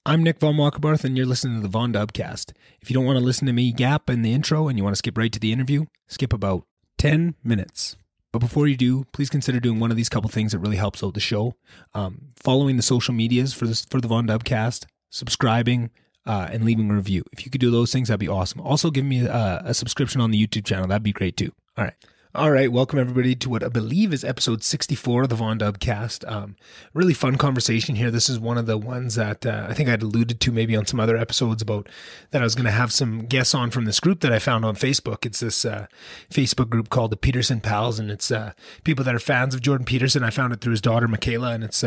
I'm Nick von Wackerbarth, and you're listening to the VonDubCast. If you don't want to listen to me gap in the intro and you want to skip right to the interview, skip about 10 minutes. But before you do, please consider doing one of these couple things that really helps out the show. Following the social medias for the VonDubCast, subscribing, and leaving a review. If you could do those things, that'd be awesome. Also, give me a subscription on the YouTube channel. That'd be great too. All right. Welcome everybody to what I believe is episode 64 of the VonDubCast. Really fun conversation here. This is one of the ones that I think I'd alluded to maybe on some other episodes about that I was going to have some guests on from this group that I found on Facebook. It's this Facebook group called the Peterson Pals, and it's people that are fans of Jordan Peterson. I found it through his daughter, Michaela, and it's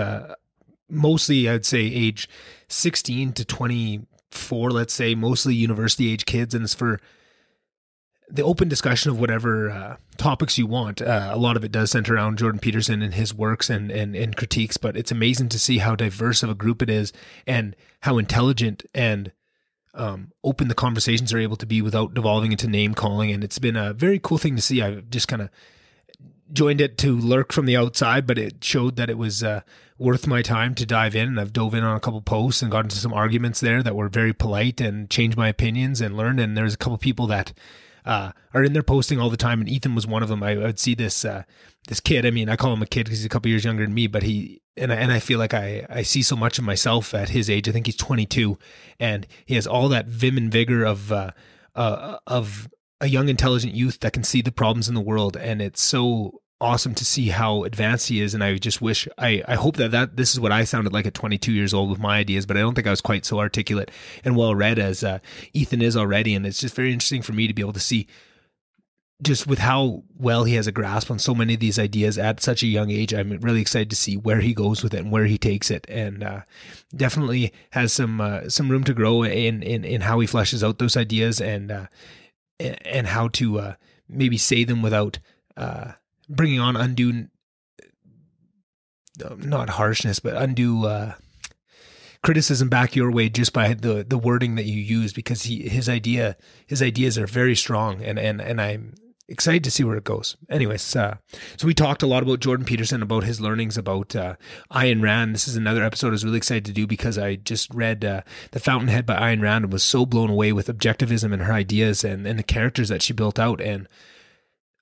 mostly, I'd say, age 16 to 24, let's say, mostly university age kids, and it's for the open discussion of whatever topics you want. A lot of it does center around Jordan Peterson and his works and critiques, but it's amazing to see how diverse of a group it is and how intelligent and open the conversations are able to be without devolving into name calling. And it's been a very cool thing to see. I've just kind of joined it to lurk from the outside, but it showed that it was worth my time to dive in. And I've dove in on a couple posts and got into some arguments there that were very polite and changed my opinions and learned. And there's a couple people that are in there posting all the time, and Ethan was one of them. I would see this kid. I mean, I call him a kid because he's a couple years younger than me, but I feel like I see so much of myself at his age. I think he's 22, and he has all that vim and vigor of a young, intelligent youth that can see the problems in the world, and it's so awesome to see how advanced he is. And I just wish, I hope that this is what I sounded like at 22 years old with my ideas, but I don't think I was quite so articulate and well read as Ethan is already. And it's just very interesting for me to be able to see just with how well he has a grasp on so many of these ideas at such a young age. I'm really excited to see where he goes with it and where he takes it, and definitely has some room to grow in how he fleshes out those ideas and how to maybe say them without bringing on undue, not harshness, but undue criticism back your way just by the wording that you use, because his ideas are very strong, and I'm excited to see where it goes. Anyways, so we talked a lot about Jordan Peterson, about his learnings about Ayn Rand. This is another episode I was really excited to do because I just read The Fountainhead by Ayn Rand and was so blown away with objectivism and her ideas and the characters that she built out. And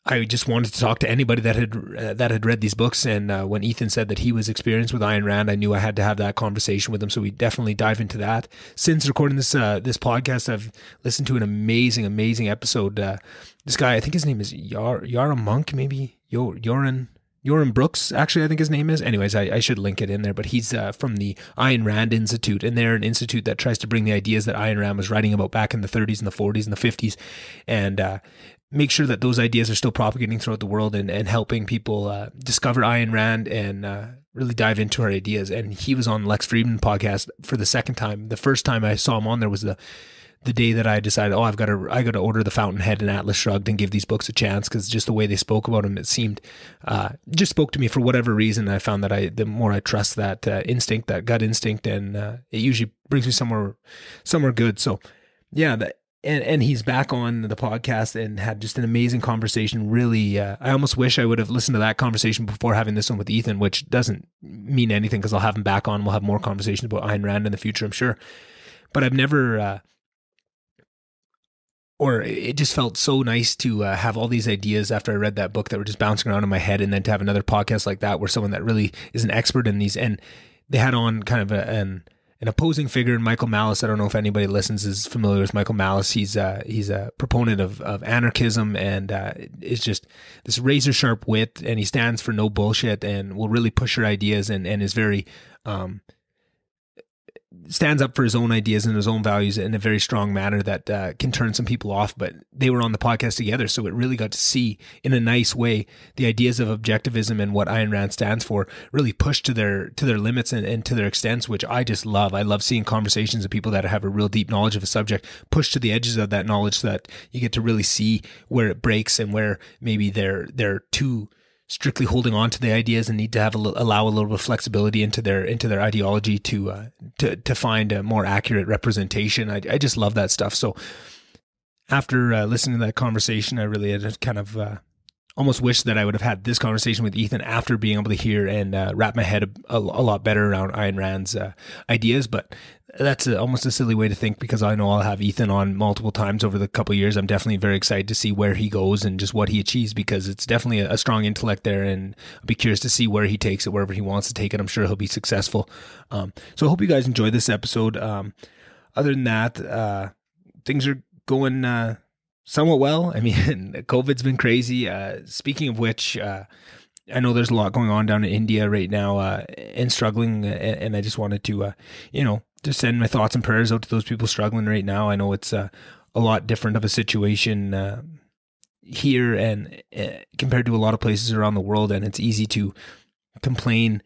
I just wanted to talk to anybody that had read these books. And when Ethan said that he was experienced with Ayn Rand, I knew I had to have that conversation with him. So we definitely dive into that. Since recording this podcast, I've listened to an amazing episode. This guy, I think his name is Yara Monk, maybe Joran Brooks, actually, I think his name is. Anyways, I should link it in there, but he's from the Ayn Rand Institute, and they're an institute that tries to bring the ideas that Ayn Rand was writing about back in the 30s and the 40s and the 50s, and make sure that those ideas are still propagating throughout the world and helping people discover Ayn Rand and really dive into her ideas. And he was on Lex Friedman podcast for the second time. The first time I saw him on there was the day that I decided, I got to order The Fountainhead and Atlas Shrugged and give these books a chance, because just the way they spoke about them, it seemed just spoke to me for whatever reason. I found that the more I trust that instinct, that gut instinct, and it usually brings me somewhere good. So yeah, and he's back on the podcast and had just an amazing conversation. Really, I almost wish I would have listened to that conversation before having this one with Ethan, which doesn't mean anything because I'll have him back on. We'll have more conversations about Ayn Rand in the future, I'm sure. But I've never, or it just felt so nice to have all these ideas after I read that book that were just bouncing around in my head, and then to have another podcast like that where someone that really is an expert in these, and they had on kind of an opposing figure in Michael Malice. I don't know if anybody listens is familiar with Michael Malice. He's a proponent of anarchism, and is just this razor sharp wit, and he stands for no bullshit and will really push your ideas, and is very stands up for his own ideas and his own values in a very strong manner that can turn some people off. But they were on the podcast together, so it really got to see in a nice way the ideas of objectivism and what Ayn Rand stands for really pushed to their limits and to their extents, which I just love. I love seeing conversations of people that have a real deep knowledge of a subject pushed to the edges of that knowledge, so that you get to really see where it breaks and where maybe they're too strictly holding on to the ideas and need to allow a little bit of flexibility into their ideology to find a more accurate representation. I just love that stuff. So after listening to that conversation, I really had kind of almost wish that I would have had this conversation with Ethan after being able to hear and wrap my head a lot better around Ayn Rand's ideas. But that's almost a silly way to think, because I know I'll have Ethan on multiple times over the couple of years. I'm definitely very excited to see where he goes and just what he achieves, because it's definitely a strong intellect there, and I'll be curious to see where he takes it, wherever he wants to take it. I'm sure he'll be successful. So I hope you guys enjoyed this episode. Other than that, things are going somewhat well. I mean, COVID's been crazy. Speaking of which, I know there's a lot going on down in India right now, and struggling, and I just wanted to, just send my thoughts and prayers out to those people struggling right now. I know it's a lot different of a situation here and compared to a lot of places around the world, and it's easy to complain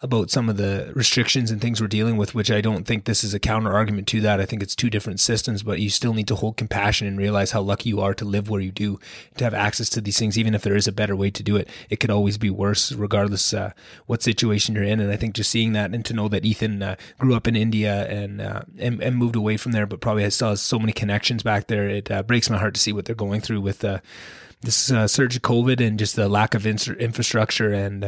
about some of the restrictions and things we're dealing with, which I don't think this is a counter argument to that. I think it's two different systems, but you still need to hold compassion and realize how lucky you are to live where you do, to have access to these things. Even if there is a better way to do it, it could always be worse, regardless what situation you're in. And I think just seeing that, and to know that Ethan grew up in India and moved away from there, but probably still has so many connections back there, it breaks my heart to see what they're going through with this surge of COVID and just the lack of infrastructure and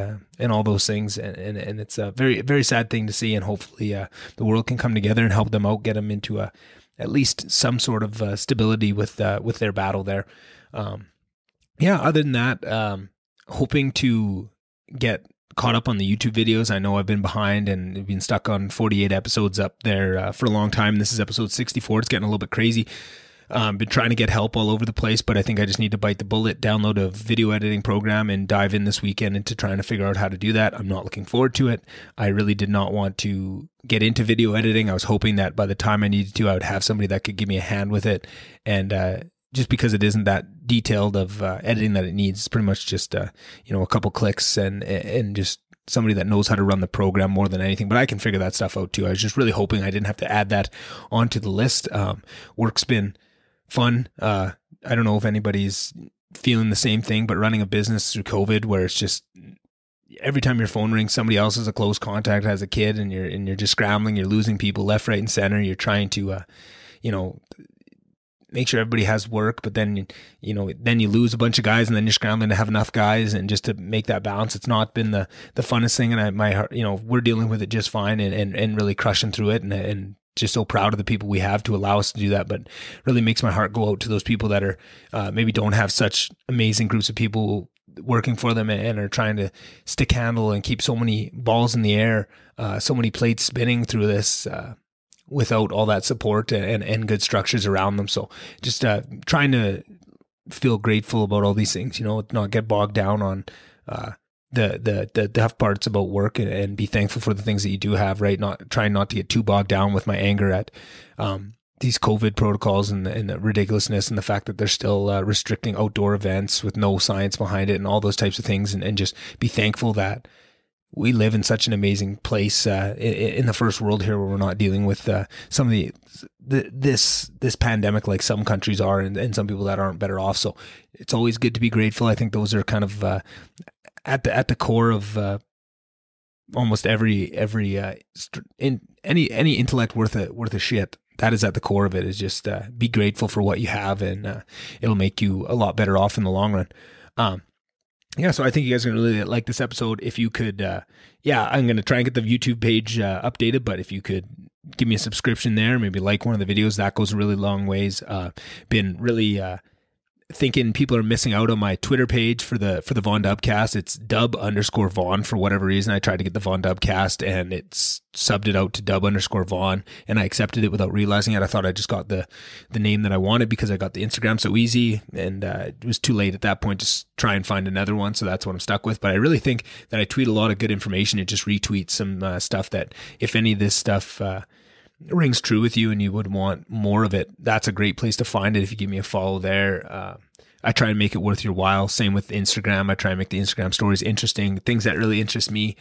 all those things. And it's a very, very sad thing to see. And hopefully the world can come together and help them out, get them into at least some sort of stability with their battle there. Other than that, hoping to get caught up on the YouTube videos. I know I've been behind and been stuck on 48 episodes up there for a long time. This is episode 64. It's getting a little bit crazy. Been trying to get help all over the place, but I think I just need to bite the bullet, download a video editing program, and dive in this weekend into trying to figure out how to do that. I'm not looking forward to it. I really did not want to get into video editing. I was hoping that by the time I needed to, I would have somebody that could give me a hand with it. And just because it isn't that detailed of editing that it needs, it's pretty much just a couple clicks and just somebody that knows how to run the program more than anything. But I can figure that stuff out too. I was just really hoping I didn't have to add that onto the list. Work's been fun. I don't know if anybody's feeling the same thing, but running a business through COVID, where it's just every time your phone rings, somebody else is a close contact, has a kid, and you're just scrambling. You're losing people left, right, and center. You're trying to, make sure everybody has work, but then you lose a bunch of guys, and then you're scrambling to have enough guys, and just to make that balance. It's not been the funnest thing, and my heart, we're dealing with it just fine and really crushing through it, and just so proud of the people we have to allow us to do that. But really makes my heart go out to those people that are maybe don't have such amazing groups of people working for them and are trying to stick handle and keep so many balls in the air, so many plates spinning through this without all that support and good structures around them. So just trying to feel grateful about all these things, not get bogged down on the tough parts about work, and be thankful for the things that you do have, right? Trying not to get too bogged down with my anger at these COVID protocols and the ridiculousness, and the fact that they're still restricting outdoor events with no science behind it, and all those types of things, and just be thankful that we live in such an amazing place in the first world here, where we're not dealing with some of this pandemic like some countries are, and some people that aren't better off. So it's always good to be grateful. I think those are kind of at the core of almost every any intellect worth a shit. That is at the core of it, is just be grateful for what you have, and it'll make you a lot better off in the long run. So I think you guys are going to really like this episode. If you could, I'm going to try and get the YouTube page updated, but if you could give me a subscription there, maybe like one of the videos, that goes a really long ways. Been really thinking people are missing out on my Twitter page for the VonDubCast. It's dub_Von for whatever reason. I tried to get the VonDubCast and it's subbed it out to dub_Von, and I accepted it without realizing it. I thought I just got the name that I wanted because I got the Instagram so easy, and it was too late at that point to try and find another one. So that's what I'm stuck with. But I really think that I tweet a lot of good information and just retweet some stuff that, if any of this stuff rings true with you and you would want more of it, that's a great place to find it if you give me a follow there. I try and make it worth your while. Same with Instagram. I try and make the Instagram stories interesting, things that really interest me.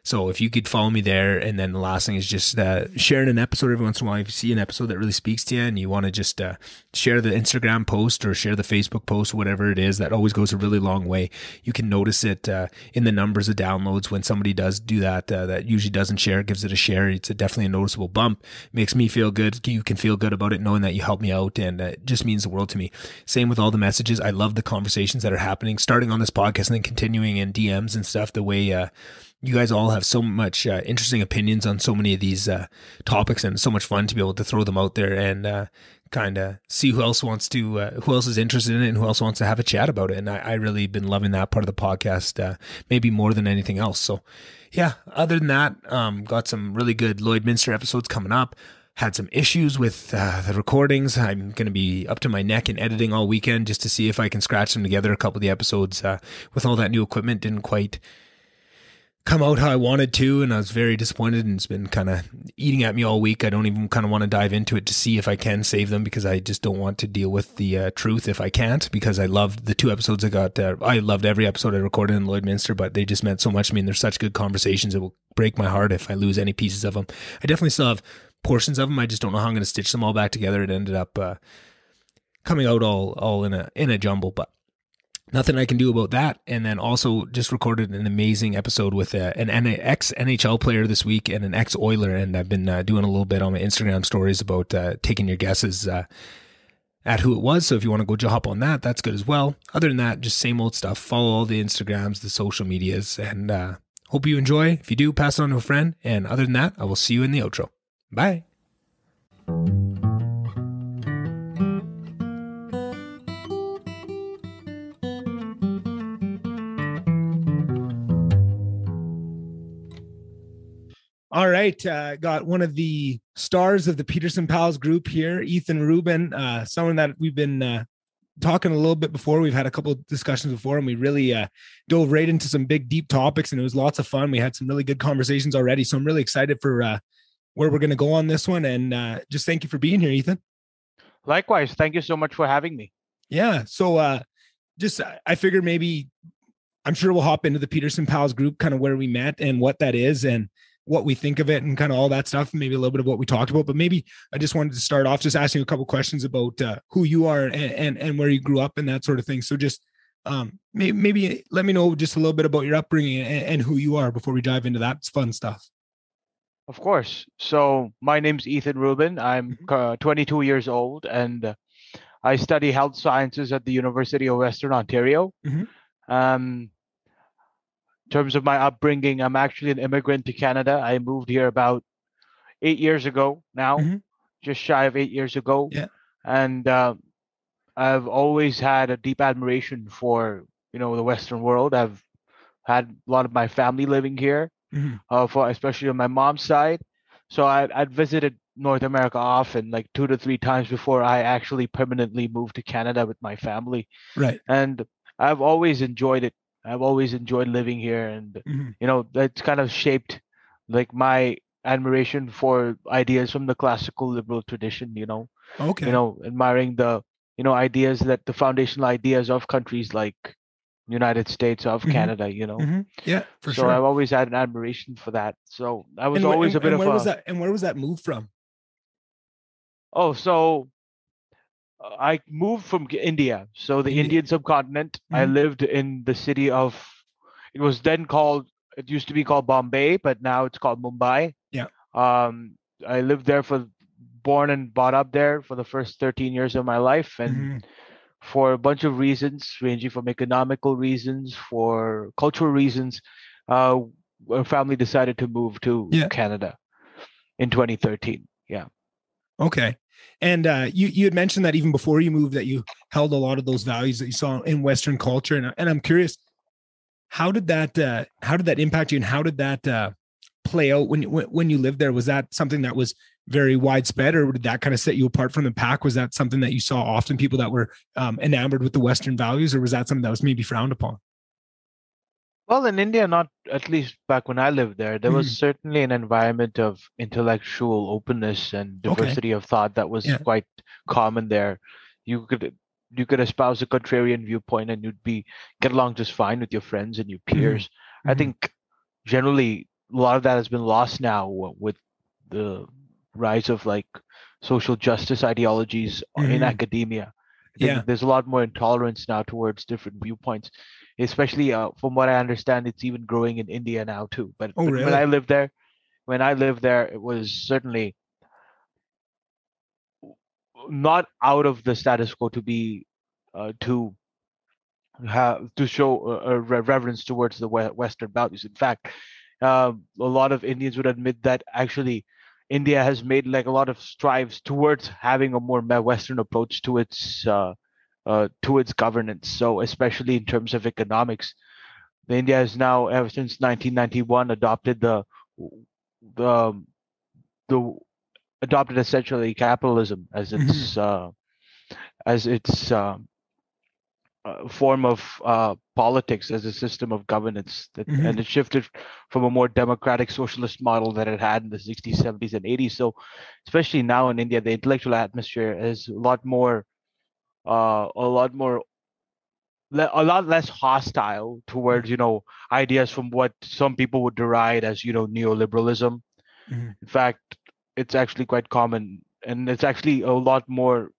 So if you could follow me there. And then the last thing is just sharing an episode every once in a while. If you see an episode that really speaks to you and you want to just share the Instagram post or share the Facebook post, whatever it is, that always goes a really long way. You can notice it in the numbers of downloads when somebody does do that. That usually doesn't share, gives it a share. It's definitely a noticeable bump. Makes me feel good. You can feel good about it knowing that you helped me out, and it just means the world to me. Same with all the messages. I love the conversations that are happening, starting on this podcast and then continuing in DMs and stuff, the way You guys all have so much interesting opinions on so many of these topics, and so much fun to be able to throw them out there and kind of see who else who else is interested in it, and who else wants to have a chat about it. And I really been loving that part of the podcast, maybe more than anything else. So, yeah. Other than that, got some really good Lloydminster episodes coming up. Had some issues with the recordings. I'm going to be up to my neck in editing all weekend just to see if I can scratch them together. A couple of the episodes with all that new equipment didn't quite come out how I wanted to, and I was very disappointed, and it's been kind of eating at me all week. I don't even kind of want to dive into it to see if I can save them, because I just don't want to deal with the truth if I can't, because I loved the 2 episodes I got. I loved every episode I recorded in Lloydminster, but they just meant so much to me, and they're such good conversations. It will break my heart if I lose any pieces of them. I definitely still have portions of them. I just don't know how I'm going to stitch them all back together. It ended up coming out all in a jumble, but nothing I can do about that. And then also just recorded an amazing episode with an ex-NHL player this week and an ex-Oiler. And I've been doing a little bit on my Instagram stories about taking your guesses at who it was. So if you want to go hop on that, that's good as well. Other than that, just same old stuff. Follow all the Instagrams, the social medias, and hope you enjoy. If you do, pass it on to a friend. And other than that, I will see you in the outro. Bye. All right. Got one of the stars of the Peterson Pals group here, Ethan Reuben, someone that we've been talking a little bit before. We've had a couple of discussions before, and we really dove right into some big, deep topics, and it was lots of fun. We had some really good conversations already. So I'm really excited for where we're going to go on this one. And just thank you for being here, Ethan. Likewise. Thank you so much for having me. Yeah. So I figured I'm sure we'll hop into the Peterson Pals group, kind of where we met and what that is and what we think of it and kind of all that stuff, and maybe a little bit of what we talked about. But maybe I just wanted to start off just asking a couple questions about who you are and where you grew up and that sort of thing. So just maybe let me know just a little bit about your upbringing and who you are before we dive into that fun stuff. Of course. So my name's Ethan Reuben. I'm 22 years old, and I study health sciences at the University of Western Ontario. In terms of my upbringing, I'm actually an immigrant to Canada. I moved here about 8 years ago now, just shy of 8 years ago. Yeah. And I've always had a deep admiration for, the Western world. I've had a lot of my family living here, especially on my mom's side. So I'd visited North America often, like 2 to 3 times before I actually permanently moved to Canada with my family. Right. And I've always enjoyed it. I've always enjoyed living here, and that's kind of shaped like my admiration for ideas from the classical liberal tradition. Okay. Admiring the ideas, that the foundational ideas of countries like United States, of Canada. Yeah, for so sure. I've always had an admiration for that. So I was and, always and, a bit and of where a. was that? And where was that move from? Oh, so I moved from India, so the Indian subcontinent. I lived in the city of, it used to be called Bombay, but now it's called Mumbai. Yeah. I lived there born and brought up there for the first 13 years of my life. And for a bunch of reasons, ranging from economical reasons, for cultural reasons, our family decided to move to Canada in 2013. Yeah. Okay. And you had mentioned that even before you moved, that you held a lot of those values that you saw in Western culture. And I'm curious, how did that impact you, and how did that play out when you lived there? Was that something that was very widespread, or did that kind of set you apart from the pack? Was that something that you saw often, people that were enamored with the Western values, or was that something that was maybe frowned upon? Well, in India, not at least back when I lived there, there was certainly an environment of intellectual openness and diversity of thought that was quite common there. You could espouse a contrarian viewpoint, and get along just fine with your friends and your peers. I think generally a lot of that has been lost now with the rise of like social justice ideologies in academia. I think there's a lot more intolerance now towards different viewpoints, especially from what I understand, it's even growing in India now too. But really? when I lived there, it was certainly not out of the status quo to be to show a reverence towards the Western values. In fact, a lot of Indians would admit that actually India has made like a lot of strives towards having a more Western approach to its governance. So especially in terms of economics, India has now, ever since 1991, the the adopted essentially capitalism as its form of politics, as a system of governance, and it shifted from a more democratic socialist model that it had in the 60s, 70s, and 80s. So especially now in India, the intellectual atmosphere is a lot more a lot less hostile towards ideas from what some people would deride as neoliberalism. In fact, it's actually quite common, and it's actually a lot more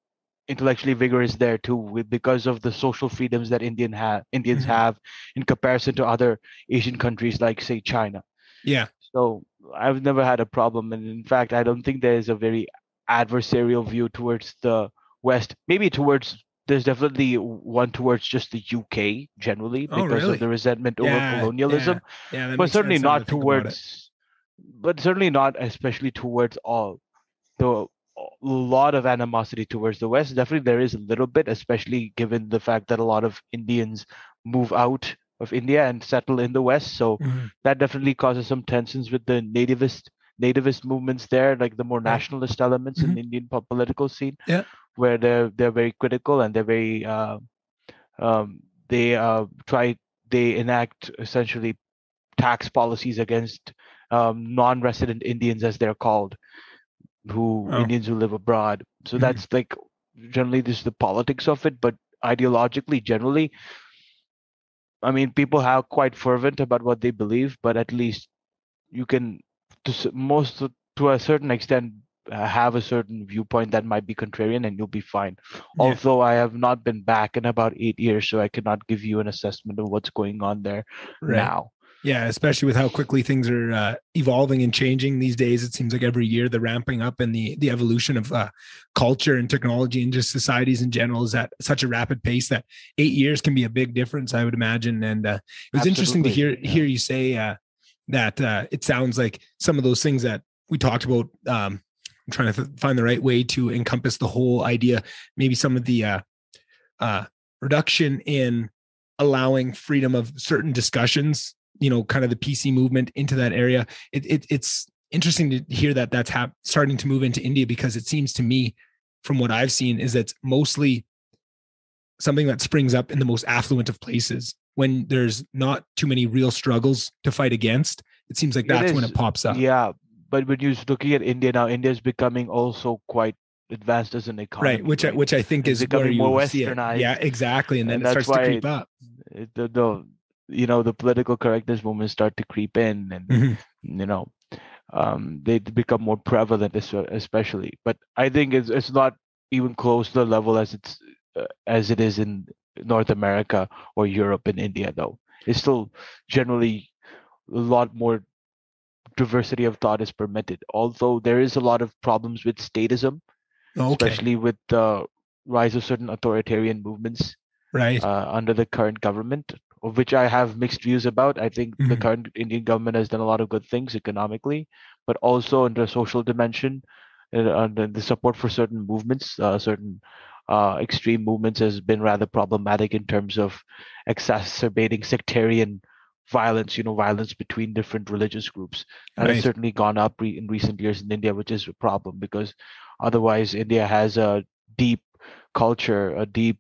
intellectually vigorous there too, because of the social freedoms that Indians have in comparison to other Asian countries like, say, China. Yeah. So I've never had a problem, and in fact, I don't think there is a very adversarial view towards the West. There's definitely one towards just the UK generally because of the resentment over colonialism, that but makes certainly sense now that I not think about it. but certainly not especially towards all. The a lot of animosity towards the West. Definitely, there is a little bit, especially given the fact that a lot of Indians move out of India and settle in the West. So that definitely causes some tensions with the nativist movements there, like the more nationalist elements in the Indian political scene, where they're very critical, and they're very they they enact essentially tax policies against non-resident Indians, as they're called, Indians who live abroad. So that's like generally this is the politics of it, but ideologically, generally, I mean, people are quite fervent about what they believe, but at least you can, to a certain extent, have a certain viewpoint that might be contrarian, and you'll be fine. Although I have not been back in about 8 years, so I cannot give you an assessment of what's going on there now. Yeah, especially with how quickly things are evolving and changing these days. It seems like every year the ramping up and the evolution of culture and technology and just societies in general is at such a rapid pace that 8 years can be a big difference, I would imagine. And it was interesting to hear you say that it sounds like some of those things that we talked about. I'm trying to find the right way to encompass the whole idea. Maybe some of the reduction in allowing freedom of certain discussions, kind of the PC movement into that area. It's interesting to hear that that's starting to move into India, because it seems to me, from what I've seen, is that's mostly something that springs up in the most affluent of places when there's not too many real struggles to fight against. It seems like that's when it pops up. Yeah, but when you're looking at India now, India is becoming also quite advanced as an economy, right? Which I think is becoming more westernized. Yeah, exactly, and then it starts to creep up. The political correctness movements start to creep in, and they become more prevalent, especially. But I think it's not even close to the level as it is in North America or Europe and India, though. It's still generally a lot more diversity of thought is permitted, although there is a lot of problems with statism, especially with the rise of certain authoritarian movements under the current government, of which I have mixed views about. I think the current Indian government has done a lot of good things economically, but also in the social dimension, and the support for certain movements, certain extreme movements, has been rather problematic in terms of exacerbating sectarian violence, violence between different religious groups. That has certainly gone up in recent years in India, which is a problem, because otherwise India has a deep culture, a deep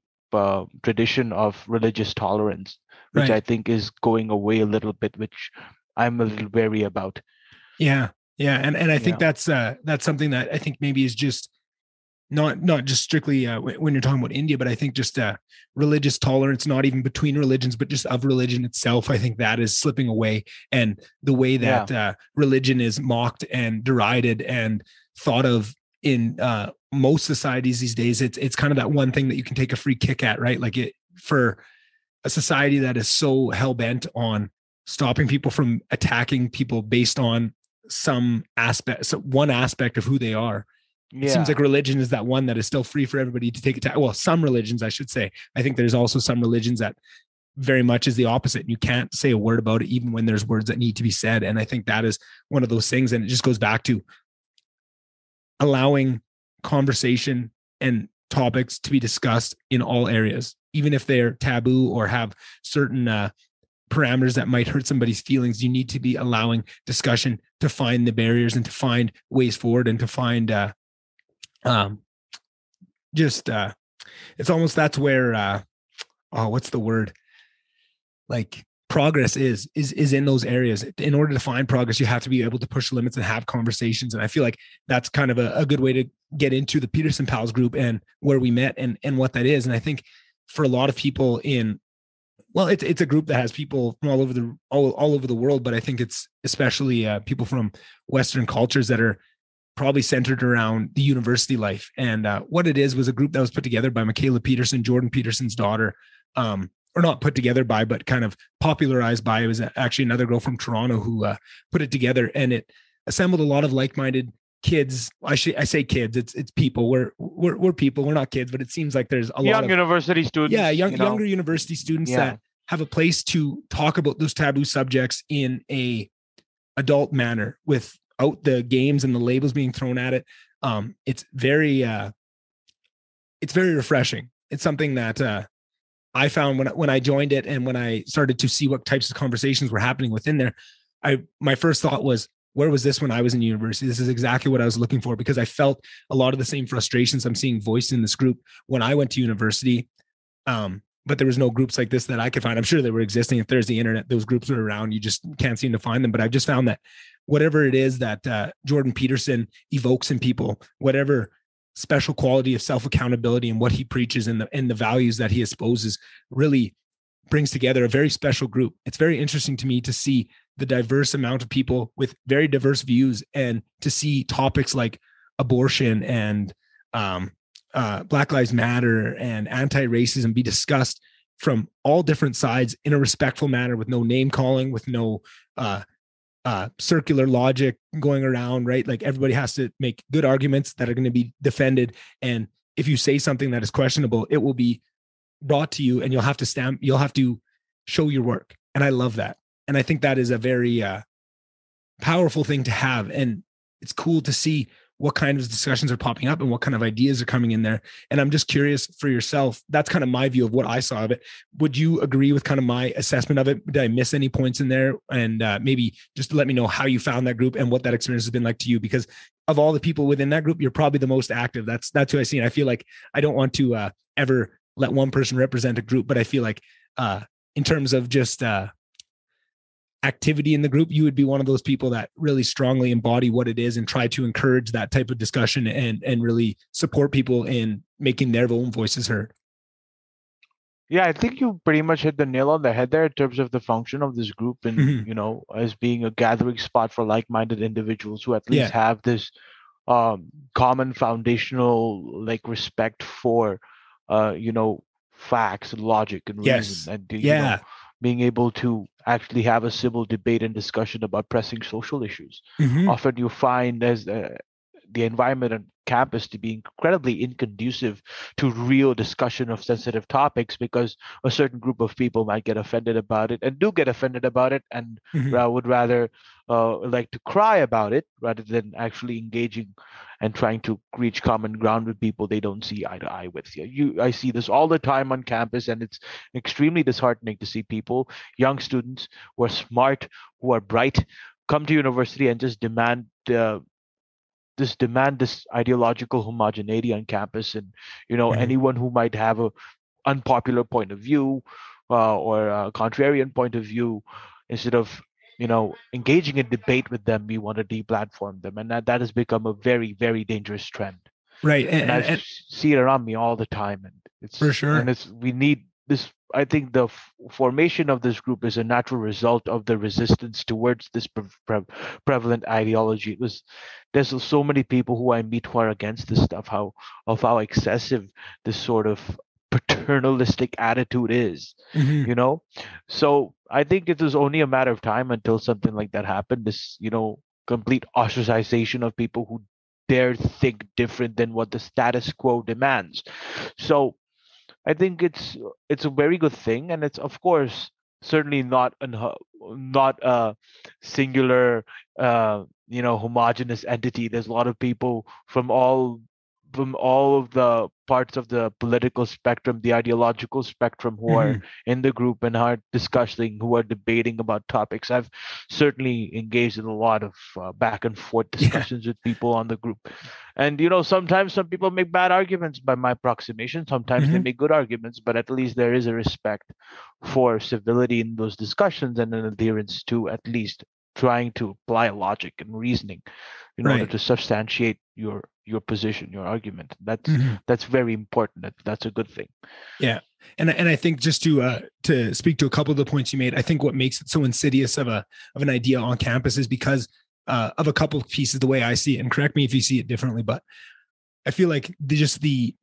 tradition of religious tolerance, which I think is going away a little bit, which I'm a little wary about. Yeah. And I think that's something that I think maybe is just not just strictly when you're talking about India, but I think just religious tolerance, not even between religions, but just of religion itself. I think that is slipping away, and the way that religion is mocked and derided and thought of in most societies these days, it's kind of that one thing that you can take a free kick at, right? Like for a society that is so hell bent on stopping people from attacking people based on some aspect, so one aspect of who they are. It seems like religion is that one that is still free for everybody to take attack. Well, some religions, I should say. I think there's also some religions that very much is the opposite. You can't say a word about it, even when there's words that need to be said. And I think that is one of those things. And it just goes back to allowing conversation and topics to be discussed in all areas, even if they're taboo or have certain parameters that might hurt somebody's feelings. You need to be allowing discussion to find the barriers and to find ways forward and to find it's almost, that's where what's the word, like progress is in those areas. In order to find progress, you have to be able to push limits and have conversations. And I feel like that's kind of a good way to get into the Peterson Pals group and where we met and what that is. And I think for a lot of people it's a group that has people from all over the world, but I think it's especially people from Western cultures that are probably centered around the university life. And what it is was a group that was put together by Michaela Peterson, Jordan Peterson's daughter, or not put together by, but kind of popularized by. It was actually another girl from Toronto who put it together, and it assembled a lot of like-minded kids. I say kids. It's people. We're people. We're not kids, but it seems like there's a lot of university students. Yeah, younger university students that have a place to talk about those taboo subjects in a adult manner without the games and the labels being thrown at it. It's very refreshing. It's something that I found when I joined it, and when I started to see what types of conversations were happening within there. My first thought was, where was this when I was in university? This is exactly what I was looking for, because I felt a lot of the same frustrations I'm seeing voiced in this group when I went to university. But there was no groups like this that I could find. I'm sure they were existing. If there's the internet, those groups are around. You just can't seem to find them. But I've just found that whatever it is that Jordan Peterson evokes in people, whatever special quality of self-accountability and what he preaches and the values that he exposes, really brings together a very special group. It's very interesting to me to see the diverse amount of people with very diverse views, and to see topics like abortion and Black Lives Matter and anti-racism be discussed from all different sides in a respectful manner, with no name calling, with no circular logic going around, right? Like, everybody has to make good arguments that are going to be defended. And if you say something that is questionable, it will be brought to you, and you'll have to show your work. And I love that. And I think that is a very powerful thing to have. And it's cool to see what kind of discussions are popping up and what kind of ideas are coming in there. And I'm just curious for yourself. That's kind of my view of what I saw of it. Would you agree with kind of my assessment of it? Did I miss any points in there? And maybe just let me know how you found that group and what that experience has been like to you, because of all the people within that group, you're probably the most active. That's who I see. And I feel like I don't want to ever let one person represent a group, but I feel like in terms of just activity in the group, you would be one of those people that really strongly embody what it is and try to encourage that type of discussion and really support people in making their own voices heard. Yeah, I think you pretty much hit the nail on the head there in terms of the function of this group, and as being a gathering spot for like-minded individuals who at least have this common foundational respect for facts and logic and reason, and being able to actually have a civil debate and discussion about pressing social issues. Often you find as the environment on campus to be incredibly inconducive to real discussion of sensitive topics, because a certain group of people might get offended about it and do get offended about it, and would rather like to cry about it rather than actually engaging and trying to reach common ground with people they don't see eye to eye with. I see this all the time on campus, and it's extremely disheartening to see people, young students who are smart, who are bright, come to university and just demand this ideological homogeneity on campus. And anyone who might have a unpopular point of view or a contrarian point of view, instead of engaging in debate with them, we want to deplatform them, and that has become a very, very dangerous trend. Right. And I see it around me all the time, and it's for sure. And we need this. I think the formation of this group is a natural result of the resistance towards this prevalent ideology. There's so many people who I meet who are against this stuff, how excessive this sort of paternalistic attitude is, So I think it was only a matter of time until something like that happened. This, complete ostracization of people who dare think different than what the status quo demands. So I think it's a very good thing, and it's of course certainly not a singular, homogenous entity. There's a lot of people from all of the parts of the political spectrum, the ideological spectrum, who are Mm-hmm. in the group and are discussing, who are debating about topics. I've certainly engaged in a lot of back and forth Yeah. discussions with people on the group. And sometimes some people make bad arguments by my approximation. Sometimes they Mm-hmm. make good arguments, but at least there is a respect for civility in those discussions and an adherence to at least trying to apply logic and reasoning in order Right. to substantiate your position, your argument. Mm-hmm. That's very important. That's a good thing. Yeah. And I think just to speak to a couple of the points you made, I think what makes it so insidious of an idea on campus is because of a couple of pieces, the way I see it, and correct me if you see it differently, but I feel like the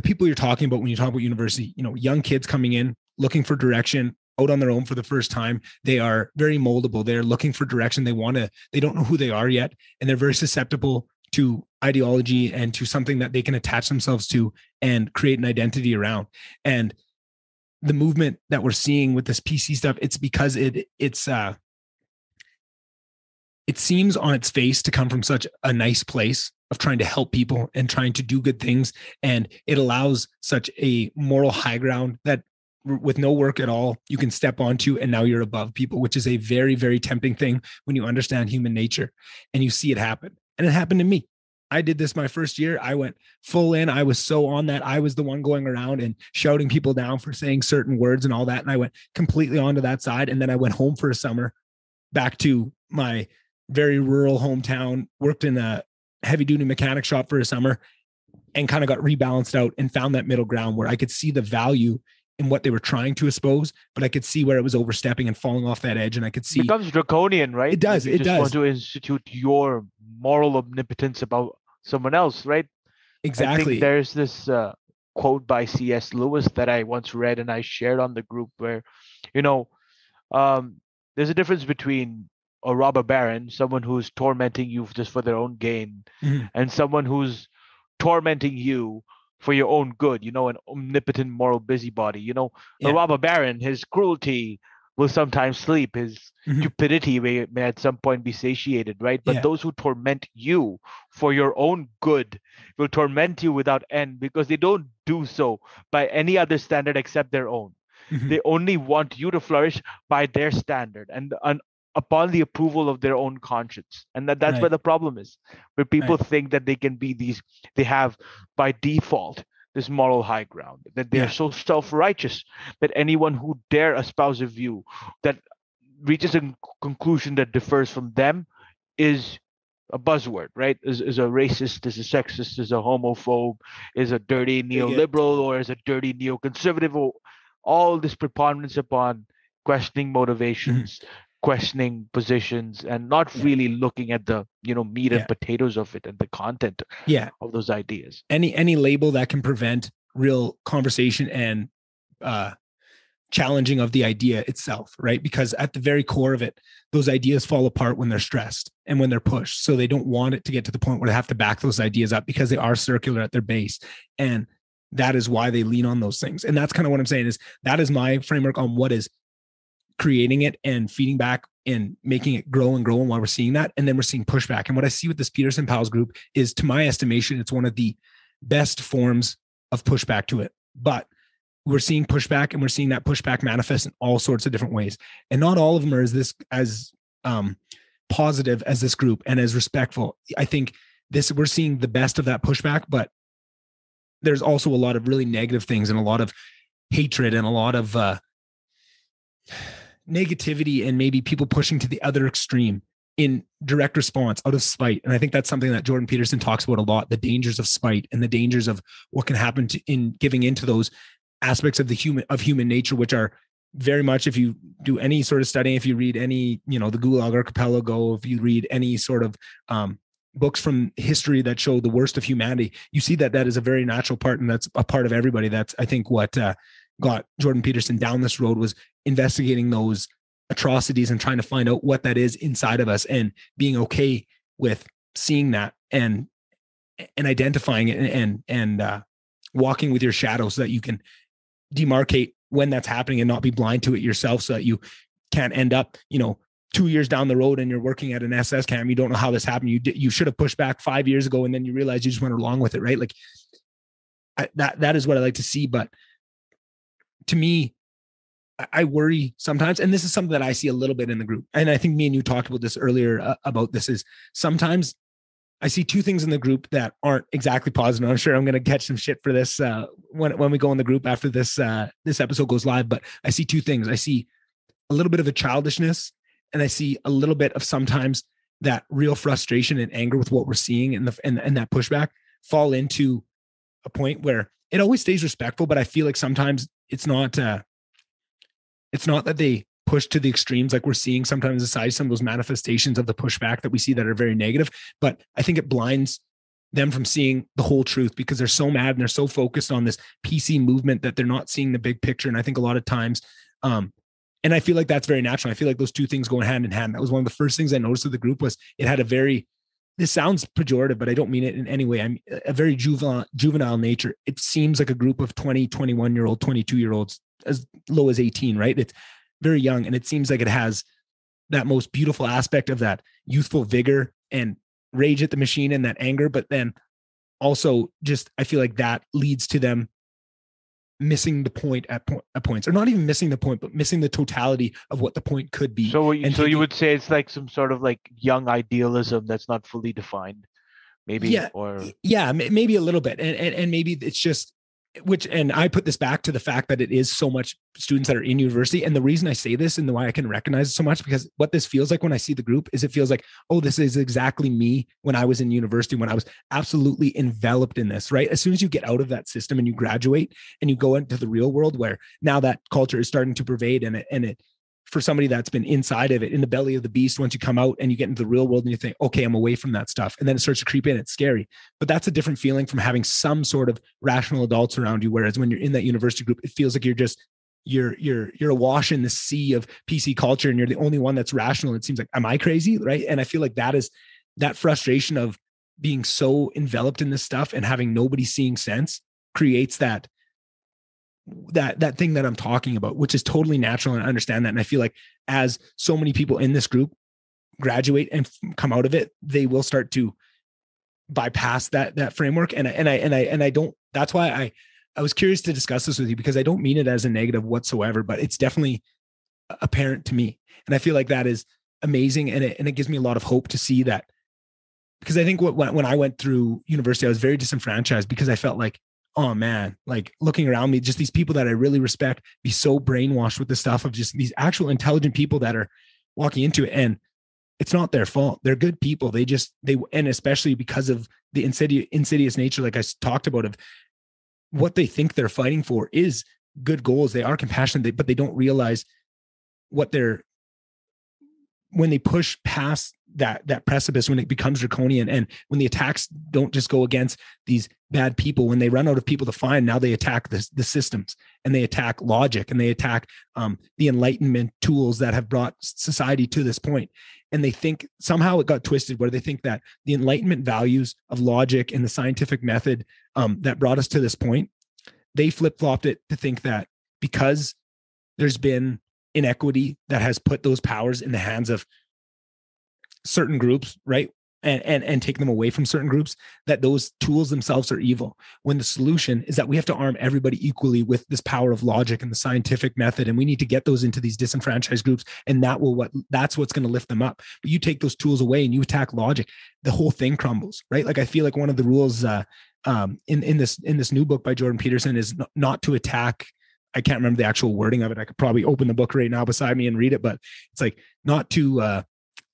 people you're talking about when you talk about university, young kids coming in looking for direction out on their own for the first time. They are very moldable. They're looking for direction. They don't know who they are yet, and they're very susceptible to ideology and to something that they can attach themselves to and create an identity around. And the movement that we're seeing with this PC stuff, it's because it seems on its face to come from such a nice place of trying to help people and trying to do good things. And it allows such a moral high ground that with no work at all, you can step onto, and now you're above people, which is a very, very tempting thing when you understand human nature and you see it happen. And it happened to me. I did this my first year. I went full in. I was so on that. I was the one going around and shouting people down for saying certain words and all that. And I went completely onto that side. And then I went home for a summer back to my very rural hometown, worked in a heavy duty mechanic shop for a summer, and kind of got rebalanced out and found that middle ground where I could see the value in what they were trying to expose, but I could see where it was overstepping and falling off that edge. And I could see it becomes draconian, right? it does. Like you It just want does. to institute your moral omnipotence about someone else, right? I think Exactly. there's this quote by C.S. Lewis that I once read and I shared on the group where, you know, um, there's a difference between a robber baron, someone who's tormenting you just for their own gain, Mm-hmm. and someone who's tormenting you for your own good, an omnipotent moral busybody. A Yeah. robber baron, his cruelty will sometimes sleep, his Mm-hmm. stupidity may at some point be satiated, right? But Yeah. those who torment you for your own good will torment you without end because they don't do so by any other standard except their own. Mm-hmm. They only want you to flourish by their standard and upon the approval of their own conscience. And that's where Right. the problem is, where people Right. think that they have by default this moral high ground, that they're Yeah. so self-righteous that anyone who dare espouse a view that reaches a conclusion that differs from them is a buzzword, right? Is a racist, is a sexist, is a homophobe, is a dirty Bigot. neoliberal, or is a dirty neoconservative, or all this preponderance upon questioning Mm-hmm. motivations, questioning positions, and not Yeah. really looking at the meat and Yeah. potatoes of it and the content Yeah. of those ideas. Any label that can prevent real conversation and uh challenging of the idea itself, right? Because at the very core of it, those ideas fall apart when they're stressed and when they're pushed. So they don't want it to get to the point where they have to back those ideas up because they are circular at their base. And that is why they lean on those things. And that's kind of what I'm saying is that is my framework on what is creating it and feeding back and making it grow and grow. And while we're seeing that, and then we're seeing pushback. And what I see with this Peterson Pals group is, to my estimation, it's one of the best forms of pushback to it. But we're seeing pushback, and we're seeing that pushback manifest in all sorts of different ways. And not all of them are as positive as this group and as respectful. I think we're seeing the best of that pushback, but there's also a lot of really negative things and a lot of hatred and a lot of negativity and maybe people pushing to the other extreme in direct response out of spite. And I think that's something that Jordan Peterson talks about a lot, the dangers of spite and the dangers of what can happen in giving into those aspects of human nature, which are very much, if you do any sort of studying, if you read any, the Gulag Archipelago, if you read any sort of books from history that show the worst of humanity, you see that is a very natural part, and that's a part of everybody. That's, I think, what got Jordan Peterson down this road, was investigating those atrocities and trying to find out what that is inside of us and being okay with seeing that and identifying it and walking with your shadow so that you can demarcate when that's happening and not be blind to it yourself, so that you can't end up, 2 years down the road and you're working at an SS camp. You don't know how this happened. You should have pushed back 5 years ago, and then you realize you just went along with it, right? Like that is what I like to see. But to me, I worry sometimes, and this is something that I see a little bit in the group. And I think me and you talked about this earlier about this, is sometimes I see two things in the group that aren't exactly positive. I'm sure I'm going to catch some shit for this when we go in the group after this episode goes live. But I see two things. I see a little bit of a childishness, and I see a little bit of sometimes that real frustration and anger with what we're seeing, and that pushback fall into a point where it always stays respectful. But I feel like sometimes it's not that they push to the extremes like we're seeing sometimes aside some of those manifestations of the pushback that we see that are very negative. But I think it blinds them from seeing the whole truth, because they're so mad and they're so focused on this PC movement that they're not seeing the big picture. And I think a lot of times, and I feel like that's very natural. I feel like those two things go hand in hand. That was one of the first things I noticed of the group, was it had this sounds pejorative, but I don't mean it in any way. I'm a very juvenile nature. It seems like a group of 20, 21-year-old, 22-year-olds, as low as 18, right? It's very young. And it seems like it has that most beautiful aspect of that youthful vigor and rage at the machine and that anger. But then also just, I feel like that leads to them missing the point at points, or not even missing the point, but missing the totality of what the point could be. So you would say it's like some sort of like young idealism that's not fully defined, maybe? Yeah, maybe a little bit. And maybe it's just, and I put this back to the fact that it is so much students that are in university. And the reason I say this and the why I can recognize it so much, because what this feels like when I see the group is it feels like, oh, this is exactly me when I was in university, when I was absolutely enveloped in this, right? As soon as you get out of that system and you graduate and you go into the real world, where now that culture is starting to pervade, and it for somebody that's been inside of it, in the belly of the beast, once you come out and you get into the real world and you think, okay, I'm away from that stuff. And then it starts to creep in. It's scary, but that's a different feeling from having some sort of rational adults around you. Whereas when you're in that university group, it feels like you're awash in the sea of PC culture and you're the only one that's rational. It seems like, am I crazy? Right. And I feel like that is that frustration of being so enveloped in this stuff and having nobody seeing sense creates that thing that I'm talking about, which is totally natural. And I understand that. And I feel like as so many people in this group graduate and come out of it, they will start to bypass that framework. And I don't, that's why I was curious to discuss this with you, because I don't mean it as a negative whatsoever, but it's definitely apparent to me. And I feel like that is amazing. And it gives me a lot of hope to see that, because I think when I went through university, I was very disenfranchised, because I felt like, oh man, like looking around me, just these people that I really respect be so brainwashed with the stuff of just these actual intelligent people that are walking into it. And it's not their fault. They're good people. And especially because of the insidious nature, like I talked about, of what they think they're fighting for is good goals. They are compassionate, but they don't realize when they push past that precipice, when it becomes draconian, and when the attacks don't just go against these bad people, when they run out of people to find, now they attack the systems, and they attack logic, and they attack the Enlightenment tools that have brought society to this point. And they think somehow it got twisted, where they think that the Enlightenment values of logic and the scientific method that brought us to this point, they flip-flopped it to think that because there's been inequity that has put those powers in the hands of certain groups, right? And take them away from certain groups, that those tools themselves are evil. When the solution is that we have to arm everybody equally with this power of logic and the scientific method. And we need to get those into these disenfranchised groups. And that's what's going to lift them up. But you take those tools away and you attack logic, the whole thing crumbles, right? Like I feel like one of the rules in this new book by Jordan Peterson is not to attack. I can't remember the actual wording of it. I could probably open the book right now beside me and read it, but it's like not to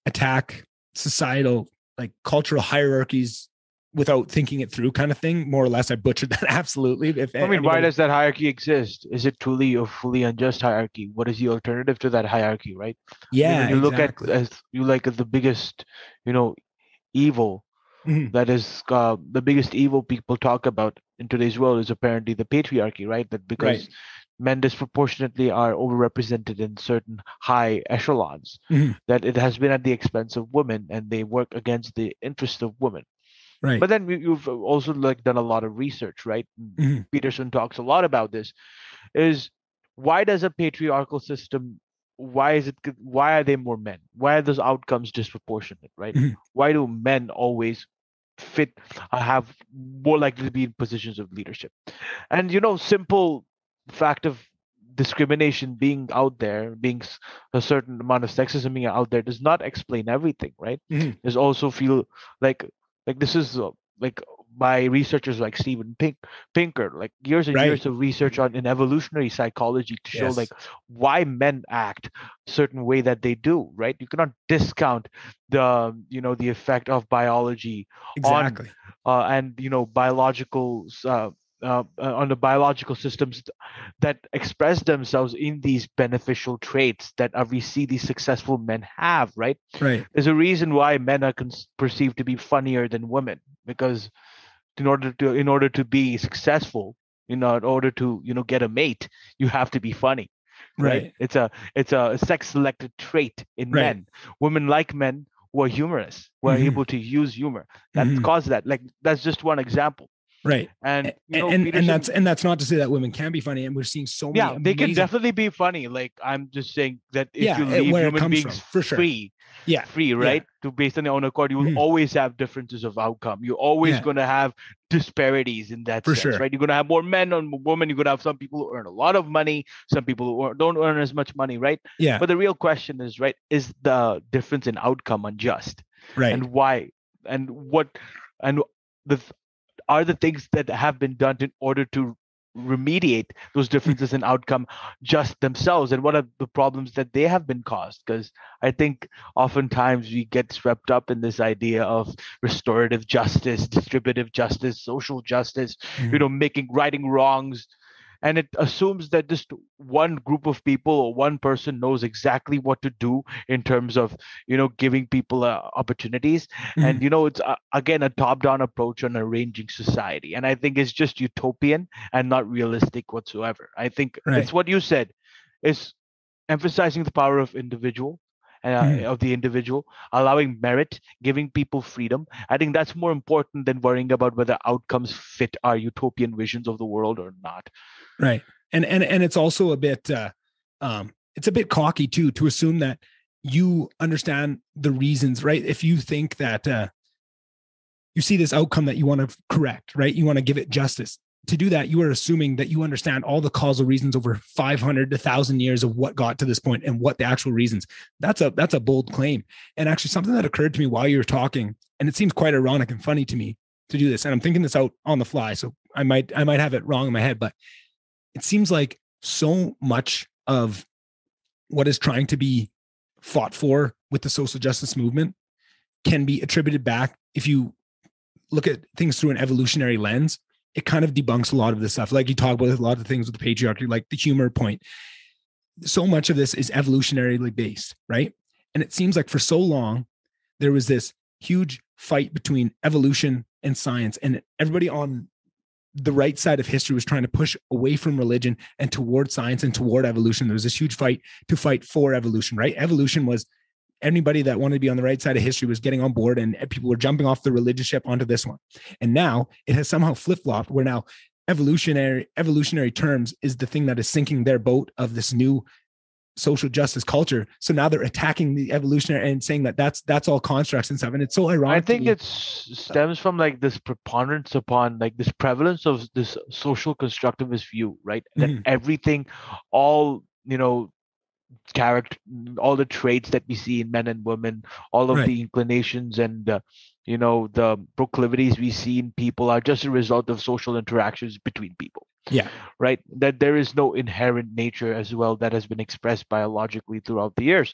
attack societal, like cultural hierarchies without thinking it through, kind of thing. More or less, I butchered that. Absolutely. Why does that hierarchy exist? Is it truly a fully unjust hierarchy? What is the alternative to that hierarchy, right? Yeah, when you exactly. look at the biggest, evil, mm-hmm. that is the biggest evil people talk about in today's world is apparently the patriarchy, right? That because men disproportionately are overrepresented in certain high echelons, mm-hmm. that it has been at the expense of women, and they work against the interests of women. Right. But then you've also like done a lot of research, right? Mm-hmm. Peterson talks a lot about this. Is why does a patriarchal system? Why are they more men? Why are those outcomes disproportionate, right? Mm-hmm. Why do men always fit have more likely to be in positions of leadership? And simple fact of discrimination being out there, a certain amount of sexism being out there, does not explain everything, right? Mm-hmm. There's also feel like this is like by researchers like Pinker, like years and Right. years of research on in evolutionary psychology to show like Yes. why men act a certain way that they do, right? You cannot discount the effect of biology on Exactly. and biological on the biological systems that express themselves in these beneficial traits that we see these successful men have, right? Right. There's a reason why men are perceived to be funnier than women, because in order to be successful, in order to get a mate, you have to be funny, right? Right. It's a sex selected trait in Right. men. Women like men who are humorous, who are Mm-hmm. able to use humor. That Mm-hmm. caused that. Like that's just one example. Right. And And Peterson, that's not to say that women can be funny, and we're seeing so many yeah, they can amazing, definitely be funny. Like I'm just saying that if yeah, you leave where it human comes beings from, for sure. free, Yeah. Yeah. right, to based on their own accord, you will Mm-hmm. always have differences of outcome. You're always Yeah, going to have disparities in that for sense, sure. right? You're going to have more men on women. You're going to have some people who earn a lot of money, some people who don't earn as much money, right? Yeah. But the real question is, right, is the difference in outcome unjust, Right. and why, and what, and the are the things that have been done in order to remediate those differences in outcome just themselves, and what are the problems that they have been caused? Because I think oftentimes we get swept up in this idea of restorative justice, distributive justice, social justice, Mm-hmm. making righting wrongs, and it assumes that just one group of people or one person knows exactly what to do in terms of giving people opportunities. Mm-hmm. And it's again a top down approach on arranging society, and I think it's just utopian and not realistic whatsoever. I think it's Right. what you said, is emphasizing the power Mm-hmm. of the individual, allowing merit, giving people freedom. I think that's more important than worrying about whether outcomes fit our utopian visions of the world or not. Right. And it's also a bit it's a bit cocky too to assume that you understand the reasons, right? If you think that you see this outcome that you want to correct, right? You want to give it justice. To do that, you are assuming that you understand all the causal reasons over 500 to 1,000 years of what got to this point and what the actual reasons. That's a bold claim. And actually, something that occurred to me while you were talking, and it seems quite ironic and funny to me to do this, and I'm thinking this out on the fly, so I might have it wrong in my head, but it seems like so much of what is trying to be fought for with the social justice movement can be attributed back, if you look at things through an evolutionary lens, it kind of debunks a lot of this stuff. Like you talk about a lot of things with the patriarchy, like the humor point. So much of this is evolutionarily based, right? And it seems like for so long, there was this huge fight between evolution and science, and everybody on the right side of history was trying to push away from religion and toward science and toward evolution. There was this huge fight to fight for evolution, right? Evolution was anybody that wanted to be on the right side of history was getting on board, and people were jumping off the religious ship onto this one. And now it has somehow flip-flopped where now evolutionary terms is the thing that is sinking their boat of this new social justice culture. So now they're attacking the evolutionary and saying that that's all constructs and stuff. And it's so I ironic to think me. it stems from like this preponderance upon like this prevalence of this social constructivist view, right? That Mhm. everything, all character, all the traits that we see in men and women, all of Right. the inclinations and the proclivities we see in people are just a result of social interactions between people, Yeah. right? That there is no inherent nature as well that has been expressed biologically throughout the years,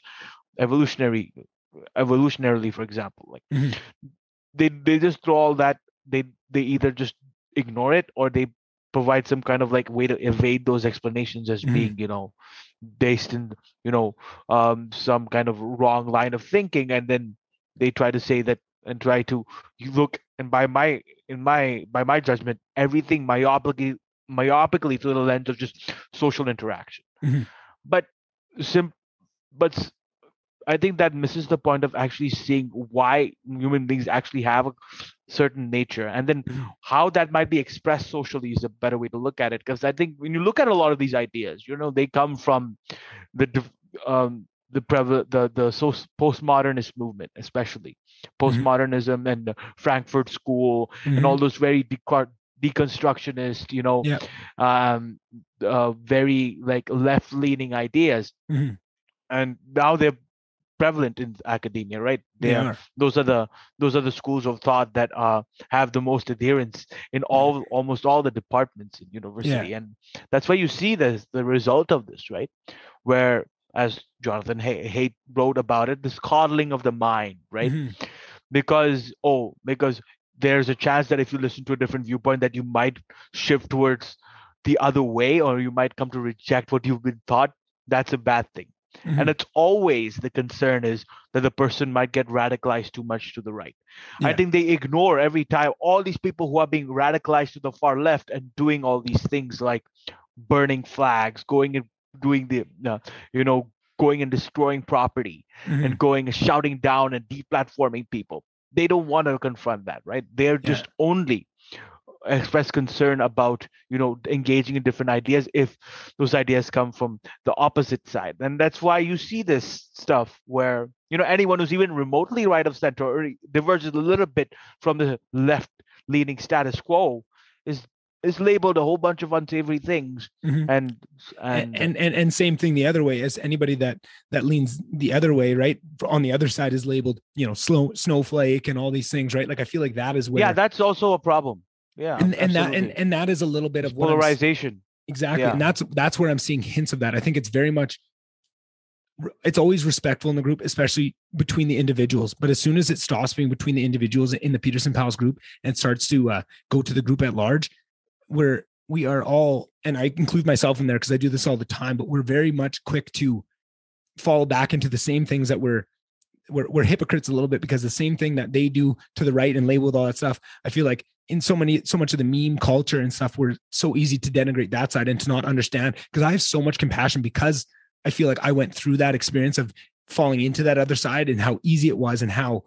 evolutionary evolutionarily, for example. Like Mhm. they just throw all that, they either just ignore it, or they provide some kind of like way to evade those explanations as Mhm. being based in some kind of wrong line of thinking, and then they try to say that and try to you look, and by my judgment, everything myopically through the lens of just social interaction. Mhm. But sim but I think that misses the point of actually seeing why human beings actually have certain nature, and then how that might be expressed socially is a better way to look at it. Because I think when you look at a lot of these ideas, they come from the postmodernist movement, especially postmodernism and the Frankfurt School and all those very deconstructionist, Yeah. very like left-leaning ideas, and now they're prevalent in academia, right? They are. Those are the schools of thought that have the most adherence in almost all the departments in university, and that's why you see the result of this, right? Where, as Jonathan Haidt wrote about it, this coddling of the mind, right? Because there's a chance that if you listen to a different viewpoint, that you might shift towards the other way, or you might come to reject what you've been taught. That's a bad thing. And it's always the concern is that the person might get radicalized too much to the right. I think they ignore every time all these people who are being radicalized to the far left and doing all these things like burning flags, going and doing going and destroying property, and going and shouting down and deplatforming people. They don't want to confront that, right? They're just only express concern about engaging in different ideas if those ideas come from the opposite side. And that's why you see this stuff where anyone who's even remotely right of center or diverges a little bit from the left leaning status quo is labeled a whole bunch of unsavory things. And same thing the other way, as anybody that leans the other way, right, on the other side is labeled snowflake and all these things, right? Like I feel like that is where that's also a problem. Yeah, and that is a little bit of polarization. Exactly. And that's where I'm seeing hints of that. I think it's very much, it's always respectful in the group, especially between the individuals. But as soon as it stops being between the individuals in the Peterson Pals group and starts to go to the group at large, where we are all, and I include myself in there because I do this all the time, but we're very much quick to fall back into the same things that we're hypocrites a little bit, because the same thing that they do to the right and label with all that stuff, I feel like in so much of the meme culture and stuff, we're so easy to denigrate that side and to not understand, because I have so much compassion, because I feel like I went through that experience of falling into that other side and how easy it was and how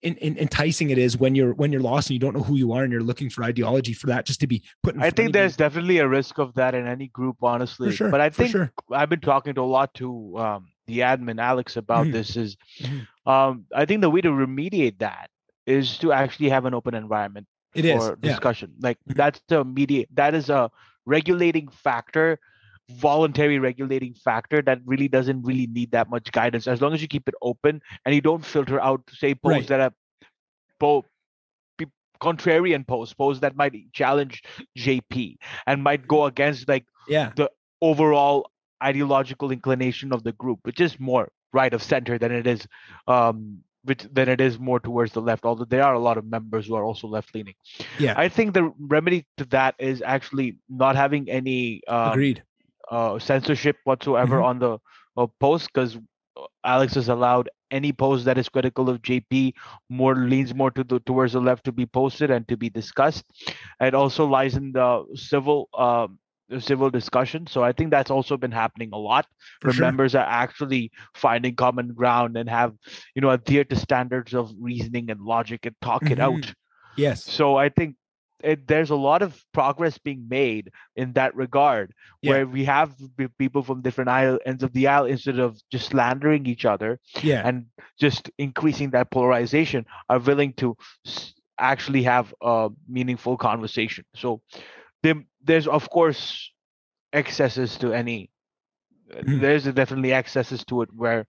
enticing it is when you're lost and you don't know who you are and you're looking for ideology for that just to be put in front I think there's definitely a risk of that in any group, honestly. For sure, but I think I've been talking to a lot to the admin Alex about this is I think the way to remediate that is to actually have an open environment for discussion. Like that is a regulating factor, voluntary regulating factor that really doesn't really need that much guidance, as long as you keep it open and you don't filter out, say, posts that are contrarian posts that might challenge JP and might go against the overall ideological inclination of the group, which is more right of center than it is more towards the left, although there are a lot of members who are also left leaning. I think the remedy to that is actually not having any censorship whatsoever on the post, because Alex has allowed any post that is critical of JP leans more towards the left to be posted and to be discussed. It also lies in the civil discussion. So I think that's also been happening a lot, where members are actually finding common ground and have adhere to standards of reasoning and logic and talk it out. So I think there's a lot of progress being made in that regard, where we have people from different ends of the aisle, instead of just slandering each other and just increasing that polarization, are willing to actually have a meaningful conversation. So there's of course excesses to any. There's definitely excesses to it, where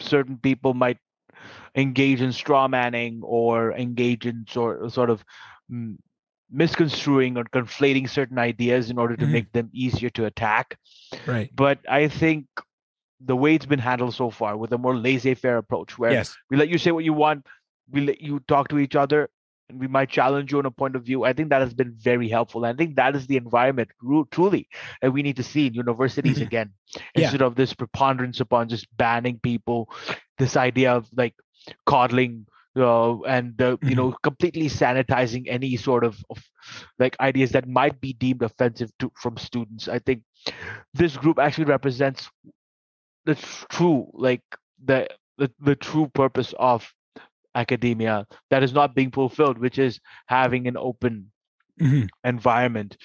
certain people might engage in straw manning or engage in sort of misconstruing or conflating certain ideas in order to make them easier to attack. But I think the way it's been handled so far, with a more laissez-faire approach, where we let you say what you want, we let you talk to each other, and we might challenge you on a point of view, I think that has been very helpful. And I think that is the environment truly that we need to see in universities again, instead of this preponderance upon just banning people, this idea of coddling and completely sanitizing any sort of ideas that might be deemed offensive from students. I think this group actually represents the true the true purpose of academia that is not being fulfilled, which is having an open environment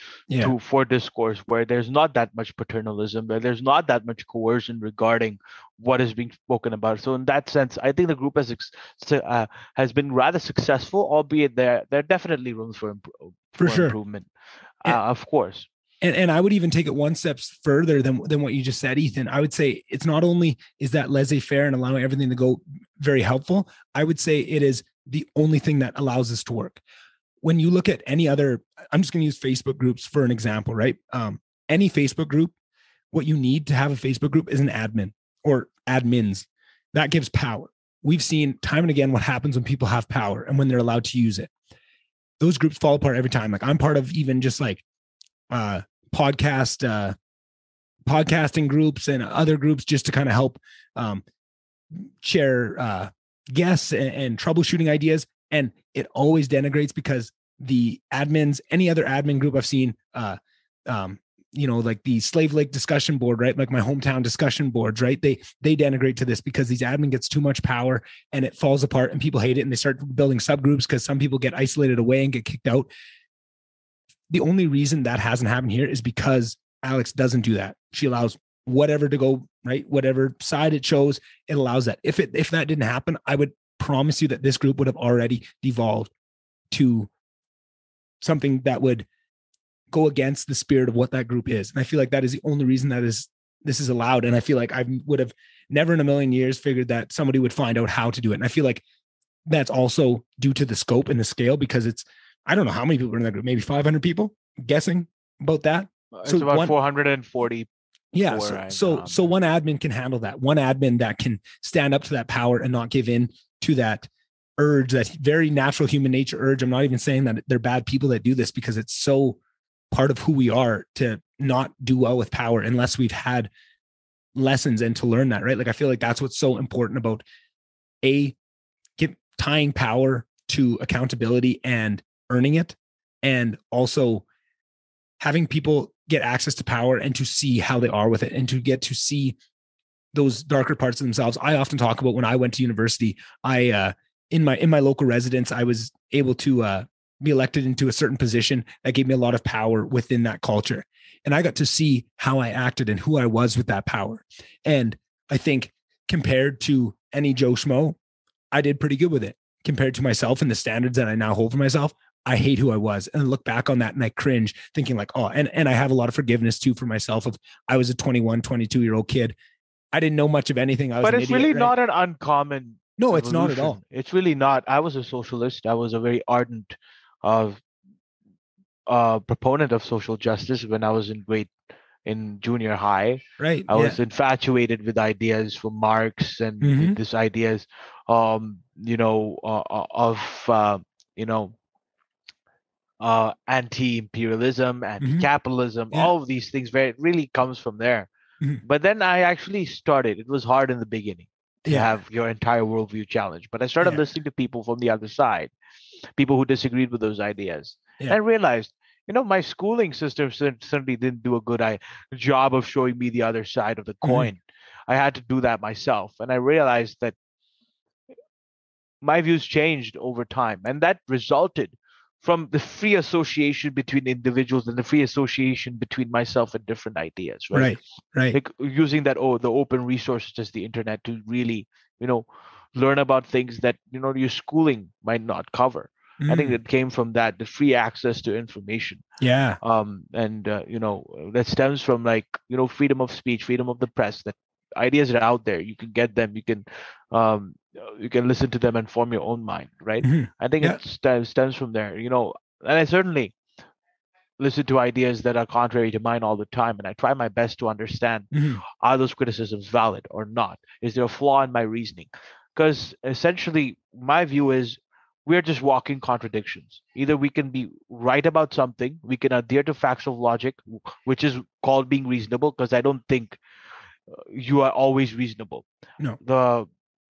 for discourse where there's not that much paternalism, where there's not that much coercion regarding what is being spoken about. So in that sense, I think the group has been rather successful, albeit there are definitely rooms for improvement, of course. And I would even take it one step further than what you just said, Ethan. I would say it's not only is that laissez-faire and allowing everything to go very helpful. I would say it is the only thing that allows this to work. When you look at any other, I'm just going to use Facebook groups for an example, right? Any Facebook group, what you need to have a Facebook group is an admin or admins. That gives power. We've seen time and again what happens when people have power and when they're allowed to use it. Those groups fall apart every time. Like I'm part of even just like podcasting groups and other groups just to kind of help share guests and troubleshooting ideas. And it always denigrates because the admins, any other admin group I've seen, like the Slave Lake discussion board, right? Like my hometown discussion boards, right? They denigrate to this because these admin gets too much power and it falls apart and people hate it and they start building subgroups because some people get isolated away and get kicked out. The only reason that hasn't happened here is because Alex doesn't do that. She allows whatever to go, right? Whatever side it shows, it allows that. If that didn't happen, I would promise you that this group would have already devolved to something that would go against the spirit of what that group is. And I feel like that is the only reason this is allowed. And I feel like I would have never in a million years figured that somebody would find out how to do it. And I feel like that's also due to the scope and the scale, because I don't know how many people are in that group, maybe 500 people, guessing about that. It's about 440. Yeah. So one admin can handle that. One admin that can stand up to that power and not give in to that urge, that very natural human nature urge. I'm not even saying that they're bad people that do this, because it's so part of who we are to not do well with power unless we've had lessons and to learn that, right? Like, I feel like that's what's so important about tying power to accountability and earning it, and also having people get access to power and to see how they are with it and to get to see those darker parts of themselves. I often talk about when I went to university, in my local residence, I was able to be elected into a certain position that gave me a lot of power within that culture. And I got to see how I acted and who I was with that power. And I think compared to any Joe Schmo, I did pretty good with it. Compared to myself and the standards that I now hold for myself, I hate who I was, and look back on that and I cringe, thinking like, oh, and I have a lot of forgiveness too for myself. Of I was a 21, 22-year-old kid. I didn't know much of anything. But it's really not an uncommon. No, it's not at all. It's really not. I was a socialist. I was a very ardent proponent of social justice when I was in junior high. Right. I was infatuated with ideas from Marx and these ideas, anti-imperialism, anti-capitalism, all of these things, where it really comes from there. But then I actually started, it was hard in the beginning to have your entire worldview challenged. But I started listening to people from the other side, people who disagreed with those ideas, and I realized, my schooling system certainly didn't do a good job of showing me the other side of the coin. I had to do that myself. And I realized that my views changed over time. And that resulted from the free association between individuals and the free association between myself and different ideas, right? Like using the open resources as the internet to really, learn about things that, your schooling might not cover. I think it came from that, the free access to information. Yeah. That stems from freedom of speech, freedom of the press, that ideas are out there. You can get them. You can listen to them and form your own mind, right? I think it stems from there, and I certainly listen to ideas that are contrary to mine all the time. And I try my best to understand, are those criticisms valid or not? Is there a flaw in my reasoning? Because essentially my view is, we're just walking contradictions. Either we can be right about something, we can adhere to facts of logic, which is called being reasonable, because I don't think you are always reasonable. No. The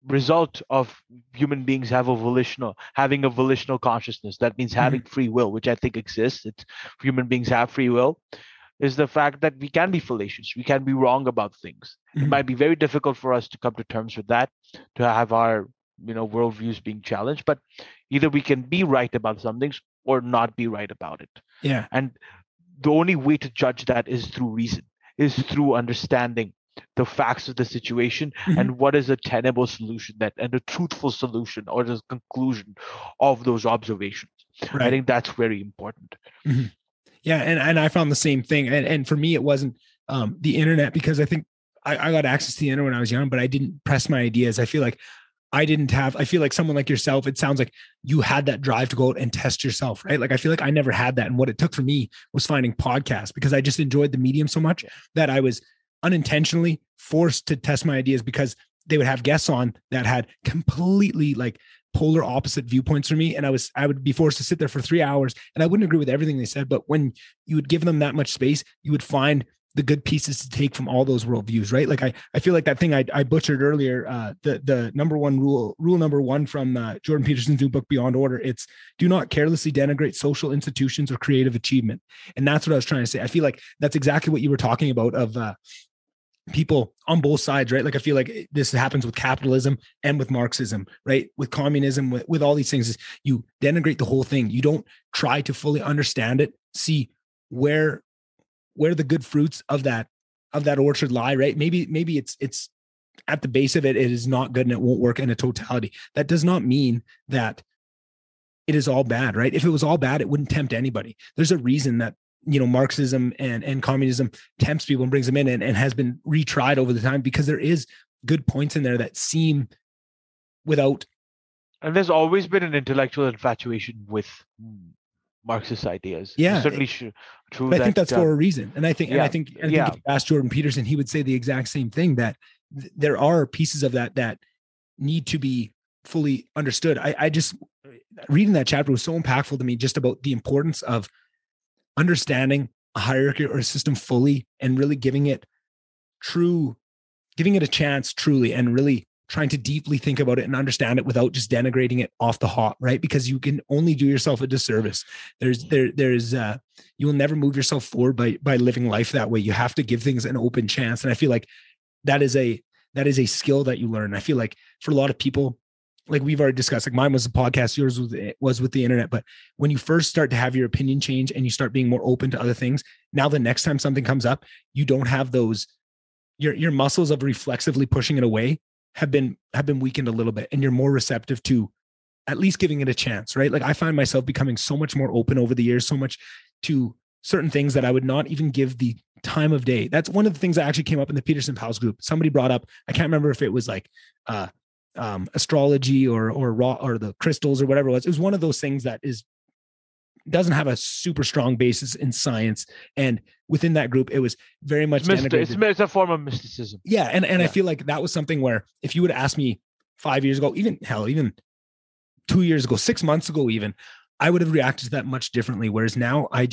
result of human beings having a volitional consciousness, that means having free will, which I think exists. Human beings have free will, is the fact that we can be fallacious. We can be wrong about things. It might be very difficult for us to come to terms with that, to have our worldviews being challenged. But either we can be right about some things or not be right about it. Yeah. And the only way to judge that is through reason, is through understanding the facts of the situation and what is a tenable solution and a truthful solution or the conclusion of those observations. Right. I think that's very important. Yeah. And I found the same thing. And for me, it wasn't the internet, because I think I got access to the internet when I was young, but I didn't press my ideas. I feel like someone like yourself, it sounds like you had that drive to go out and test yourself, right? Like, I feel like I never had that. And what it took for me was finding podcasts, because I just enjoyed the medium so much that I was unintentionally forced to test my ideas, because they would have guests on that had completely like polar opposite viewpoints from me. And I would be forced to sit there for 3 hours, and I wouldn't agree with everything they said. But when you would give them that much space, you would find the good pieces to take from all those worldviews, right? Like I feel like that thing I butchered earlier, the rule number one from Jordan Peterson's new book, Beyond Order, it's do not carelessly denigrate social institutions or creative achievement. And that's what I was trying to say. I feel like that's exactly what you were talking about of people on both sides, right? Like, I feel like this happens with capitalism and with Marxism, right? With communism, with all these things, is you denigrate the whole thing. You don't try to fully understand it, see where the good fruits of that orchard lie, right? Maybe it's at the base of it is not good and it won't work in a totality. That does not mean that it is all bad, right? If it was all bad, it wouldn't tempt anybody. There's a reason that, Marxism and communism tempts people and brings them in and has been retried over the time, because there is good points in there that seem without. And there's always been an intellectual infatuation with Marxist ideas. Yeah, certainly true. I think that's for a reason. And I think if you asked Jordan Peterson, he would say the exact same thing, that there are pieces of that need to be fully understood. I just, reading that chapter was so impactful to me, just about the importance of understanding a hierarchy or a system fully and really giving it a chance truly, and really trying to deeply think about it and understand it without just denigrating it off the hop, right? Because you can only do yourself a disservice. You will never move yourself forward by living life that way. You have to give things an open chance. And I feel like that is a skill that you learn. I feel like for a lot of people, like we've already discussed, like mine was a podcast, yours was with the internet. But when you first start to have your opinion change and you start being more open to other things, now the next time something comes up, you don't have those, your muscles of reflexively pushing it away have been weakened a little bit, and you're more receptive to at least giving it a chance, right? Like I find myself becoming so much more open over the years, so much to certain things that I would not even give the time of day. That's one of the things that actually came up in the Peterson Pals group. Somebody brought up, I can't remember if it was like astrology or the crystals or whatever it was. It was one of those things that doesn't have a super strong basis in science. And within that group, it was very much it's a form of mysticism. Yeah. And I feel like that was something where if you would ask me 5 years ago, even 2 years ago, 6 months ago, even, I would have reacted to that much differently. Whereas now I've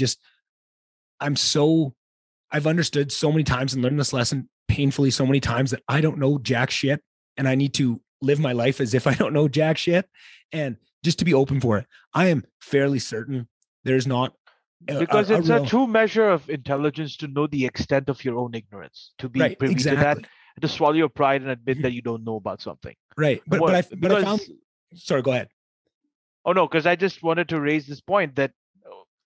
understood so many times and learned this lesson painfully so many times that I don't know jack shit, and I need to live my life as if I don't know jack shit, and just to be open for it. I am fairly certain there's not because it's a true measure of intelligence to know the extent of your own ignorance, to be privy to that, to swallow your pride and admit that you don't know about something. Right. But I found, sorry, go ahead. Oh no, because I just wanted to raise this point that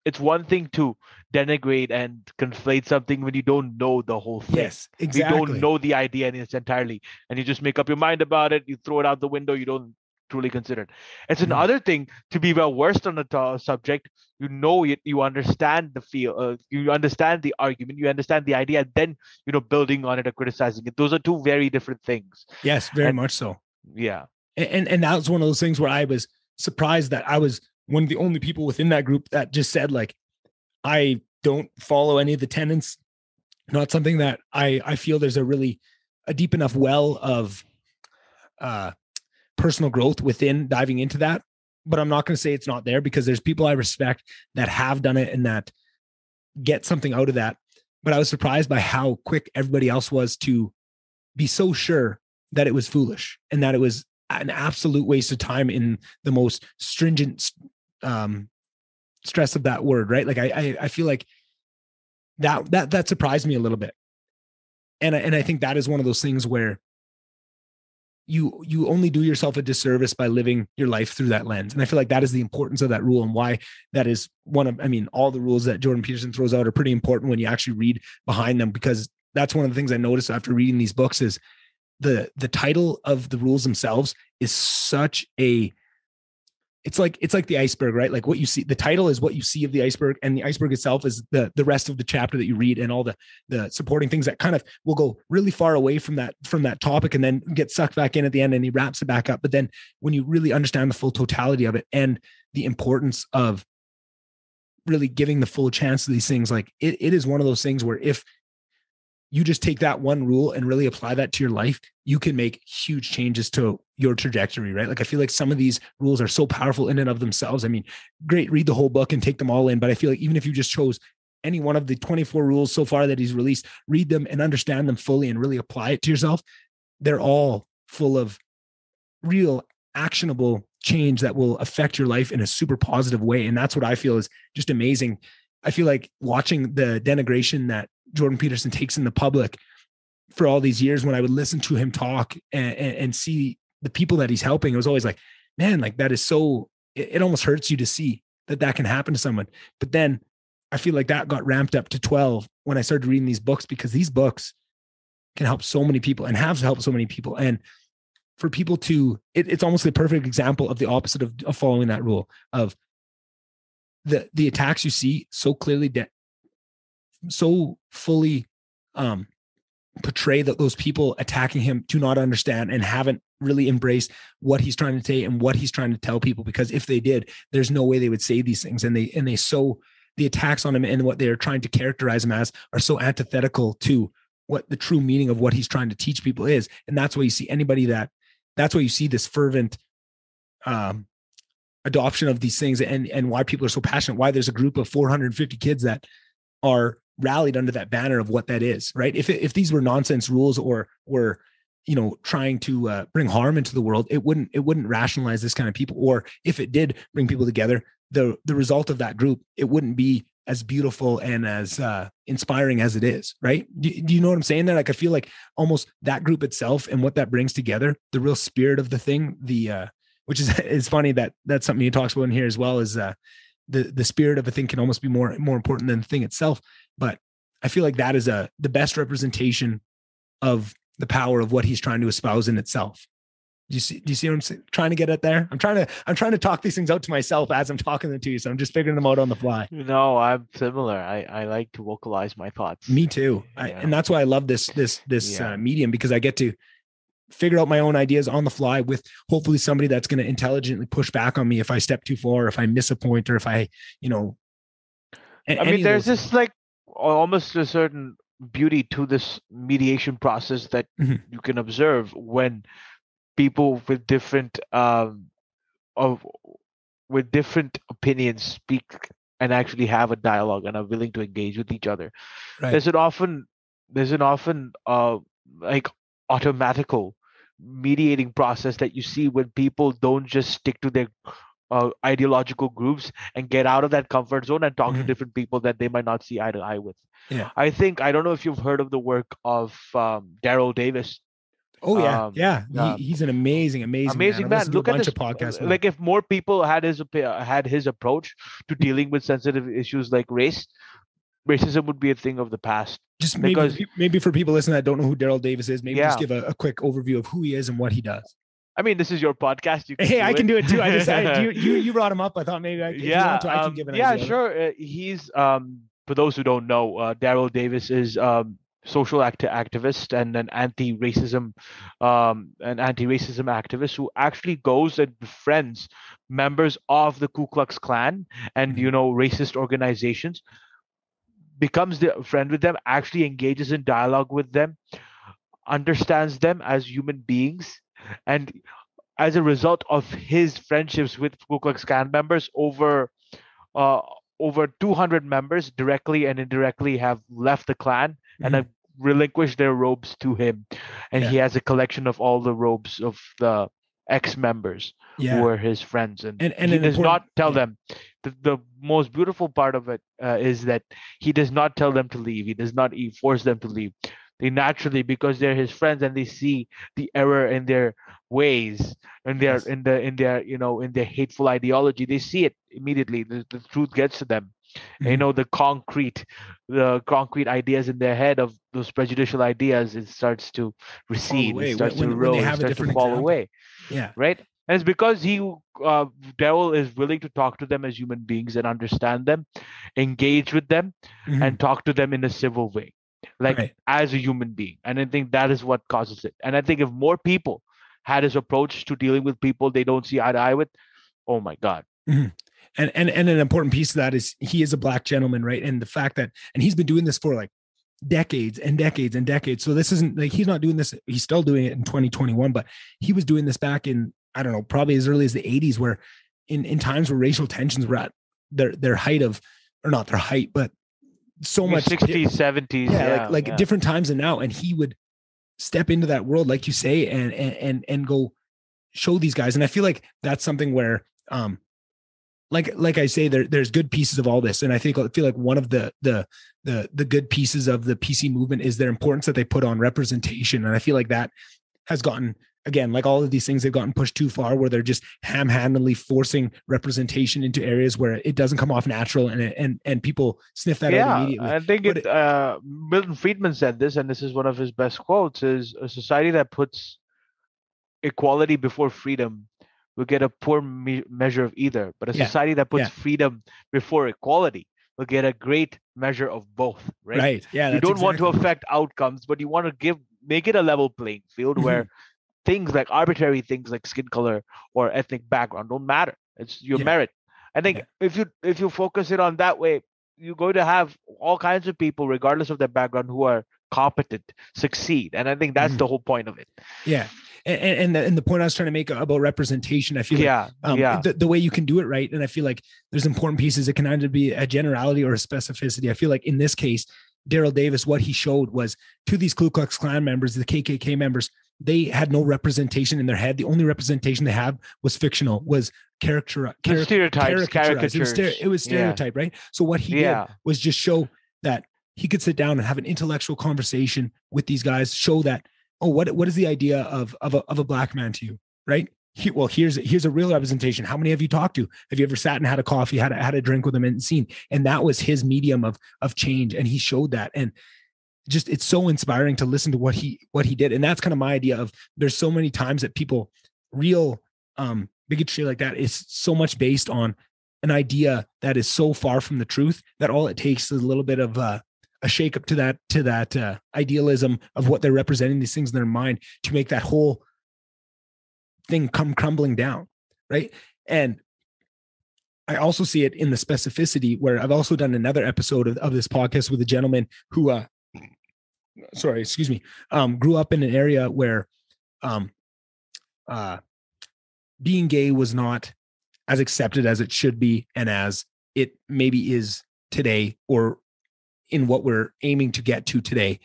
it's one thing to denigrate and conflate something when you don't know the whole thing. Yes, exactly. You don't know the idea in its entirely, and you just make up your mind about it. You throw it out the window. You don't truly consider it. It's another thing to be well versed on a subject. You understand the feel. You understand the argument. You understand the idea. And then building on it or criticizing it. Those are two very different things. Yes, very much so. Yeah, and that was one of those things where I was surprised that I was one of the only people within that group that just said, like, I don't follow any of the tenets. Not something that I feel there's a deep enough well of personal growth within diving into that. But I'm not going to say it's not there, because there's people I respect that have done it and that get something out of that. But I was surprised by how quick everybody else was to be so sure that it was foolish and that it was an absolute waste of time in the most stringent stress of that word, right? Like I feel like that surprised me a little bit. And I think that is one of those things where you only do yourself a disservice by living your life through that lens. And I feel like that is the importance of that rule, and why that is one of, I mean, all the rules that Jordan Peterson throws out are pretty important when you actually read behind them, because that's one of the things I noticed after reading these books is the title of the rules themselves is such a, it's like the iceberg, right? Like what you see, the title is what you see of the iceberg, and the iceberg itself is the rest of the chapter that you read, and all the supporting things that kind of will go really far away from that topic and then get sucked back in at the end, and he wraps it back up. But then when you really understand the full totality of it and the importance of really giving the full chance to these things, like it is one of those things where if you just take that one rule and really apply that to your life, you can make huge changes to your trajectory, right? Like I feel like some of these rules are so powerful in and of themselves. I mean, great, read the whole book and take them all in. But I feel like even if you just chose any one of the 24 rules so far that he's released, read them and understand them fully and really apply it to yourself, they're all full of real actionable change that will affect your life in a super positive way. And that's what I feel is just amazing. I feel like watching the denigration that Jordan Peterson takes in the public for all these years, when I would listen to him talk and see the people that he's helping, it was always like, man, like that is so, it almost hurts you to see that can happen to someone. But then I feel like that got ramped up to 12 when I started reading these books, because these books can help so many people and have helped so many people. And for people to, it's almost the perfect example of the opposite of following that rule of the attacks you see so clearly so fully portray that those people attacking him do not understand and haven't really embraced what he's trying to say and what he's trying to tell people. Because if they did, there's no way they would say these things. And they so the attacks on him and what they're trying to characterize him as are so antithetical to what the true meaning of what he's trying to teach people is. And that's why you see that's why you see this fervent adoption of these things, and why people are so passionate, why there's a group of 450 kids that are rallied under that banner of what that is, right? If these were nonsense rules or were, trying to bring harm into the world, it wouldn't rationalize this kind of people. Or if it did bring people together, the result of that group, it wouldn't be as beautiful and as inspiring as it is, right? Do you know what I'm saying there? Like, I feel like almost that group itself and what that brings together, the real spirit of the thing, which is funny that's something he talks about in here as well, is the spirit of a thing can almost be more important than the thing itself. But I feel like that is the best representation of the power of what he's trying to espouse in itself. Do you see what I'm trying to get at there? I'm trying to talk these things out to myself as I'm talking them to you. So I'm just figuring them out on the fly. No, I'm similar. I like to vocalize my thoughts. Me too. And that's why I love this medium, because I get to figure out my own ideas on the fly with hopefully somebody that's going to intelligently push back on me if I step too far, or if I miss a point, or if I, there's this like almost a certain beauty to this mediation process that you can observe when people with different opinions speak and actually have a dialogue and are willing to engage with each other. Right. There's an often like automatical mediating process that you see when people don't just stick to their ideological groups and get out of that comfort zone and talk to different people that they might not see eye to eye with. Yeah. I don't know if you've heard of the work of Daryl Davis. Oh yeah. He's an amazing man. Look at this podcast. Like, if more people had his approach to dealing with sensitive issues like racism would be a thing of the past. Just maybe for people listening that don't know who Daryl Davis is, maybe just give a quick overview of who he is and what he does. I mean, this is your podcast. I can do it too. You brought him up. I thought maybe I can give an idea. Yeah, sure. He's for those who don't know, Daryl Davis is social activist and an anti-racism activist who actually goes and befriends members of the Ku Klux Klan and racist organizations, becomes the friend with them, actually engages in dialogue with them, understands them as human beings, and as a result of his friendships with Ku Klux Klan members, over 200 members directly and indirectly have left the Klan and have relinquished their robes to him. And he has a collection of all the robes of the ex-members who were his friends. And he does not tell them. The most beautiful part of it is that he does not tell them to leave. He does not force them to leave. They naturally, because they're his friends and they see the error in their ways and Yes. in their hateful ideology, they see it immediately. The truth gets to them. And, Mm-hmm. the concrete ideas in their head of those prejudicial ideas, it starts to Fall recede, it away starts to when they erode, it have a starts to different fall example. away. Yeah. Right. And it's because Daryl is willing to talk to them as human beings and understand them, engage with them, Mm-hmm. and talk to them in a civil way, like Right. as a human being. And I think that is what causes it. And I think if more people had his approach to dealing with people they don't see eye to eye with, oh my God. Mm-hmm. And an important piece of that is he is a black gentleman, right? And the fact that, and he's been doing this for like decades and decades and decades. So this isn't like he's not doing this, he's still doing it in 2021, but he was doing this back in, I don't know, probably as early as the 80s, where in times where racial tensions were at their height of, or not their height, but so much 60s, 70s. Like different times than now. And he would step into that world, like you say, and go show these guys. And I feel like that's something where like I say, there's good pieces of all this, and I feel like one of the good pieces of the PC movement is their importance that they put on representation, and I feel like that has gotten, again, like all of these things, they've gotten pushed too far, where they're just ham-handedly forcing representation into areas where it doesn't come off natural, and people sniff that out immediately. I think Milton Friedman said this, and this is one of his best quotes: "Is a society that puts equality before freedom will get a poor measure of either, but a society that puts freedom before equality will get a great measure of both." Right. Yeah. You don't want to affect outcomes, but you want to make it a level playing field where things like arbitrary things like skin color or ethnic background don't matter. It's your merit. I think if you focus it on that way, you're going to have all kinds of people, regardless of their background, who are competent, succeed. And I think that's the whole point of it. Yeah. And the point I was trying to make about representation, I feel like the way you can do it right, and I feel like there's important pieces. It can either be a generality or a specificity. I feel like in this case, Daryl Davis, what he showed was to these Ku Klux Klan members, the KKK members, they had no representation in their head. The only representation they had was fictional, was stereotypes, caricatures. It was stereotype, right? So what he did was just show that he could sit down and have an intellectual conversation with these guys, show that, oh, what is the idea of a black man to you, right? Here's a real representation. How many have you talked to? Have you ever sat and had a coffee, had a drink with them and seen? And that was his medium of change, and he showed that. And just, it's so inspiring to listen to what he did. And that's kind of my idea of, there's so many times that people, real bigotry like that is so much based on an idea that is so far from the truth that all it takes is a little bit of a shake up to that idealism of what they're representing, these things in their mind, to make that whole thing come crumbling down, right? And I also see it in the specificity, where I've also done another episode of this podcast with a gentleman who grew up in an area where being gay was not as accepted as it should be, and as it maybe is today, or in what we're aiming to get to today.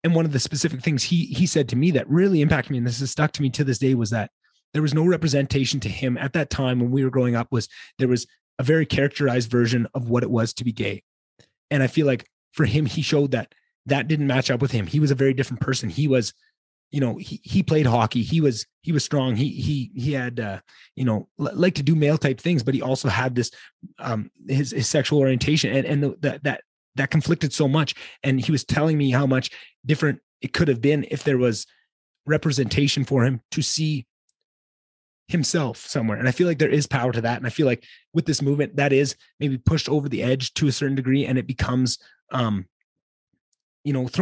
And one of the specific things he said to me that really impacted me, and this has stuck to me to this day, was that there was no representation to him at that time when we were growing up. There was a very characterized version of what it was to be gay. And I feel like for him, he showed that didn't match up with him. He was a very different person. He was, he played hockey. He was strong. He had, like to do male type things, but he also had this, his sexual orientation, and that conflicted so much. And he was telling me how much different it could have been if there was representation for him to see himself somewhere. And I feel like there is power to that. And I feel like with this movement, that is maybe pushed over the edge to a certain degree, and it becomes, thrown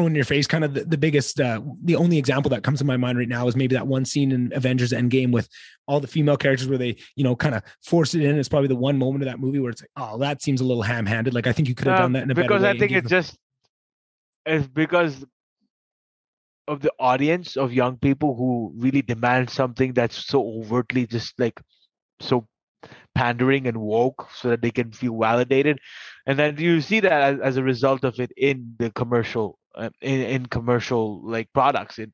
in your face. Kind of the biggest, the only example that comes to my mind right now is maybe that one scene in Avengers Endgame with all the female characters where they, kind of force it in. It's probably the one moment of that movie where it's like, oh, that seems a little ham-handed. Like, I think you could have done that in a better way. Because I think it's because of the audience of young people who really demand something that's so overtly just like so pandering and woke, so that they can feel validated. And then you see that as a result of it in the commercial, in commercial like products, in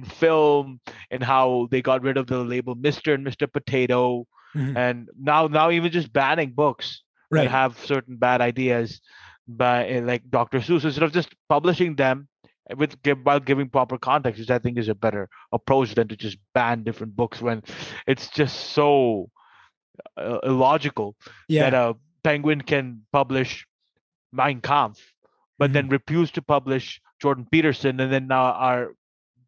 film, and how they got rid of the label Mr. and Mr. Potato. And now even just banning books that have certain bad ideas by like Dr. Seuss. Instead of just publishing them, while giving proper context, which I think is a better approach than to just ban different books when it's just so illogical that a Penguin can publish Mein Kampf, but then refuse to publish Jordan Peterson, and then now are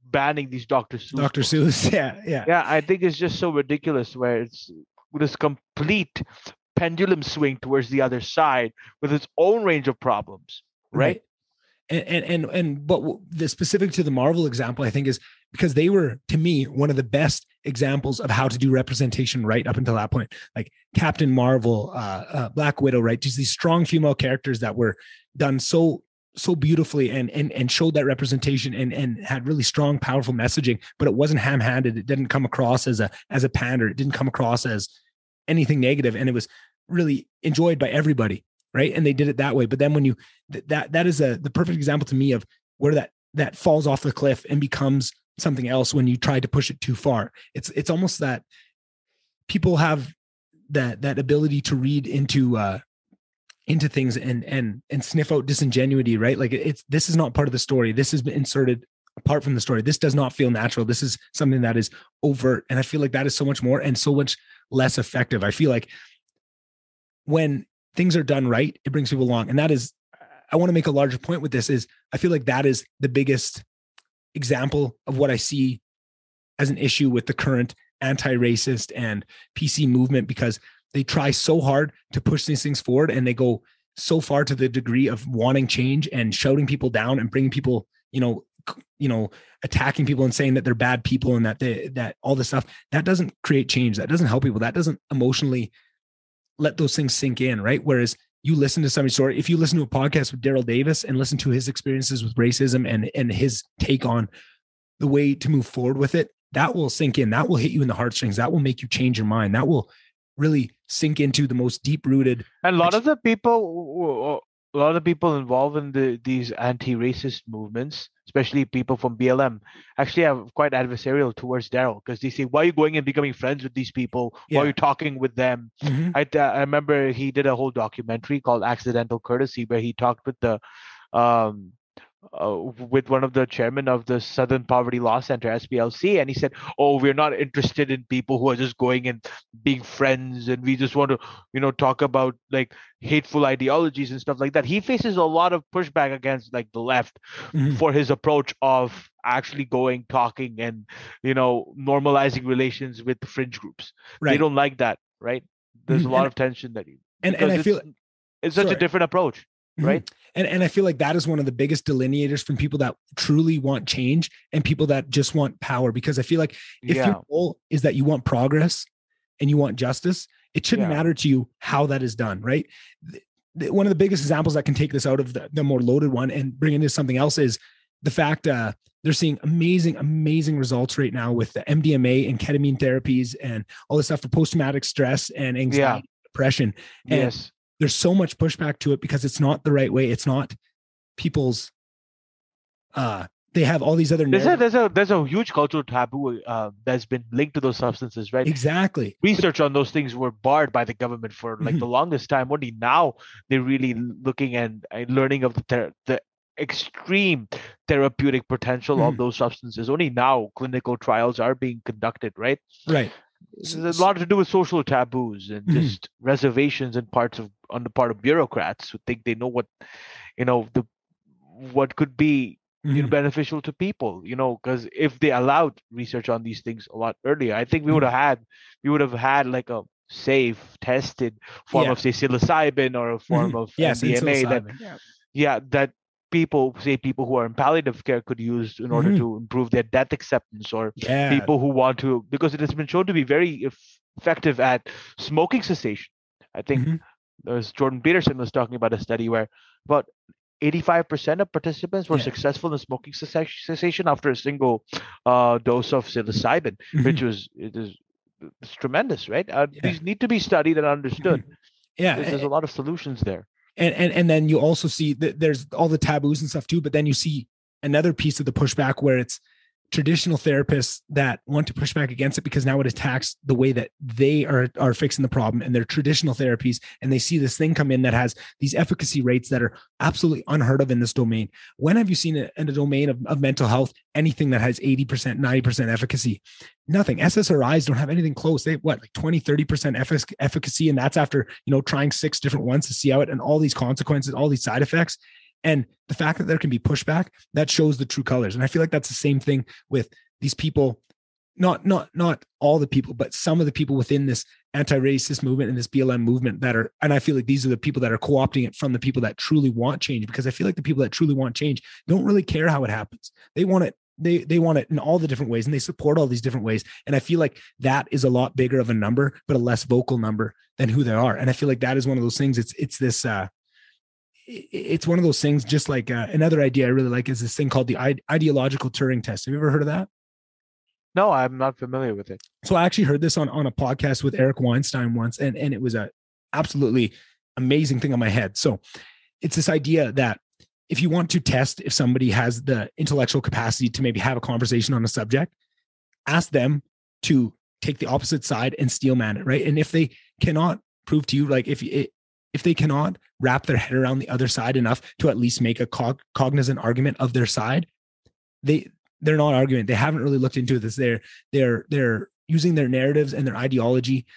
banning these Dr. Seuss Dr. books. Seuss, Yeah, I think it's just so ridiculous where it's this complete pendulum swing towards the other side with its own range of problems, right? But the specific to the Marvel example, I think, is because they were, to me, one of the best examples of how to do representation right up until that point. Like Captain Marvel, Black Widow, right? Just these strong female characters that were done so beautifully and showed that representation and had really strong, powerful messaging, but it wasn't ham-handed. It didn't come across as a pander. It didn't come across as anything negative, and it was really enjoyed by everybody. Right. And they did it that way. But then when you, that is the perfect example to me of where that falls off the cliff and becomes something else when you try to push it too far. It's almost that people have that ability to read into things and sniff out disingenuity, right? Like this is not part of the story. This has been inserted apart from the story. This does not feel natural. This is something that is overt. And I feel like that is so much more and so much less effective. I feel like when things are done right, it brings people along. And that is, I want to make a larger point with this, is I feel like that is the biggest example of what I see as an issue with the current anti-racist and PC movement, because they try so hard to push these things forward and they go so far to the degree of wanting change and shouting people down and bringing people, attacking people and saying that they're bad people and that all this stuff that doesn't create change. That doesn't help people. That doesn't emotionally let those things sink in, right? Whereas you listen to somebody's story, if you listen to a podcast with Daryl Davis and listen to his experiences with racism and his take on the way to move forward with it, that will sink in. That will hit you in the heartstrings. That will make you change your mind. That will really sink into the most deep-rooted. And a lot of the people involved in these anti-racist movements, especially people from BLM, actually are quite adversarial towards Daryl, because they say, why are you going and becoming friends with these people? Why are you talking with them? I remember he did a whole documentary called Accidental Courtesy, where he talked with with one of the chairman of the Southern Poverty Law Center, SPLC, and he said, "Oh, we're not interested in people who are just going and being friends, and we just want to, talk about like hateful ideologies and stuff like that." He faces a lot of pushback against like the left for his approach of actually going, talking, and normalizing relations with the fringe groups. Right. They don't like that, right? There's a lot of tension that and I feel it's such a different approach. Right. And I feel like that is one of the biggest delineators from people that truly want change and people that just want power. Because I feel like if your goal is that you want progress and you want justice, it shouldn't matter to you how that is done. Right. One of the biggest examples that can take this out of the more loaded one and bring into something else is the fact they're seeing amazing results right now with the MDMA and ketamine therapies and all this stuff for post-traumatic stress and anxiety, depression. And there's so much pushback to it because it's not the right way. It's not people's, they have all these other there's a huge cultural taboo that's been linked to those substances, right? Exactly. Research on those things were barred by the government for like the longest time. Only now they're really looking and learning of the extreme therapeutic potential of those substances. Only now clinical trials are being conducted, right? Right. It's a lot to do with social taboos and just reservations and on the part of bureaucrats who think they know what what could be beneficial to people, because if they allowed research on these things a lot earlier, I think we would have had like a safe, tested form of, say, psilocybin or a form of MDMA that people who are in palliative care could use in order to improve their death acceptance, or people who want to, because it has been shown to be very effective at smoking cessation. I think Jordan Peterson was talking about a study where about 85% of participants were successful in smoking cessation after a single dose of psilocybin, which it's tremendous, right? These need to be studied and understood. There's a lot of solutions there. And then you also see that there's all the taboos and stuff too, but then you see another piece of the pushback where it's traditional therapists that want to push back against it because now it attacks the way that they are fixing the problem and their traditional therapies. And they see this thing come in that has these efficacy rates that are absolutely unheard of in this domain. When have you seen in a domain of mental health, anything that has 80%, 90% efficacy? Nothing. SSRIs don't have anything close. They have like 20, 30% efficacy. And that's after, trying 6 different ones to see how it, and all these consequences, all these side effects. And the fact that there can be pushback, that shows the true colors. And I feel like that's the same thing with these people, not all the people, but some of the people within this anti-racist movement and this BLM movement that are, and I feel like these are the people that are co-opting it from the people that truly want change, because I feel like the people that truly want change don't really care how it happens. They want it. They want it in all the different ways, and they support all these different ways. And I feel like that is a lot bigger of a number, but a less vocal number than who they are. And I feel like that is one of those things. It's one of those things, just like another idea I really like is this thing called the ideological Turing test. Have you ever heard of that? No, I'm not familiar with it. So I actually heard this on a podcast with Eric Weinstein once, and it was a absolutely amazing thing on my head. So it's this idea that if you want to test if somebody has the intellectual capacity to maybe have a conversation on a subject, ask them to take the opposite side and steel man it, right? And if they cannot prove to you, like if they cannot wrap their head around the other side enough to at least make a cognizant argument of their side, they're not arguing. They haven't really looked into this. They're using their narratives and their ideology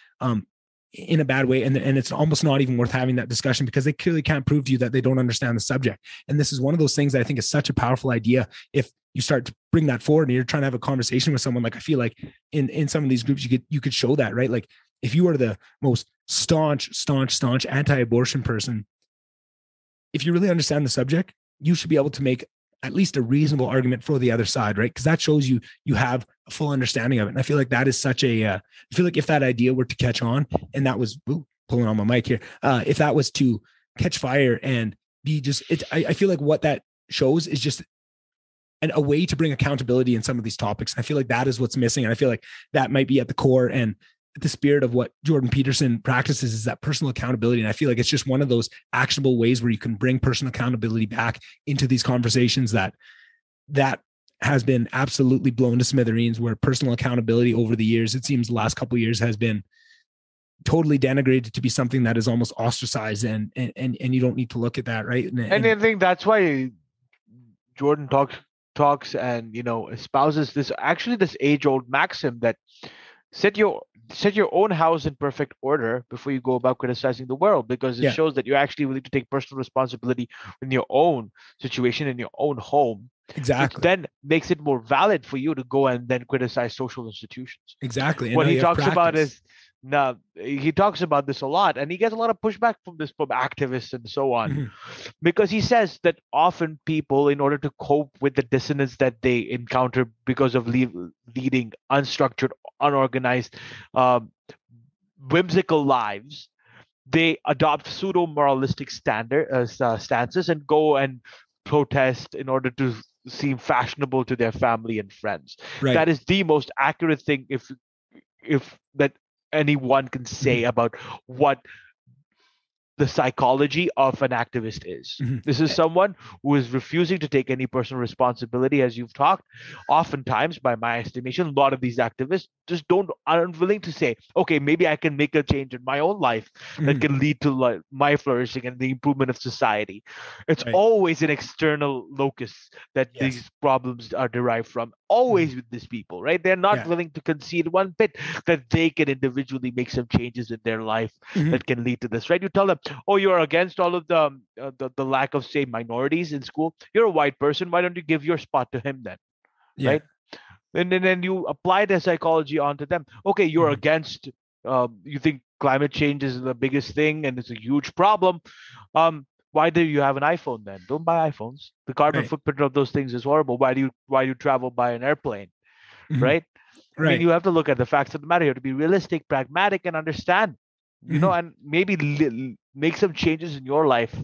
in a bad way, and it's almost not even worth having that discussion because they clearly can't prove to you that they don't understand the subject. And this is one of those things that I think is such a powerful idea. If you start to bring that forward and you're trying to have a conversation with someone, like I feel like in some of these groups you could show that, right? Like if you are the most staunch anti-abortion person, if you really understand the subject, you should be able to make at least a reasonable argument for the other side, right? Because that shows you have a full understanding of it. And I feel like that is such I feel like if that idea were to catch on, and that was pulling on my mic here, if that was to catch fire and be just, I feel like what that shows is just a way to bring accountability in some of these topics. And I feel like that is what's missing. And I feel like that might be at the core and the spirit of what Jordan Peterson practices, is that personal accountability. And I feel like it's just one of those actionable ways where you can bring personal accountability back into these conversations that has been absolutely blown to smithereens, where personal accountability over the years, it seems the last couple of years, has been totally denigrated to be something that is almost ostracized, and you don't need to look at that, right? And I think that's why Jordan talks and espouses this age-old maxim that set your own house in perfect order before you go about criticizing the world, because it shows that you're actually willing to take personal responsibility in your own situation, in your own home. Exactly. Which then makes it more valid for you to go and then criticize social institutions. Exactly. What he talks about is, now he talks about this a lot, and he gets a lot of pushback from activists and so on, because he says that often people, in order to cope with the dissonance that they encounter because of leading unstructured, unorganized, whimsical lives, they adopt pseudo moralistic stances and go and protest in order to seem fashionable to their family and friends. Right. That is the most accurate thing if that anyone can say about what the psychology of an activist is. This is someone who is refusing to take any personal responsibility, as you've talked. Oftentimes, by my estimation, a lot of these activists just aren't willing to say, okay, maybe I can make a change in my own life that can lead to my flourishing and the improvement of society. It's always an external locus that these problems are derived from. Always with these people, right? They're not willing to concede one bit that they can individually make some changes in their life that can lead to this, right? You tell them, oh, you're against all of the lack of, say, minorities in school. You're a white person. Why don't you give your spot to him then? Right? And then you apply their psychology onto them. Okay, you're against, you think climate change is the biggest thing and it's a huge problem. Why do you have an iPhone then? Don't buy iPhones. The carbon footprint of those things is horrible. Why do you travel by an airplane? Right? I mean, you have to look at the facts of the matter. You have to be realistic, pragmatic, and understand, and maybe make some changes in your life.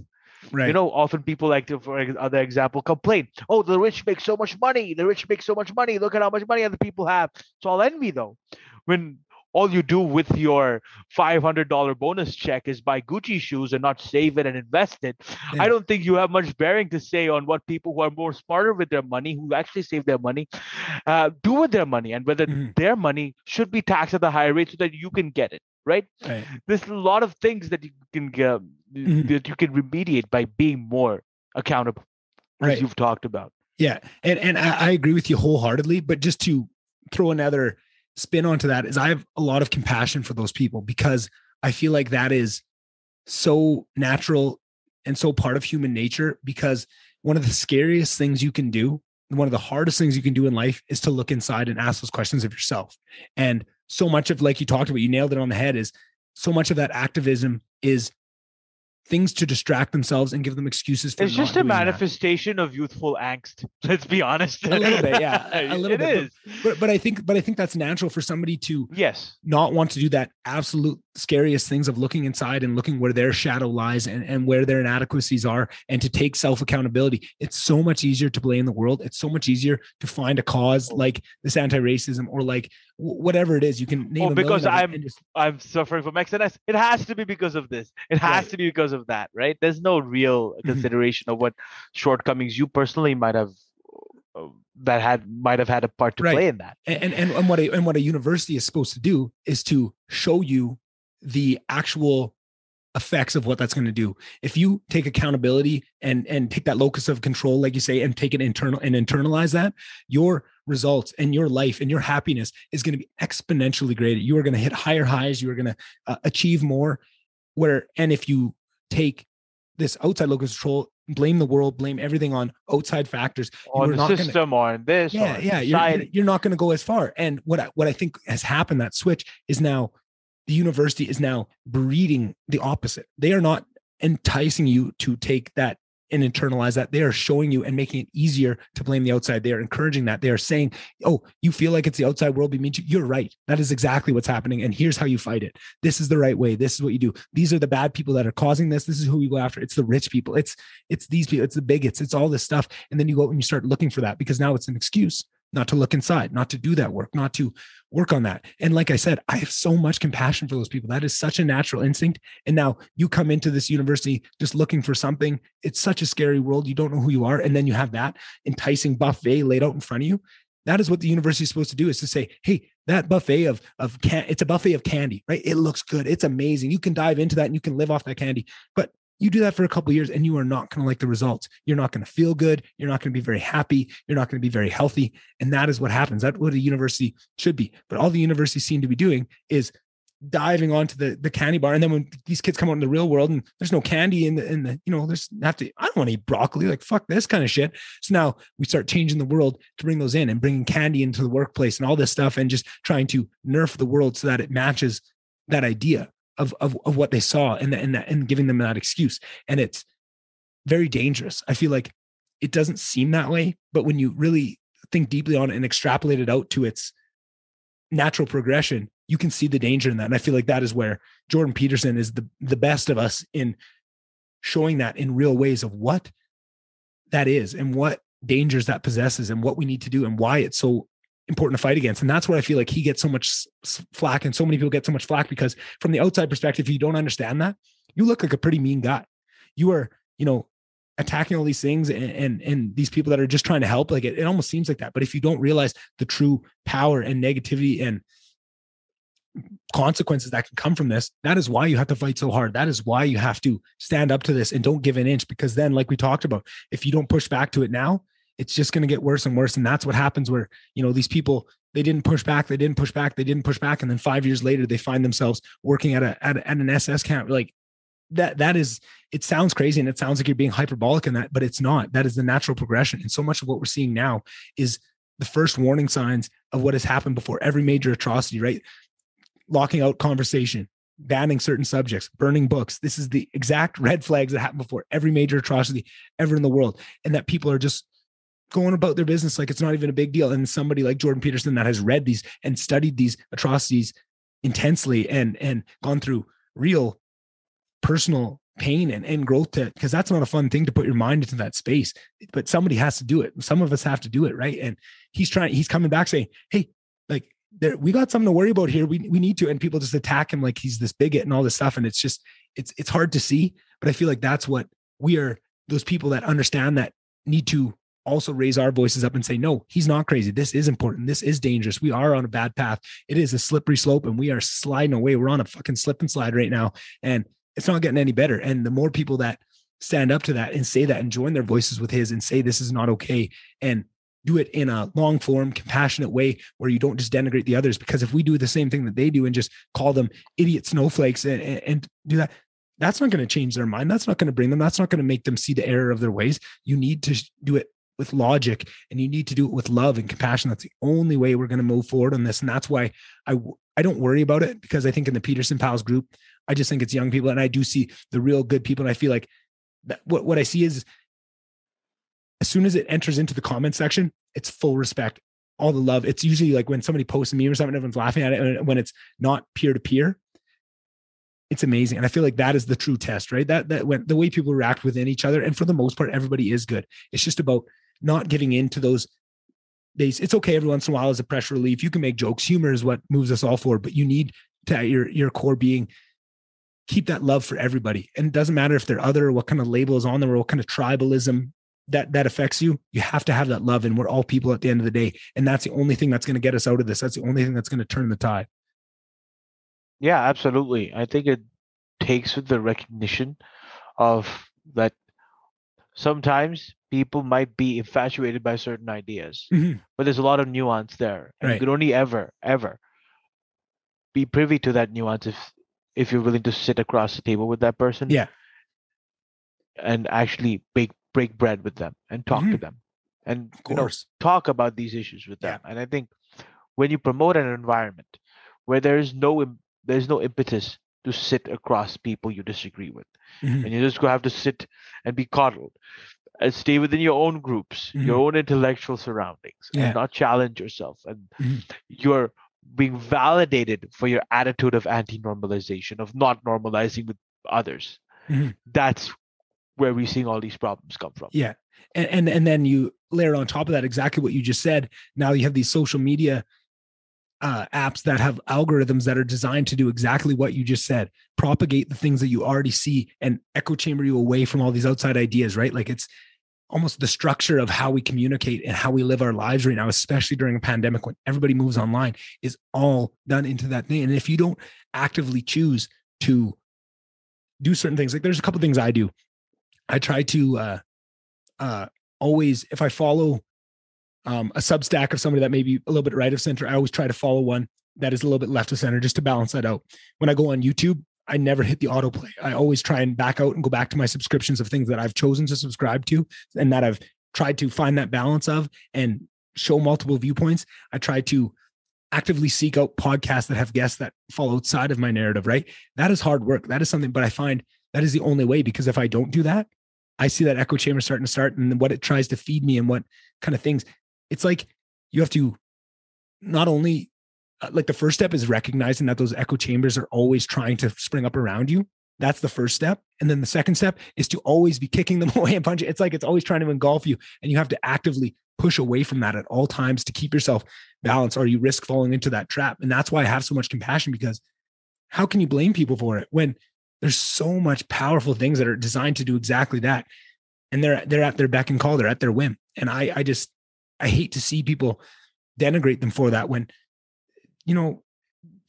Right. Often people like to, for other example, complain, oh, the rich make so much money. The rich make so much money. Look at how much money other people have. It's all envy, though. When all you do with your $500 bonus check is buy Gucci shoes and not save it and invest it, I don't think you have much bearing to say on what people who are more smarter with their money, who actually save their money, do with their money, and whether their money should be taxed at a higher rate so that you can get it. Right? There's a lot of things that you can that you can remediate by being more accountable, as you've talked about. Yeah, and I agree with you wholeheartedly. But just to throw another spin onto that, is I have a lot of compassion for those people, because I feel like that is so natural and so part of human nature. Because one of the scariest things you can do, one of the hardest things you can do in life, is to look inside and ask those questions of yourself. And so much of, like you talked about, you nailed it on the head, is so much of that activism is things to distract themselves and give them excuses for it's just a manifestation of youthful angst. Let's be honest. A little bit, yeah. A little bit. But I think that's natural for somebody to not want to do that absolute scariest things of looking inside and looking where their shadow lies and where their inadequacies are, and to take self-accountability. It's so much easier to blame the world. It's so much easier to find a cause like this anti-racism, or like whatever it is. You can name because I'm suffering from XNS. It has to be because of this. It has to be because of that, right? There's no real consideration of what shortcomings you personally might have had a part to play in that. And what a university is supposed to do is to show you the actual effects of what that's going to do. If you take accountability and take that locus of control, like you say, and take it internalize that, your results and your life and your happiness is going to be exponentially greater. You are going to hit higher highs. You are going to achieve more. And if you take this outside locus of control, blame the world, blame everything on outside factors, on the system, on this, you're not going to go as far. And what I think has happened, that switch, is now the university is now breeding the opposite. They are not enticing you to take that and internalize that. They are showing you and making it easier to blame the outside. They are encouraging that. They are saying, oh, you feel like it's the outside world being mean to you. You're right. That is exactly what's happening. And here's how you fight it. This is the right way. This is what you do. These are the bad people that are causing this. This is who we go after. It's the rich people. It's these people. It's the bigots. It's all this stuff. And then you go and you start looking for that, because now it's an excuse not to look inside, not to do that work, not to work on that. And like I said, I have so much compassion for those people. That is such a natural instinct. And now you come into this university just looking for something. It's such a scary world. You don't know who you are. And then you have that enticing buffet laid out in front of you. That is what the university is supposed to do, is to say, hey, that buffet it's a buffet of candy, right? It looks good. It's amazing. You can dive into that and you can live off that candy. But you do that for a couple of years and you are not going to like the results. You're not going to feel good. You're not going to be very happy. You're not going to be very healthy. And that is what happens. That's what a university should be. But all the universities seem to be doing is diving onto the candy bar. And then when these kids come out in the real world and there's no candy in the there's I don't want to eat broccoli, like fuck this kind of shit. So now we start changing the world to bring those in and bringing candy into the workplace and all this stuff, and just trying to nerf the world so that it matches that idea of what they saw, and giving them that excuse. And it's very dangerous. I feel like it doesn't seem that way, but when you really think deeply on it and extrapolate it out to its natural progression, you can see the danger in that. And I feel like that is where Jordan Peterson is the best of us in showing that in real ways of what that is and what dangers that possesses and what we need to do and why it's so important to fight against. And that's where I feel like he gets so much flack, and so many people get so much flack, because from the outside perspective, if you don't understand that, you look like a pretty mean guy. You are, attacking all these things and these people that are just trying to help. Like it almost seems like that. But if you don't realize the true power and negativity and consequences that can come from this, that is why you have to fight so hard. That is why you have to stand up to this and don't give an inch, because then, like we talked about, if you don't push back to it now, it's just going to get worse and worse. And that's what happens where, these people, they didn't push back. And then 5 years later, they find themselves working at an SS camp. Like that is, it sounds crazy and it sounds like you're being hyperbolic in that, but it's not. That is the natural progression. And so much of what we're seeing now is the first warning signs of what has happened before every major atrocity, right? Locking out conversation, banning certain subjects, burning books. This is the exact red flags that happened before every major atrocity ever in the world. And that people are just going about their business like it's not even a big deal. And somebody like Jordan Peterson that has read these and studied these atrocities intensely and gone through real personal pain and growth, because that's not a fun thing to put your mind into that space, but somebody has to do it. Some of us have to do it. Right. And he's coming back saying, hey, like, we got something to worry about here. We need to, and people just attack him like he's this bigot and all this stuff. And it's just, it's hard to see, but I feel like that's what we are, those people that understand that need to also raise our voices up and say, no, he's not crazy. This is important. This is dangerous. We are on a bad path. It is a slippery slope and we are sliding away. We're on a fucking slip and slide right now. And it's not getting any better. And the more people that stand up to that and say that and join their voices with his and say, this is not okay. And do it in a long form, compassionate way where you don't just denigrate the others. Because if we do the same thing that they do and just call them idiot snowflakes and do that, that's not going to change their mind. That's not going to bring them. That's not going to make them see the error of their ways. You need to do it with logic and you need to do it with love and compassion. That's the only way we're going to move forward on this. And that's why I don't worry about it, because I think in the Peterson Pals group, I just think it's young people. And I do see the real good people. And I feel like that what I see is as soon as it enters into the comment section, it's full respect, all the love. It's usually like when somebody posts a meme or something, everyone's laughing at it. And when it's not peer to peer, it's amazing. And I feel like that is the true test, right? That when the way people react within each other, and for the most part, everybody is good. It's just about not giving into those days. It's okay every once in a while as a pressure relief. You can make jokes. Humor is what moves us all forward, but you need to, your core being, keep that love for everybody. And it doesn't matter if they're other or what kind of label is on them or what kind of tribalism that affects you. You have to have that love. And we're all people at the end of the day. And that's the only thing that's going to get us out of this. That's the only thing that's going to turn the tide. Yeah, absolutely. I think it takes with the recognition of that sometimes people might be infatuated by certain ideas, but there's a lot of nuance there. And you can only ever be privy to that nuance if you're willing to sit across the table with that person. Yeah. And actually break bread with them and talk to them and talk about these issues with them. And I think when you promote an environment where there's no impetus to sit across people you disagree with, and you just go have to sit and be coddled and stay within your own groups, your own intellectual surroundings, and not challenge yourself, and you're being validated for your attitude of anti-normalization, of not normalizing with others. That's where we're seeing all these problems come from. Yeah. And then you layer on top of that exactly what you just said. Now you have these social media apps that have algorithms that are designed to do exactly what you just said, propagate the things that you already see and echo chamber you away from all these outside ideas, right? Like it's almost the structure of how we communicate and how we live our lives right now, especially during a pandemic when everybody moves online, is all done into that thing. And if you don't actively choose to do certain things, like there's a couple things I do. I try to always, if I follow a Substack of somebody that may be a little bit right of center, I always try to follow one that is a little bit left of center just to balance that out. When I go on YouTube, I never hit the autoplay. I always try and back out and go back to my subscriptions of things that I've chosen to subscribe to and that I've tried to find that balance of and show multiple viewpoints. I try to actively seek out podcasts that have guests that fall outside of my narrative, right? That is hard work. That is something, but I find that is the only way, because if I don't do that, I see that echo chamber starting to start and what it tries to feed me and what kind of things. It's like you have to not only like the first step is recognizing that those echo chambers are always trying to spring up around you. That's the first step. And then the second step is to always be kicking them away and punching. It's like it's always trying to engulf you, and you have to actively push away from that at all times to keep yourself balanced, or you risk falling into that trap. And that's why I have so much compassion, because how can you blame people for it when there's so much powerful things that are designed to do exactly that? And they're at their beck and call, they're at their whim. And I hate to see people denigrate them for that when, you know,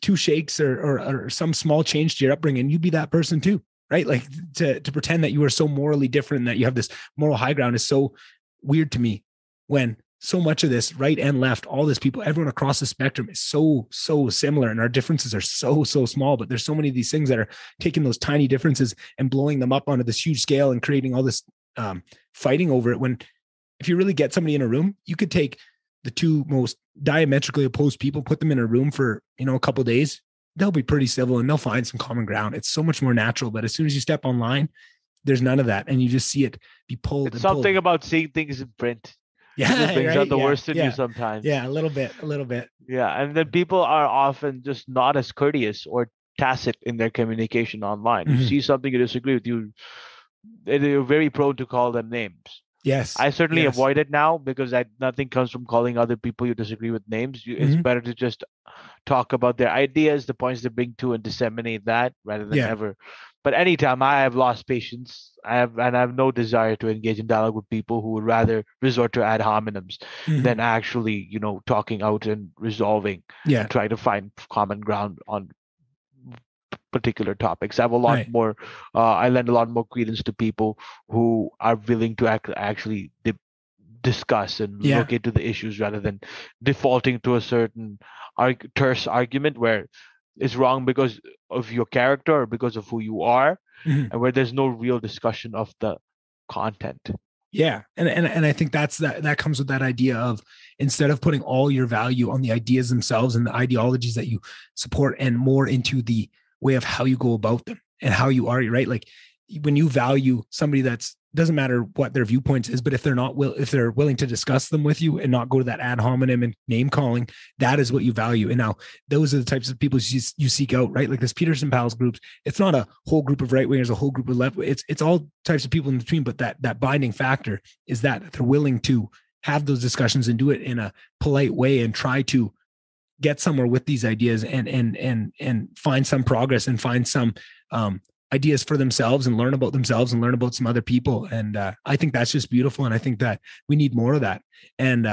2 shakes or some small change to your upbringing, you'd be that person too, right? Like to pretend that you are so morally different and that you have this moral high ground is so weird to me, when so much of this right and left, all this people, everyone across the spectrum is so similar, and our differences are so small, but there's so many of these things that are taking those tiny differences and blowing them up onto this huge scale and creating all this fighting over it. When if you really get somebody in a room, you could take the 2 most diametrically opposed people, put them in a room for, you know, a couple of days, they'll be pretty civil and they'll find some common ground. It's so much more natural. But as soon as you step online, there's none of that. And you just see it be pulled. It's something about seeing things in print. Yeah. Things right? are the worst in you sometimes. Yeah. A little bit. Yeah. And then people are often just not as courteous or tacit in their communication online. You see something you disagree with, you're very prone to call them names. Yes. I certainly avoid it now because nothing comes from calling other people you disagree with names. It's better to just talk about their ideas, the points they bring to, and disseminate that rather than ever. But anytime I have lost patience, I have no desire to engage in dialogue with people who would rather resort to ad hominems than actually, talking out and resolving and try to find common ground on particular topics. I have a lot more. I lend a lot more credence to people who are willing to actually discuss and look into the issues rather than defaulting to a certain terse argument where it's wrong because of your character or because of who you are, and where there's no real discussion of the content. Yeah. And I think that comes with that idea of, instead of putting all your value on the ideas themselves and the ideologies that you support, and more into the way of how you go about them and how you are, right? Like, when you value somebody, doesn't matter what their viewpoints is, but if they're willing to discuss them with you and not go to that ad hominem and name calling, that is what you value. And now those are the types of people you seek out, right? Like this Peterson Pals groups, it's not a whole group of right wingers, a whole group of left. It's all types of people in between, but that binding factor is that they're willing to have those discussions and do it in a polite way and try to get somewhere with these ideas and find some progress and find some ideas for themselves and learn about themselves and learn about some other people. And I think that's just beautiful. And I think that we need more of that. And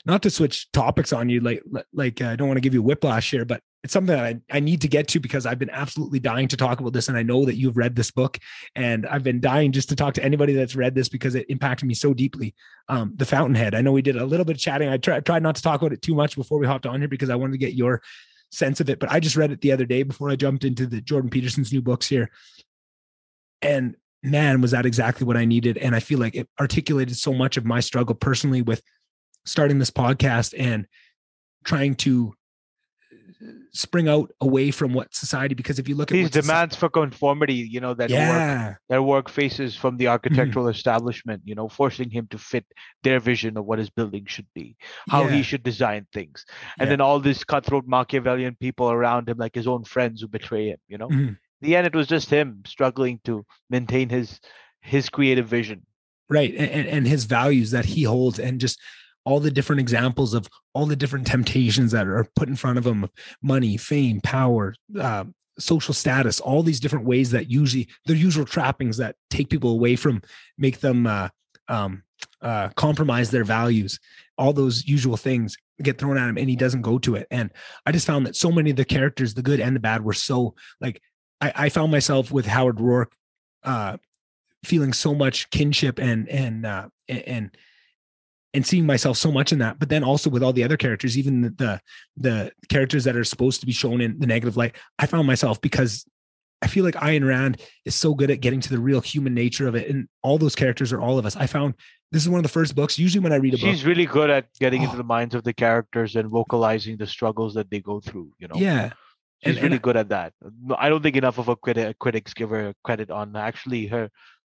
not to switch topics on you, like I don't want to give you whiplash here, but it's something that I need to get to because I've been absolutely dying to talk about this. And I know that you've read this book, and I've been dying just to talk to anybody that's read this because it impacted me so deeply. The Fountainhead. I know we did a little bit of chatting. I tried not to talk about it too much before we hopped on here because I wanted to get your sense of it, but I just read it the other day before I jumped into the Jordan Peterson's new books here. And man, was that exactly what I needed. And I feel like it articulated so much of my struggle personally with starting this podcast and trying to spring out away from what society, because if you look at these demands for conformity, that work faces from the architectural establishment, forcing him to fit their vision of what his building should be, how he should design things. And then all these cutthroat Machiavellian people around him, like his own friends who betray him, In the end, it was just him struggling to maintain his creative vision. Right. And his values that he holds, and just all the different examples of all the different temptations that are put in front of him: money, fame, power, social status, all these different ways that they're usual trappings that take people away from, make them compromise their values. All those usual things get thrown at him, and he doesn't go to it. And I just found that so many of the characters, the good and the bad, were so like, I found myself with Howard Rourke feeling so much kinship and seeing myself so much in that. But then also with all the other characters, even the characters that are supposed to be shown in the negative light, I found myself, because I feel like Ayn Rand is so good at getting to the real human nature of it. And all those characters are all of us. I found this is one of the first books. Usually when I read a book, she's really good at getting into the minds of the characters and vocalizing the struggles that they go through, Yeah. She's really good at that. I don't think enough of critics give her credit on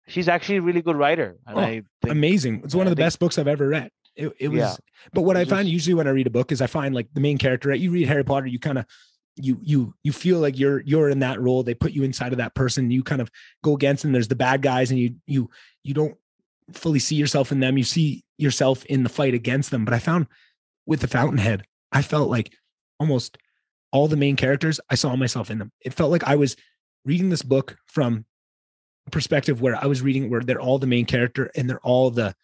she's actually a really good writer. And I think, amazing. It's one of the best books I've ever read. It was, but what I find usually when I read a book is I find like the main character, right? You read Harry Potter, you kind of, you feel like you're in that role. They put you inside of that person. You kind of go against them. There's the bad guys, and you don't fully see yourself in them. You see yourself in the fight against them. But I found with the Fountainhead, I felt like almost all the main characters, I saw myself in them. It felt like I was reading this book from a perspective where I was reading where they're all the main character, and they're all the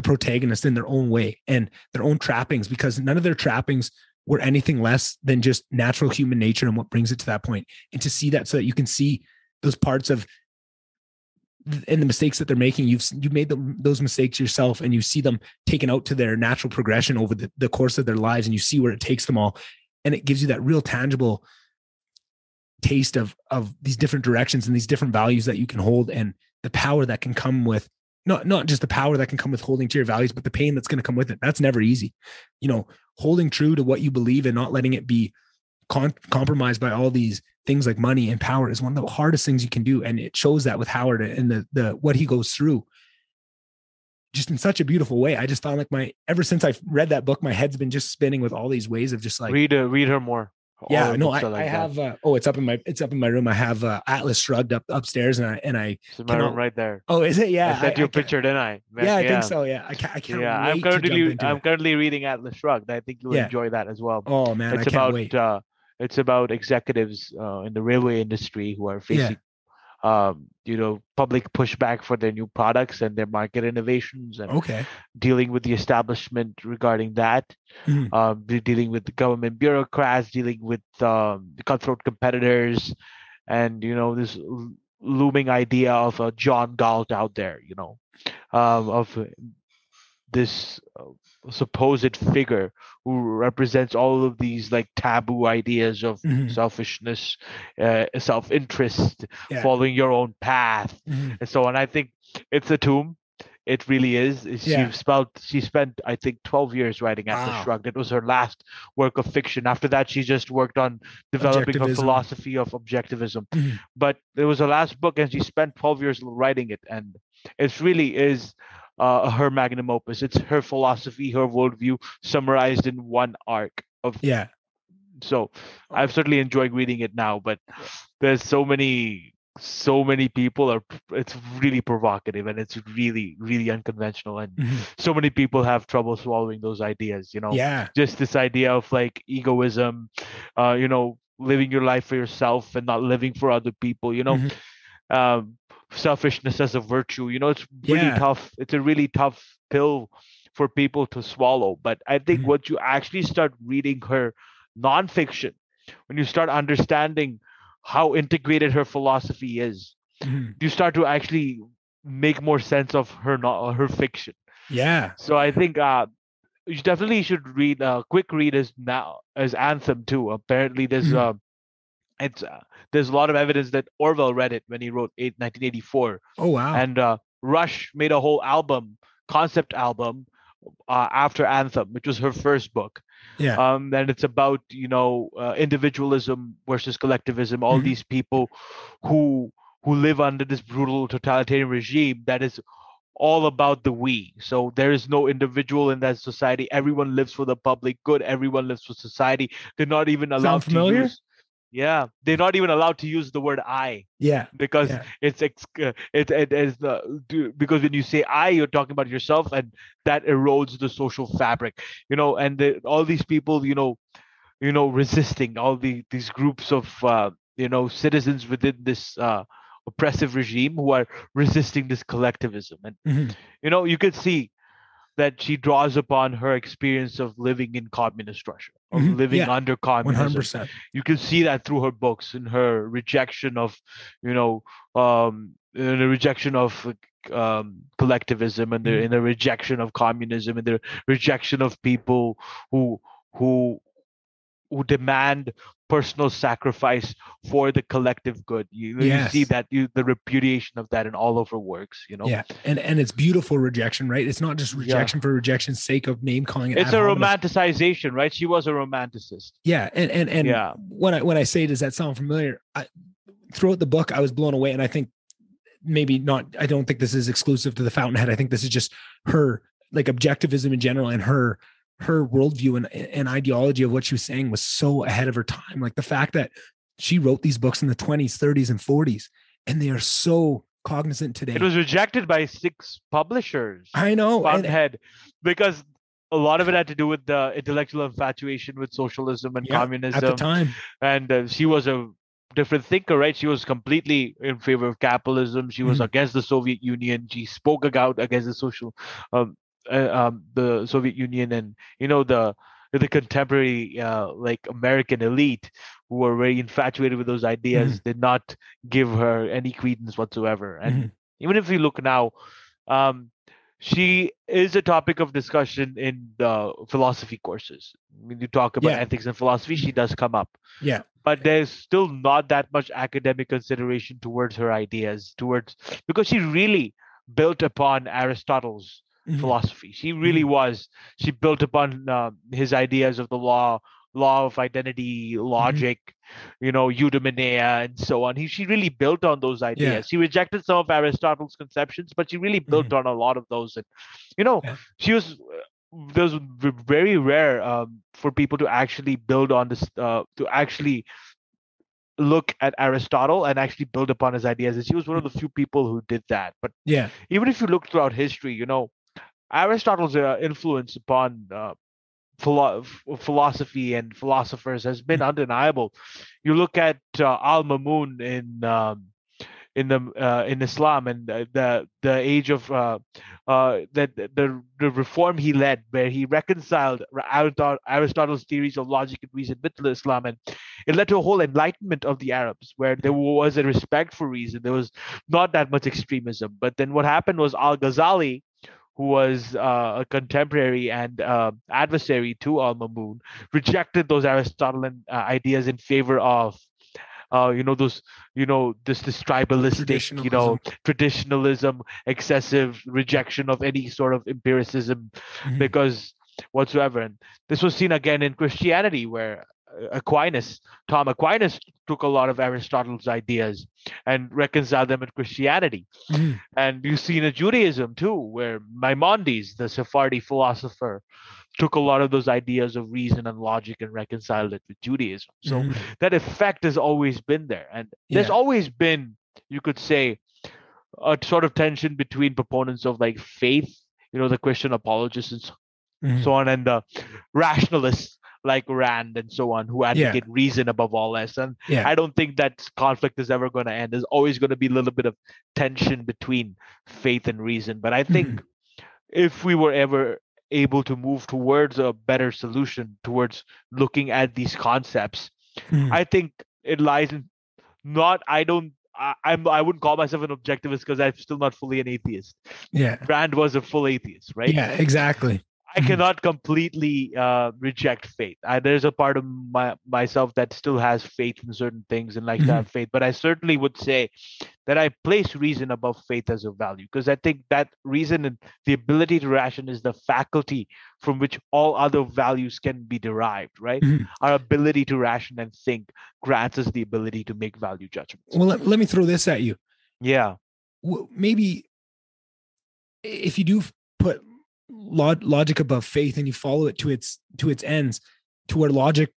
protagonist in their own way and their own trappings, because none of their trappings were anything less than just natural human nature and what brings it to that point. And to see that, so that you can see those parts of and the mistakes that they're making, you've made those mistakes yourself, and you see them taken out to their natural progression over the course of their lives, and you see where it takes them all. And it gives you that real tangible taste of these different directions and these different values that you can hold, and the power that can come with, not just the power that can come with holding to your values, but the pain that's going to come with it. That's never easy. Holding true to what you believe and not letting it be compromised by all these things like money and power is one of the hardest things you can do. And it shows that with Howard and the what he goes through just in such a beautiful way. I just found like ever since I read that book, my head's been just spinning with all these ways of just like read her more. All Yeah, her no, books I, are I like that. have it's up in my room. I have Atlas Shrugged upstairs, and I It's in my room cannot. right there. Oh, is it? I Yeah, sent you I a can't. picture, didn't I? Yeah, I think Yeah. so. Yeah, I can't Yeah. wait to jump into I'm it. currently reading Atlas Shrugged. I think you'll Yeah. enjoy that as well. Oh man, I It's can't about wait. executives in the railway industry who are Yeah. facing public pushback for their new products and their market innovations, and Okay. dealing with the establishment regarding that, Mhm. dealing with the government bureaucrats, dealing with the cutthroat competitors, and this looming idea of a John Galt out there, of this supposed figure who represents all of these like taboo ideas of Mhm. selfishness, self-interest, Yeah. following your own path, Mhm. and so on. I think it's a tomb. It really is. Yeah. She spent, I think, 12 years writing Atlas Wow. Shrugged. It was her last work of fiction. After that, she just worked on developing her Objectivism. philosophy of objectivism. Mhm. But it was her last book, and she spent 12 years writing it. And it really is her magnum opus. It's her philosophy, her worldview summarized in one arc of. Yeah. So Oh. I've certainly enjoyed reading it now, but there's so many people are, it's really provocative, and it's really really unconventional, and Mhm. so many people have trouble swallowing those ideas, Yeah. just this idea of like egoism, living your life for yourself and not living for other people, Mhm. um, selfishness as a virtue. It's really Yeah. tough. It's a really tough pill for people to swallow. But I think Mhm. once you actually start reading her nonfiction, when you start understanding how integrated her philosophy is, Mhm. you start to actually make more sense of her fiction. Yeah. So I think you definitely should read. Quick read is now as Anthem too. Apparently, Mhm. it's there's a lot of evidence that Orwell read it when he wrote 1984, Oh wow. and Rush made a whole concept album after Anthem, which was her first book. Yeah. And it's about individualism versus collectivism. All Mhm. these people who live under this brutal totalitarian regime that is all about the we. So there is no individual in that society. Everyone lives for the public good. Everyone lives for society. They're not even Sound allowed to familiar? use. Yeah, they're not even allowed to use the word I, Yeah. because Yeah. it is because when you say I, you're talking about yourself, and that erodes the social fabric. And all these people, resisting all these groups of citizens within this oppressive regime who are resisting this collectivism. And Mhm. you could see that she draws upon her experience of living in communist Russia, of Mhm. living Yeah. under communism. 100%. You can see that through her books and her rejection of, the rejection of collectivism, and Mhm. the rejection of communism, and the rejection of people who who demand personal sacrifice for the collective good. You see Yes. that, the repudiation of that in all of her works. Yeah. And it's beautiful rejection, right? It's not just Yeah. rejection for rejection's sake of name calling it It's ad a hominem. romanticization, right? She was a romanticist. Yeah. And Yeah. when I say, does that sound familiar? Throughout the book, I was blown away. And I think maybe not, I don't think this is exclusive to the Fountainhead. I think this is just her like objectivism in general, and her worldview and ideology of what she was saying was so ahead of her time. Like the fact that she wrote these books in the 20s, 30s, and 40s, and they are so cognizant It today. was rejected by 6 publishers, I know. Fountainhead, because a lot of it had to do with the intellectual infatuation with socialism and Yeah, at the communism. time. And she was a different thinker, right? She was completely in favor of capitalism. She was Mhm. against the Soviet Union. She spoke out against the um, the Soviet Union, and the contemporary like American elite, who were very infatuated with those ideas, Mhm. did not give her any credence whatsoever. And Mhm. even if we look now, um, she is a topic of discussion in the philosophy courses. When you talk about Yeah. ethics and philosophy, she does come up, Yeah. but there's still not that much academic consideration towards her ideas, because she really built upon Aristotle's Mhm. philosophy. She really Mhm. was. She built upon his ideas of the law of identity, Mhm. logic, eudaimonia, and so on. She really built on those Yeah. ideas. She rejected some of Aristotle's conceptions, but she really built Mhm. on a lot of those. And you know Yeah. she was. there's very rare for people to actually build on this, to actually look at Aristotle and actually build upon his ideas. He was one of the few people who did that. But Yeah. even if you look throughout history, Aristotle's influence upon philosophy and philosophers has been undeniable. You look at Al-Mamun in Islam, and the age of the reform he led, where he reconciled Aristotle's theories of logic and reason with Islam, and it led to a whole enlightenment of the Arabs, where there was a respect for reason. There was not that much extremism. But then what happened was Al-Ghazali, who was a contemporary and adversary to Al-Mamun, rejected those Aristotelian ideas in favor of those this tribalistic, traditionalism, excessive rejection of any sort of empiricism, because whatsoever. And this was seen again in Christianity, where Tom Aquinas took a lot of Aristotle's ideas and reconciled them with Christianity. And you see in Judaism too, where Maimonides, the Sephardi philosopher, took a lot of those ideas of reason and logic and reconciled it with Judaism. So that effect has always been there. And there's always been, you could say, a sort of tension between proponents of like faith, the Christian apologists and so on, and the rationalists like Rand and so on, who advocate reason above all else. And I don't think that conflict is ever going to end. There's always going to be a little bit of tension between faith and reason. But I think if we were ever able to move towards a better solution, towards looking at these concepts, I think it lies in I wouldn't call myself an objectivist because I'm still not fully an atheist. Rand was a full atheist, right? Yeah, exactly. I cannot completely reject faith. There's a part of myself that still has faith in certain things and likes to have faith. But I certainly would say that I place reason above faith as a value, because I think that reason and the ability to ration is the faculty from which all other values can be derived, right? Our ability to ration and think grants us the ability to make value judgments. Well, let me throw this at you. Yeah. Well, maybe if you do put logic above faith and you follow it to its ends, to where logic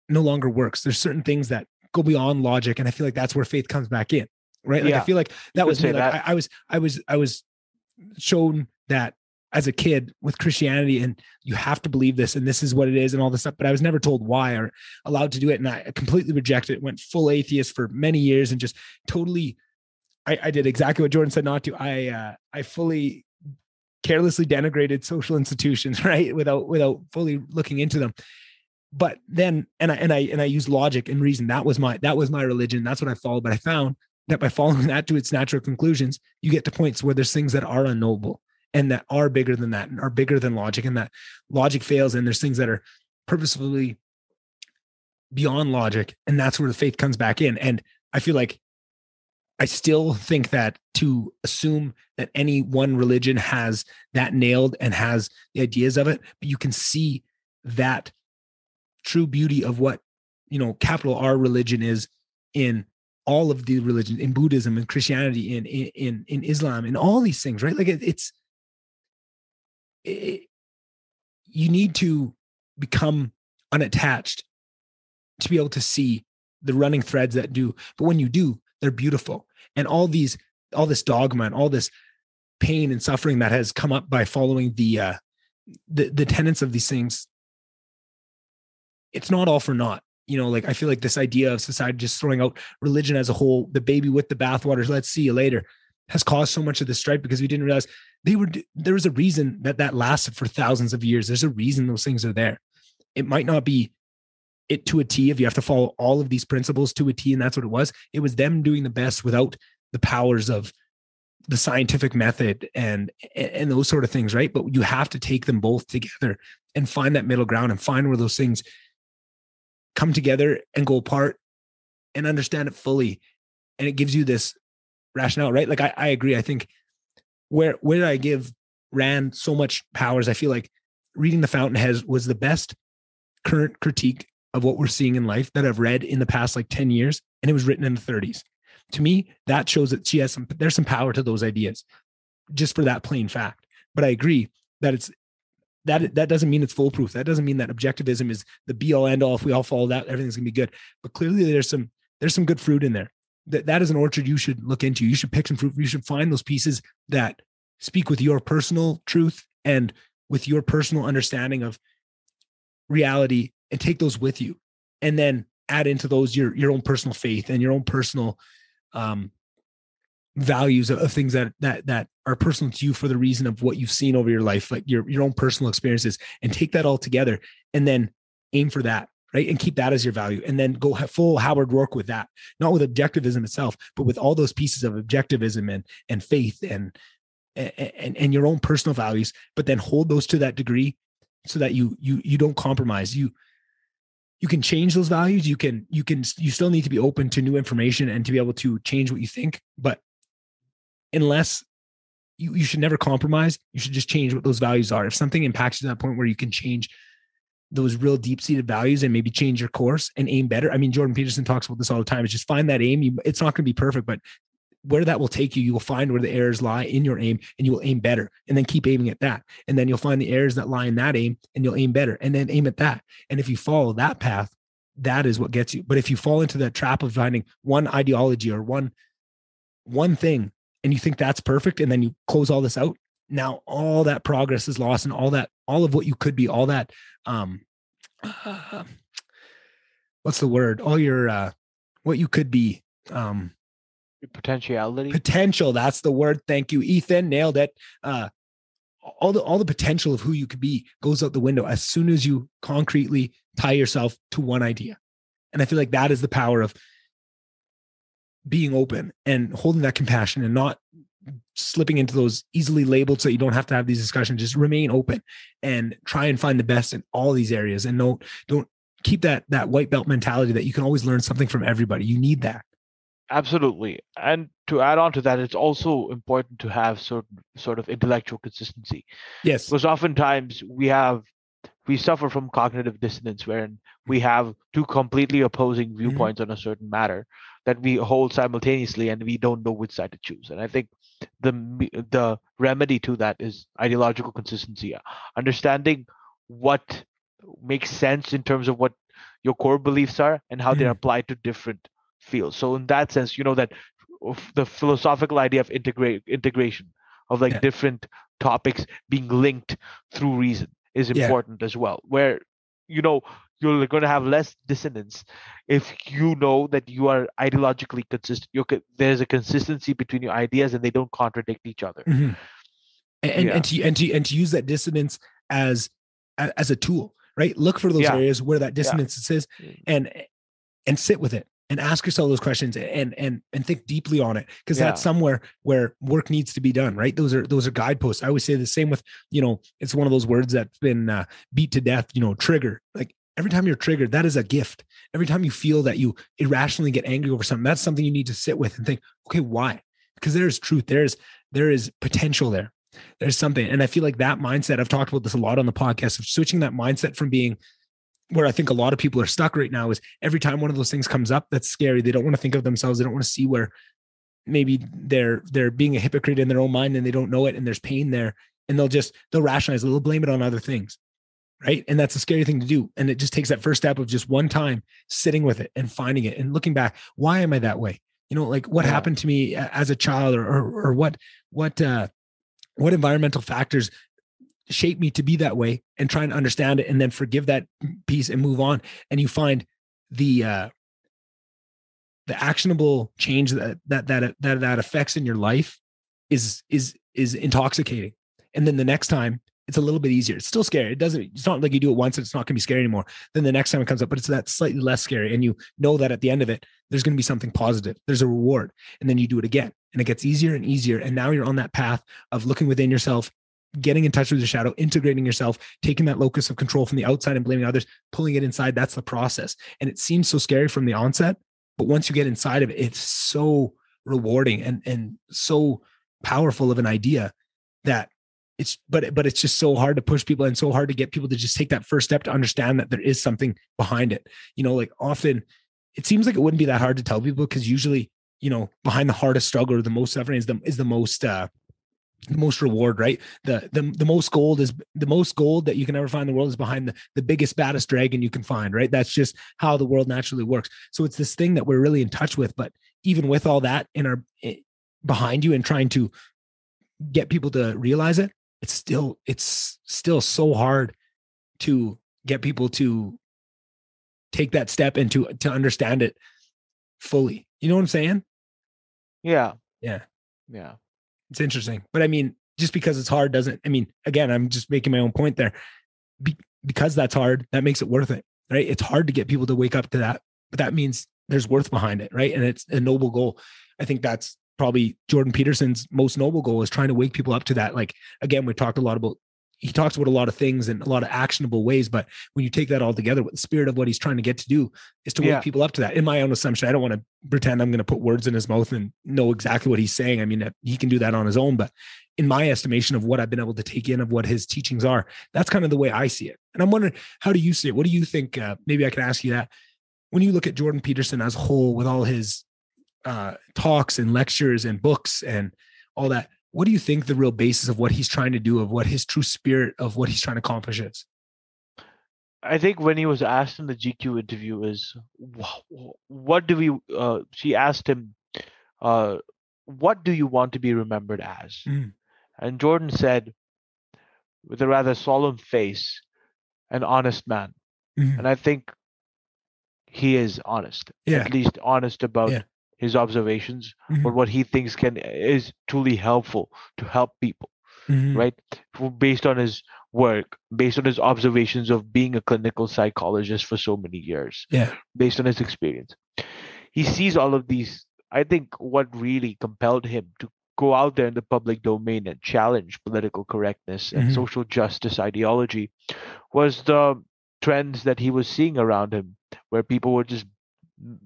no longer works, there's certain things that go beyond logic, and I feel like that's where faith comes back in, right? Like I feel like that was me. Like I was shown that as a kid with Christianity, and you have to believe this, and this is what it is, and all this stuff, but I was never told why or allowed to do it, and I completely rejected it. Went full atheist for many years, and just totally I did exactly what Jordan said not to. I fully carelessly denigrated social institutions, right? Without fully looking into them. But then, and I used logic and reason. That was my religion. That's what I followed. But I found that by following that to its natural conclusions, you get to points where there's things that are unknowable and that are bigger than that and are bigger than logic, and that logic fails. And there's things that are purposefully beyond logic. And that's where the faith comes back in. And I feel like I still think that to assume that any one religion has that nailed and has the ideas of it, but you can see that true beauty of what, capital R religion is in all of the religions, in Buddhism and Christianity, in Islam, in all these things, right? Like you need to become unattached to be able to see the running threads that do. But when you do, they're beautiful. And all this dogma and all this pain and suffering that has come up by following the tenets of these things, it's not all for naught. I feel like this idea of society just throwing out religion as a whole, the baby with the bathwater, let's see you later, has caused so much of the strife, because we didn't realize there was a reason that lasted for thousands of years. There's a reason those things are there. It might not be it to a T if you have to follow all of these principles to a T, and that's what it was. It was them doing the best without the powers of the scientific method and those sort of things, right? But you have to take them both together and find that middle ground and find where those things come together and go apart and understand it fully. And it gives you this rationale, right? Like I agree. I think where I give Rand so much powers, I feel like reading The Fountainhead was the best current critique of what we're seeing in life that I've read in the past 10 years. And it was written in the 30s. To me, that shows that there's some power to those ideas, just for that plain fact. But I agree that that doesn't mean it's foolproof. That doesn't mean that objectivism is the be all end all. If we all follow that, everything's gonna be good. But clearly there's some good fruit in there. That is an orchard you should look into. You should pick some fruit. You should find those pieces that speak with your personal truth and with your personal understanding of reality, and take those with you, and then add into those your own personal faith and your own personal values of things that are personal to you for the reason of what you've seen over your life, like your own personal experiences, and take that all together and then aim for that, right? And keep that as your value, and then go have full Howard Rourke with that, not with objectivism itself, but with all those pieces of objectivism and faith and your own personal values, but then hold those to that degree so that you don't compromise. You can change those values. You still need to be open to new information and to be able to change what you think, but unless you should never compromise, you should just change what those values are. If something impacts you to that point where you can change those real deep-seated values and maybe change your course and aim better. I mean, Jordan Peterson talks about this all the time. It's just find that aim. It's not going to be perfect, but where that will take you, you will find where the errors lie in your aim, and you will aim better, and then keep aiming at that. And then you'll find the errors that lie in that aim, and you'll aim better, and then aim at that. And if you follow that path, that is what gets you. But if you fall into that trap of finding one ideology or one thing, and you think that's perfect, and then you close all this out, now all that progress is lost, and all of what you could be, all that, what's the word? All your, what you could be, your potentiality. Potential. That's the word. Thank you, Ethan. Nailed it. All the potential of who you could be goes out the window as soon as you concretely tie yourself to one idea. And I feel like that is the power of being open and holding that compassion and not slipping into those easily labeled so you don't have to have these discussions. Just remain open and try and find the best in all these areas. And don't keep that white belt mentality that you can always learn something from everybody. You need that. Absolutely. And to add on to that, it's also important to have sort of intellectual consistency. Yes. Because oftentimes we suffer from cognitive dissonance, wherein we have two completely opposing viewpoints on a certain matter that we hold simultaneously, and we don't know which side to choose. And I think the remedy to that is ideological consistency, understanding what makes sense in terms of what your core beliefs are and how they're applied to different fields. So in that sense, that the philosophical idea of integration of different topics being linked through reason is important as well, where you're going to have less dissonance if you know that you are ideologically consistent. There's a consistency between your ideas and they don't contradict each other. And to use that dissonance as a tool, right? Look for those areas where that dissonance is, and sit with it and ask yourself those questions and think deeply on it, because that's somewhere where work needs to be done, right? Those are guideposts. I always say the same with, it's one of those words that's been beat to death, trigger. Like every time you're triggered, that is a gift. Every time you feel that you irrationally get angry over something, that's something you need to sit with and think, okay, why? Because there's truth. There is potential there. There's something. And I feel like that mindset, I've talked about this a lot on the podcast, of switching that mindset from being where I think a lot of people are stuck right now is every time one of those things comes up that's scary, they don't want to think of themselves. They don't want to see where maybe they're being a hypocrite in their own mind and they don't know it, and there's pain there, and they'll rationalize, they'll blame it on other things. Right. And that's a scary thing to do. And it just takes that first step of just one time sitting with it and finding it and looking back. Why am I that way? Like what happened to me as a child, or what environmental factors shape me to be that way, and try and understand it, and then forgive that piece and move on. And you find the actionable change that affects in your life is intoxicating. And then the next time it's a little bit easier. It's still scary. It's not like you do it once and it's not going to be scary anymore. Then the next time it comes up, but it's that slightly less scary. And you know that at the end of it, there's going to be something positive. There's a reward. And then you do it again, and it gets easier and easier. And now you're on that path of looking within yourself, getting in touch with your shadow, integrating yourself, taking that locus of control from the outside and blaming others, pulling it inside. That's the process. And it seems so scary from the onset, but once you get inside of it, it's so rewarding and so powerful of an idea that but it's just so hard to push people, and so hard to get people to just take that first step to understand that there is something behind it. Like often it seems like it wouldn't be that hard to tell people, because usually, behind the hardest struggle or the most suffering is the most the most reward, right? The most gold is the most gold that you can ever find in the world is behind the biggest, baddest dragon you can find, right? That's just how the world naturally works. So it's this thing that we're really in touch with. But even with all that behind you and trying to get people to realize it, it's still so hard to get people to take that step and to understand it fully. You know what I'm saying? Yeah. Yeah. It's interesting. But I mean, just because it's hard doesn't, I mean, again, I'm just making my own point there. Because that's hard, that makes it worth it, right? It's hard to get people to wake up to that, but that means there's worth behind it, right? And it's a noble goal. I think that's probably Jordan Peterson's most noble goal, is trying to wake people up to that. Like, again, he talks about a lot of things and a lot of actionable ways, but when you take that all together, what the spirit of what he's trying to get to do is to wake people up to that. In my own assumption, I don't want to pretend I'm going to put words in his mouth and know exactly what he's saying. I mean, he can do that on his own, but in my estimation of what I've been able to take in of what his teachings are, that's kind of the way I see it. And I'm wondering, how do you see it? What do you think? Maybe I can ask you that. When you look at Jordan Peterson as a whole, with all his talks and lectures and books and all that, what do you think the real basis of what he's trying to do, of what his true spirit of what he's trying to accomplish is? I think when he was asked in the GQ interview is, what do we, she asked him, what do you want to be remembered as? And Jordan said, with a rather solemn face, an honest man. And I think he is honest, at least honest about his observations, or what he thinks is truly helpful to help people, right? Based on his work, based on his observations of being a clinical psychologist for so many years, based on his experience. He sees all of these. I think what really compelled him to go out there in the public domain and challenge political correctness and social justice ideology was the trends that he was seeing around him, where people were just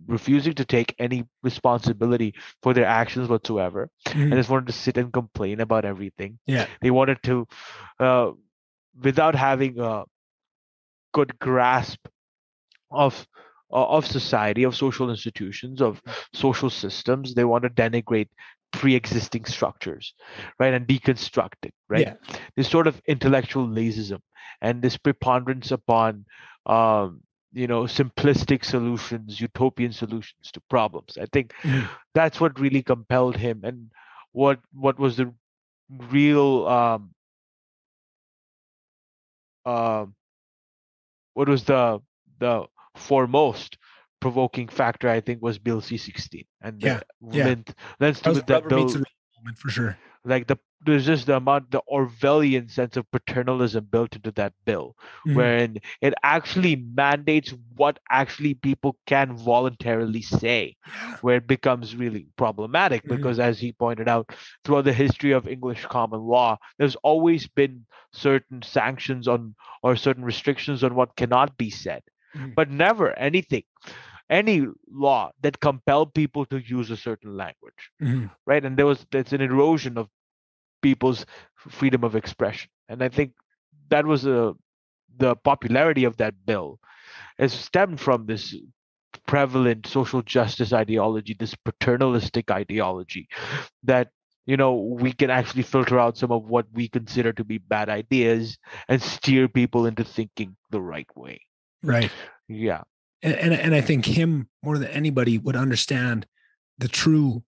refusing to take any responsibility for their actions whatsoever, and just wanted to sit and complain about everything. They wanted to, without having a good grasp of society, of social institutions, of social systems, they want to denigrate pre-existing structures, right, and deconstruct it, right? This sort of intellectual lazyism and this preponderance upon simplistic solutions, utopian solutions to problems. I think that's what really compelled him, and what was the real what was the foremost provoking factor, I think, was Bill C-16, and the that bill moment for sure. Like there's just the Orwellian sense of paternalism built into that bill, wherein it actually mandates what actually people can voluntarily say, where it becomes really problematic, because as he pointed out, throughout the history of English common law, there's always been certain sanctions on, or certain restrictions on what cannot be said, but never any law that compelled people to use a certain language, right? And there's an erosion of people's freedom of expression, and I think that was the popularity of that bill has stemmed from this prevalent social justice ideology, this paternalistic ideology, that we can actually filter out some of what we consider to be bad ideas and steer people into thinking the right way. Right. Yeah. And I think him more than anybody would understand the true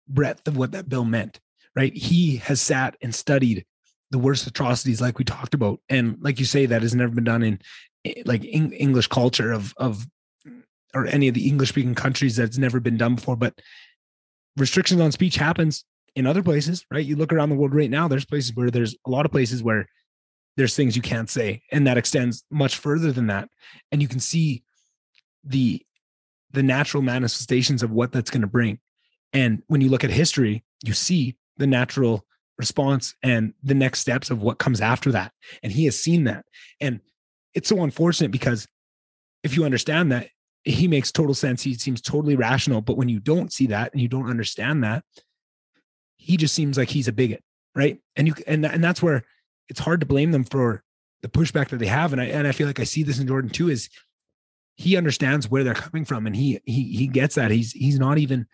breadth of what that bill meant, right? He has sat and studied the worst atrocities, like we talked about. And like you say, that has never been done in like English culture of or any of the English speaking countries. That's never been done before. But restrictions on speech happens in other places, right? You look around the world right now, there's a lot of places where there's things you can't say, and that extends much further than that. And you can see the natural manifestations of what that's going to bring. And when you look at history, you see the natural response and the next steps of what comes after that. And he has seen that. And it's so unfortunate, because if you understand that, he makes total sense. He seems totally rational. But when you don't see that and you don't understand that, he just seems like he's a bigot, right? And that's where it's hard to blame them for the pushback that they have. And I feel like I see this in Jordan too, is he understands where they're coming from, and he gets that. He's not even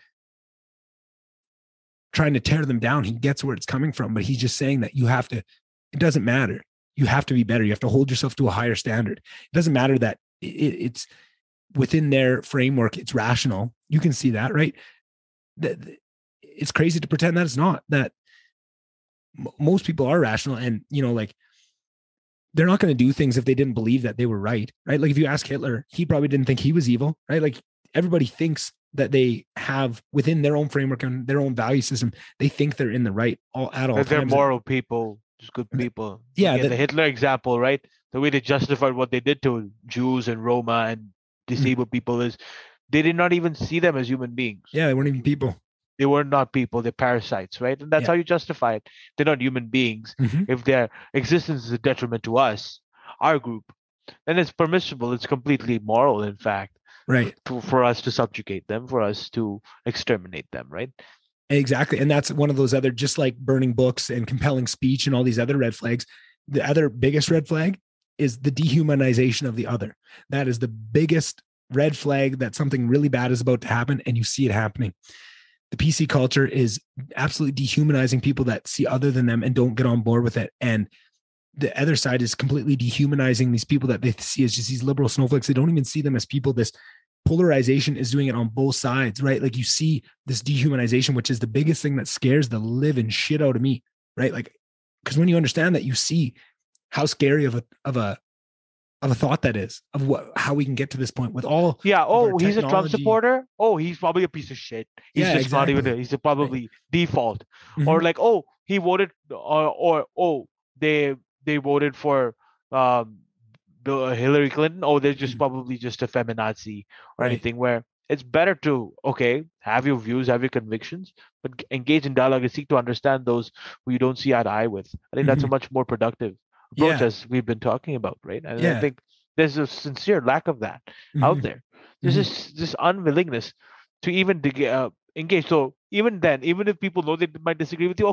trying to tear them down. He gets where it's coming from, but he's just saying that it doesn't matter. You have to be better. You have to hold yourself to a higher standard. It doesn't matter that it's within their framework. It's rational. You can see that, right? It's crazy to pretend that it's not, that most people are rational, and, like, they're not going to do things if they didn't believe that they were right. Like if you ask Hitler, he probably didn't think he was evil, right? Like everybody thinks that they have within their own framework and their own value system, they think they're in the right at all times. They're moral people, just good people. Yeah. The Hitler example, right? The way they justified what they did to Jews and Roma and disabled people is they did not even see them as human beings. Yeah, they weren't even people. They were not people. They're parasites, right? And that's how you justify it. They're not human beings. If their existence is a detriment to us, our group, then it's permissible. It's completely moral, in fact, right? For us to subjugate them, for us to exterminate them, right? Exactly. And that's one of those other, just like burning books and compelling speech and all these other red flags. The other biggest red flag is the dehumanization of the other. That is the biggest red flag that something really bad is about to happen, and you see it happening. The PC culture is absolutely dehumanizing people that see other than them and don't get on board with it. And the other side is completely dehumanizing these people that they see as just these liberal snowflakes. They don't even see them as people. This polarization is doing it on both sides, right? Like you see this dehumanization, which is the biggest thing that scares the living shit out of me, right? Like, because when you understand that, you see how scary of a thought that is, of how we can get to this point with all. Yeah. Oh, he's a Trump supporter. Oh, he's probably a piece of shit. He's just exactly. Not even. He's probably default. Or like, oh, he voted, or they voted for Hillary Clinton. Oh, they're just probably just a feminazi or anything. Where it's better to have your views, have your convictions, but engage in dialogue and seek to understand those who you don't see eye to eye with. I think that's a much more productive approach, as we've been talking about, right? And I think there's a sincere lack of that out there. There's this unwillingness to even engage. So even then, even if people know they might disagree with you,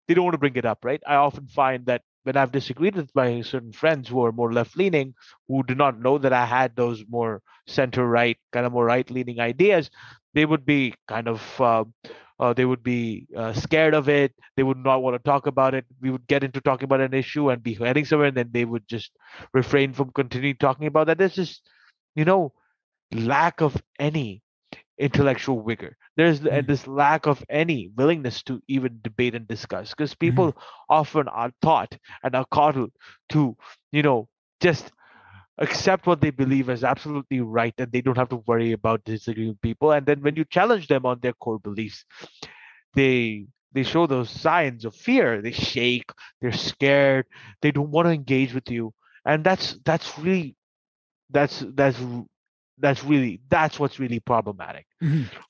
they don't want to bring it up, right? I often find that when I've disagreed with my certain friends who are more left-leaning, who do not know that I had those more center-right, kind of more right-leaning ideas, they would be kind of scared of it. They would not want to talk about it. We would get into talking about an issue and be heading somewhere, and then they would just refrain from continuing talking about that. There's just, lack of any intellectual vigor. There's this lack of any willingness to even debate and discuss, because people often are taught and are coddled to, just accept what they believe as absolutely right, and they don't have to worry about disagreeing with people. And then when you challenge them on their core beliefs, they show those signs of fear. They shake, they're scared, they don't want to engage with you. And that's what's really problematic,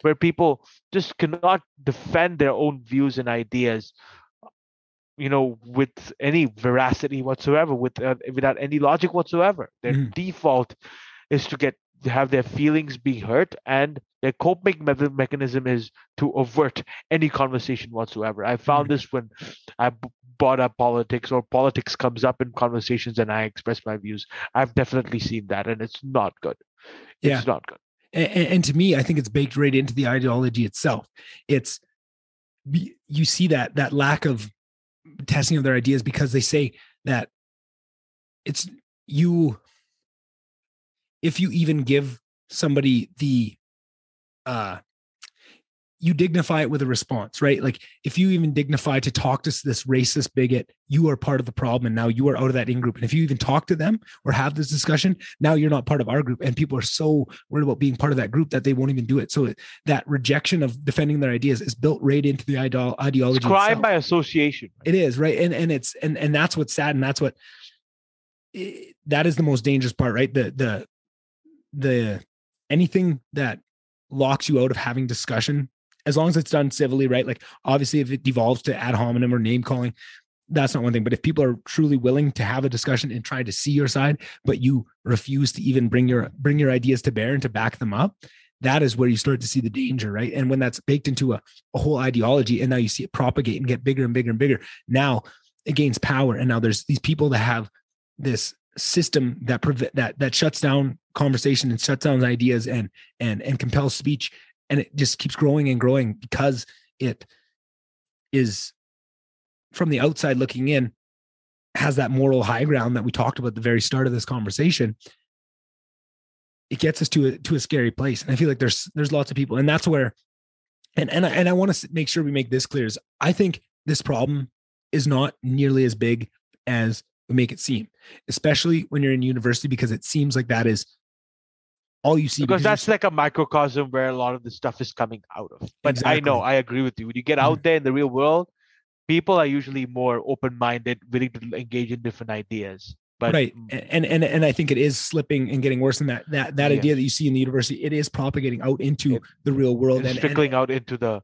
where people just cannot defend their own views and ideas, with any veracity whatsoever, without any logic whatsoever. Their default is to have their feelings be hurt, and their coping mechanism is to avert any conversation whatsoever. I found this when I brought up politics, or politics comes up in conversations and I express my views. I've definitely seen that, and it's not good. It's not good. And to me, I think it's baked right into the ideology itself. You see that lack of testing of their ideas, because they say that it's you, if you even give somebody you dignify it with a response, right? Like if you even dignify to talk to this racist bigot, you are part of the problem, and now you are out of that in-group. And if you even talk to them or have this discussion, now you're not part of our group. And people are so worried about being part of that group that they won't even do it. So that rejection of defending their ideas is built right into the ideology. It's crime by association. It is, right? And that's what's sad, and that is the most dangerous part, right? The anything that locks you out of having discussion, as long as it's done civilly, right? Like obviously if it devolves to ad hominem or name calling, that's not one thing. But if people are truly willing to have a discussion and try to see your side, but you refuse to even bring your ideas to bear and to back them up, that is where you start to see the danger, right? And when that's baked into a whole ideology, and now you see it propagate and get bigger and bigger and bigger, now it gains power. And now there's these people that have this system that shuts down conversation and shuts down ideas and compels speech, and it just keeps growing and growing because it is, from the outside looking in, has that moral high ground that we talked about at the very start of this conversation. It gets us to a scary place. And I feel like there's lots of people, and that's where, and I want to make sure we make this clear, is I think this problem is not nearly as big as we make it seem, especially when you're in university, because it seems like that is all you see. Because that's like a microcosm where a lot of the stuff is coming out of. But exactly. I know, I agree with you. When you get out there in the real world, people are usually more open-minded, willing to engage in different ideas. But right. And I think it is slipping and getting worse than that idea that you see in the university. It is propagating out into the real world and trickling out into the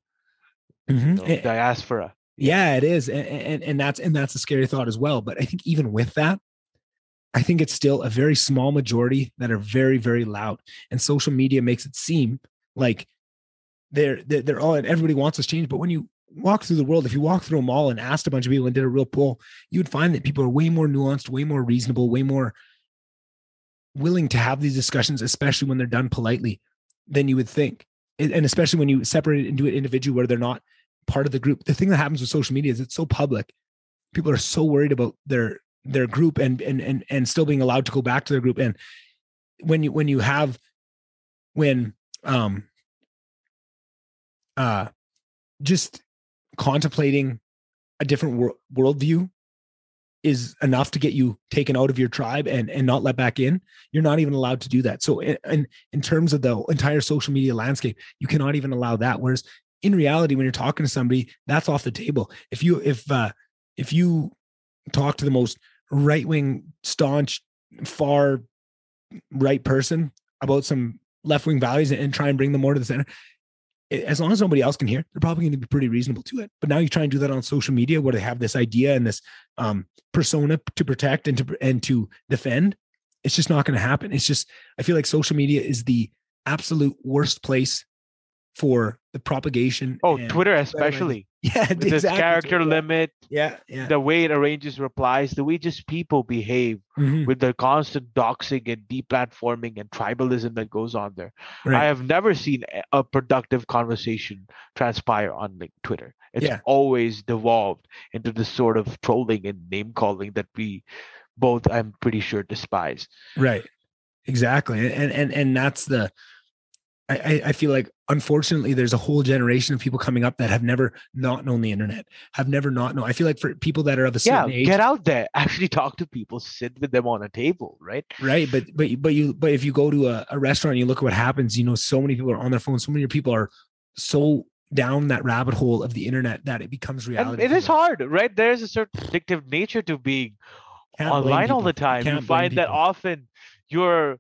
diaspora. Yeah, it is. And that's a scary thought as well. But I think even with that, I think it's still a very small majority that are very, very loud. And social media makes it seem like they're all, and everybody wants this change. But when you walk through the world, if you walk through a mall and asked a bunch of people and did a real poll, you would find that people are way more nuanced, way more reasonable, way more willing to have these discussions, especially when they're done politely, than you would think. And especially when you separate it into an individual where they're not part of the group. The thing that happens with social media is it's so public. People are so worried about their group and still being allowed to go back to their group. And when just contemplating a different worldview is enough to get you taken out of your tribe and not let back in, you're not even allowed to do that. So in terms of the entire social media landscape, you cannot even allow that. Whereas in reality, when you're talking to somebody, that's off the table. If you talk to the most right-wing, staunch, far right person about some left-wing values and try and bring them more to the center, as long as nobody else can hear, they're probably going to be pretty reasonable to it. But now you try and do that on social media where they have this idea and this persona to protect and to defend. It's just not going to happen. It's just, I feel like social media is the absolute worst place for the propagation. Twitter especially. Yeah, with this character limit. Yeah. The way it arranges replies, the way just people behave with the constant doxing and deplatforming and tribalism that goes on there. Right. I have never seen a productive conversation transpire on Twitter. It's always devolved into this sort of trolling and name calling that we both, I'm pretty sure, despise. Right. Exactly. And that's I feel like, unfortunately, there's a whole generation of people coming up that have never not known the internet, have never not known. I feel like for people that are of a certain age, get out there, actually talk to people, sit with them on a table, right? Right. But if you go to a restaurant, you look at what happens, so many people are on their phones. So many people are so down that rabbit hole of the internet that it becomes reality. And it is hard, right? There's a certain addictive nature to being online all the time. You find that often you're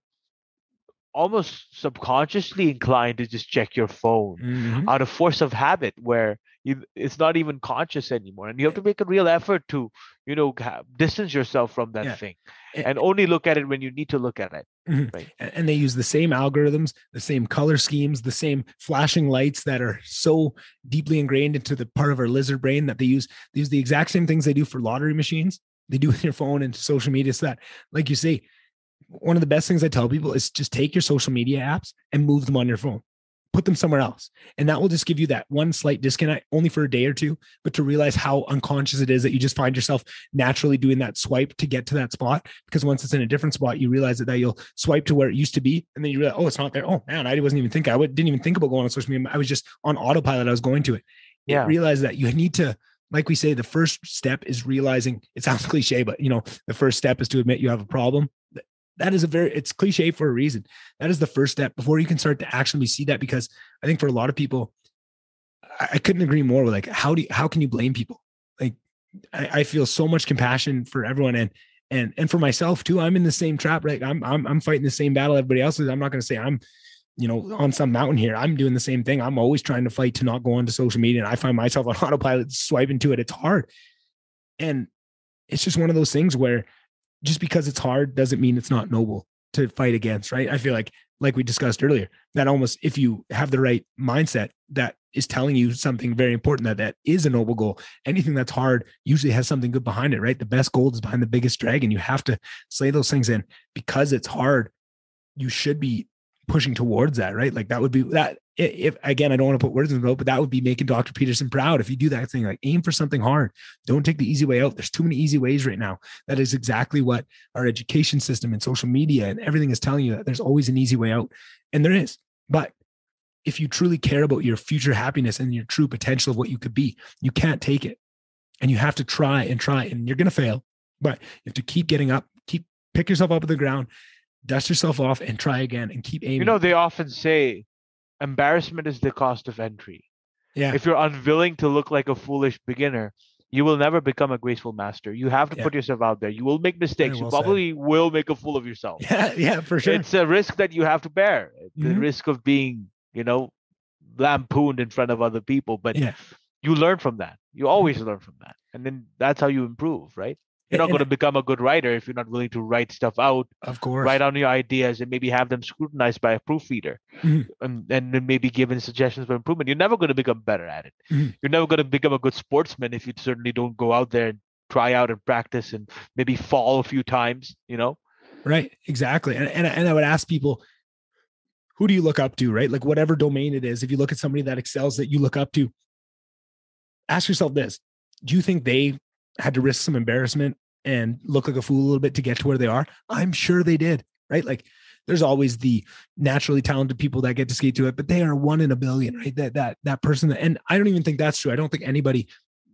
almost subconsciously inclined to just check your phone out of force of habit, where it's not even conscious anymore, and you have to make a real effort to distance yourself from that thing and only look at it when you need to look at it. Right? And they use the same algorithms, the same color schemes, the same flashing lights that are so deeply ingrained into the part of our lizard brain that they use the exact same things they do for lottery machines, they do with your phone and social media. So that, like you say, one of the best things I tell people is just take your social media apps and move them on your phone, put them somewhere else. And that will just give you that one slight disconnect, only for a day or two, but to realize how unconscious it is that you just find yourself naturally doing that swipe to get to that spot. Because once it's in a different spot, you realize that you'll swipe to where it used to be. And then you realize, it's not there. Oh man, I wasn't even thinking. Didn't even think about going on social media. I was just on autopilot. I was going to it. Yeah. Realize that you need to, like we say, the first step is realizing, it sounds cliche, but the first step is to admit you have a problem. That is it's cliche for a reason. That is the first step before you can start to actually see that. Because I think for a lot of people, I couldn't agree more with how can you blame people? Like, I feel so much compassion for everyone and for myself too. I'm in the same trap, right? I'm fighting the same battle everybody else is. I'm not going to say I'm, on some mountain here. I'm doing the same thing. I'm always trying to fight to not go onto social media. And I find myself on autopilot swiping to it. It's hard. And it's just one of those things where just because it's hard doesn't mean it's not noble to fight against, right? I feel like we discussed earlier, that almost, if you have the right mindset that is telling you something very important, that is a noble goal, anything that's hard usually has something good behind it, right? The best gold is behind the biggest dragon. You have to slay those things in. Because it's hard, you should be pushing towards that, right? Like that would be that if again, I don't want to put words in the mouth, but that would be making Dr. Peterson proud. If you do that thing, like aim for something hard, don't take the easy way out. There's too many easy ways right now. That is exactly what our education system and social media and everything is telling you, that there's always an easy way out. And there is, but if you truly care about your future happiness and your true potential of what you could be, you can't take it. And you have to try, and you're going to fail, but you have to keep getting up, pick yourself up off the ground, dust yourself off and try again and keep aiming. You know, they often say embarrassment is the cost of entry. Yeah. If you're unwilling to look like a foolish beginner, you will never become a graceful master. You have to put yourself out there. You will make mistakes. You probably will make a fool of yourself. Yeah, for sure. It's a risk that you have to bear. The risk of being, lampooned in front of other people. But you learn from that. You always learn from that. And then that's how you improve, right? You're not going to become a good writer if you're not willing to write stuff out. Of course. Write down your ideas and maybe have them scrutinized by a proofreader, and then maybe given suggestions for improvement. You're never going to become better at it. You're never going to become a good sportsman if you certainly don't go out there and try out and practice and maybe fall a few times, Right. Exactly. And I would ask people, who do you look up to, right? Like whatever domain it is, if you look at somebody that excels that you look up to, ask yourself this: do you think they had to risk some embarrassment and look like a fool a little bit to get to where they are? I'm sure they did, right? Like there's always the naturally talented people that get to skate to it, but they are 1 in a billion, right? That person. And I don't even think that's true. I don't think anybody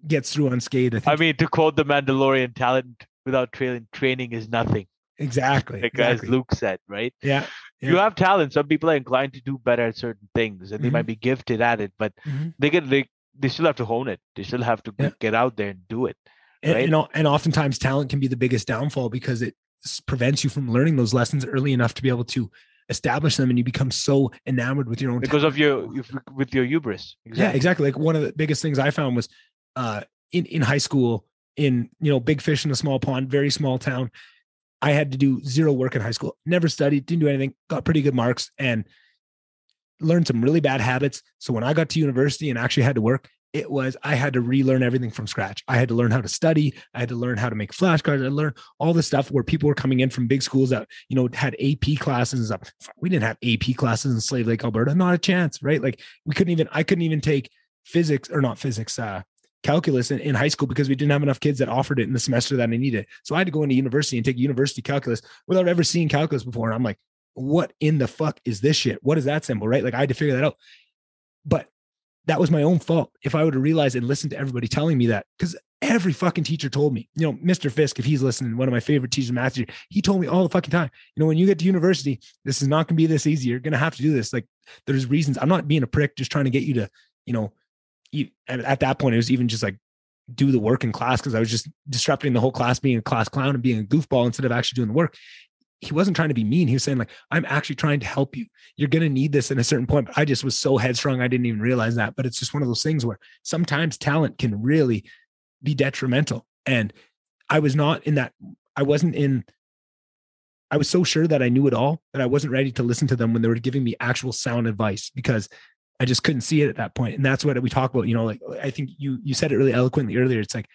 gets through unscathed. I mean, to quote the Mandalorian, talent without training is nothing. Exactly. As Luke said, right? Yeah. You have talent. Some people are inclined to do better at certain things and they might be gifted at it, but they still have to hone it. They still have to get out there and do it. Right? And oftentimes talent can be the biggest downfall because it prevents you from learning those lessons early enough to be able to establish them, and you become so enamored with your own because talent. with your hubris. Exactly. Yeah, exactly. Like one of the biggest things I found was in high school, in big fish in a small pond, very small town. I had to do zero work in high school. Never studied, didn't do anything, got pretty good marks, and learned some really bad habits. So when I got to university and actually had to work, I had to relearn everything from scratch. I had to learn how to study. I had to learn how to make flashcards. I learned all this stuff where people were coming in from big schools that, had AP classes and stuff. We didn't have AP classes in Slave Lake, Alberta. Not a chance, right? Like I couldn't even take calculus in high school because we didn't have enough kids that offered it in the semester that I needed. So I had to go into university and take university calculus without ever seeing calculus before. And I'm like, what in the fuck is this shit? What is that symbol, right? Like I had to figure that out. But that was my own fault. If I would have realized and listened to everybody telling me that, because every fucking teacher told me, Mr. Fisk, if he's listening, one of my favorite teachers, math teacher, he told me all the fucking time, when you get to university, this is not going to be this easy. You're going to have to do this. Like there's reasons. I'm not being a prick, just trying to get you to, at that point, it was even just like do the work in class because I was just disrupting the whole class, being a class clown and being a goofball instead of actually doing the work. He wasn't trying to be mean. He was saying like, I'm actually trying to help you. You're going to need this at a certain point. But I just was so headstrong. I didn't even realize that. But it's just one of those things where sometimes talent can really be detrimental. And I was not in that. I was so sure that I knew it all that I wasn't ready to listen to them when they were giving me actual sound advice because I just couldn't see it at that point. And that's what we talk about, like, I think you said it really eloquently earlier. It's like,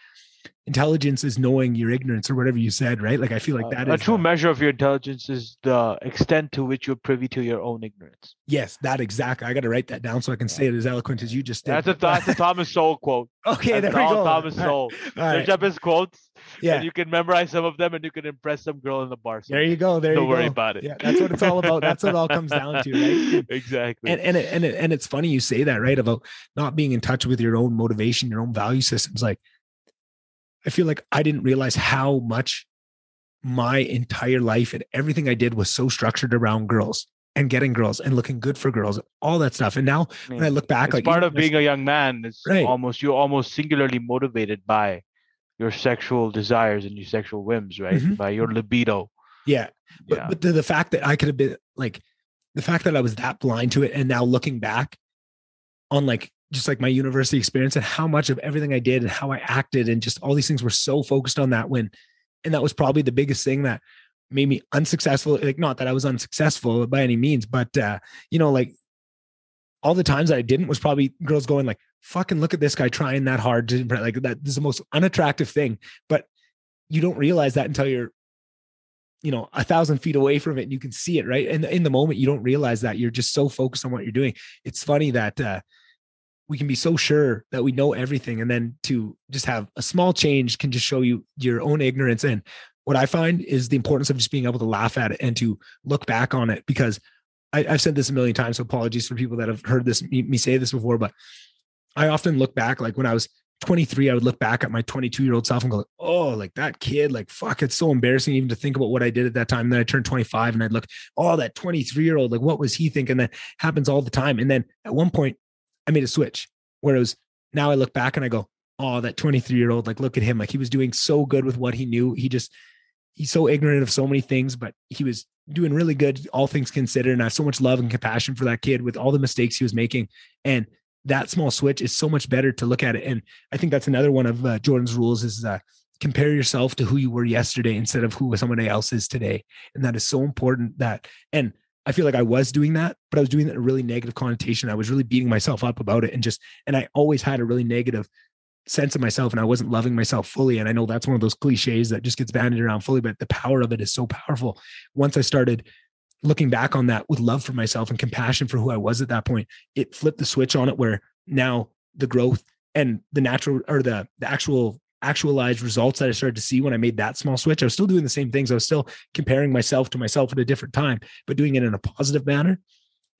intelligence is knowing your ignorance or whatever you said, right? Like, I feel like that is a true measure of your intelligence is the extent to which you're privy to your own ignorance. Yes, that exactly. I got to write that down so I can say it as eloquent as you just did. That's a Thomas Sowell quote. Okay, there we go. Thomas Sowell. Search up his quotes. Yeah. And you can memorize some of them and you can impress some girl in the bar. There you go. Don't worry about it. Yeah, that's what it's all about. That's what it all comes down to, right? Exactly. And it's funny you say that, right? About not being in touch with your own motivation, your own value systems. Like, I feel like I didn't realize how much my entire life and everything I did was so structured around girls and getting girls and looking good for girls, all that stuff. And now when I look back, it's like part of being a young man, it's right. you're almost singularly motivated by your sexual desires and your sexual whims, right? Mm-hmm. By your libido. Yeah. But the fact that I could have been like, the fact that I was that blind to it. And now looking back on like, just like my university experience and how much of everything I did and how I acted and just all these things were so focused on that and that was probably the biggest thing that made me unsuccessful. Like, not that I was unsuccessful by any means, but like all the times that I didn't was probably girls going like, fucking look at this guy trying that hard to like that. This is the most unattractive thing, but you don't realize that until you're 1,000 feet away from it and you can see it, right? And in the moment, you don't realize that. You're just so focused on what you're doing. It's funny that we can be so sure that we know everything. And then to just have a small change can just show you your own ignorance. And what I find is the importance of just being able to laugh at it and to look back on it, because I've said this a million times. So apologies for people that have heard me say this before, but I often look back, like when I was 23, I would look back at my 22-year-old self and go, oh, like that kid, like, fuck, it's so embarrassing even to think about what I did at that time. And then I turned 25 and I'd look, oh, that 23-year-old, like, what was he thinking? That happens all the time. And then at one point I made a switch where it was, now I look back and I go, oh, that 23-year-old, like, look at him. Like, he was doing so good with what he knew. He's so ignorant of so many things, but he was doing really good, all things considered. And I have so much love and compassion for that kid with all the mistakes he was making. And that small switch is so much better to look at it. And I think that's another one of Jordan's rules is compare yourself to who you were yesterday instead of who somebody else is today. And that is so important and I feel like I was doing that, but I was doing that in a really negative connotation. I was really beating myself up about it. And I always had a really negative sense of myself and I wasn't loving myself fully. And I know that's one of those cliches that just gets bandied around fully, but the power of it is so powerful. Once I started looking back on that with love for myself and compassion for who I was at that point, it flipped the switch on it where now the growth and the natural or the actualized results that I started to see when I made that small switch, I was still doing the same things. I was still comparing myself to myself at a different time, but doing it in a positive manner.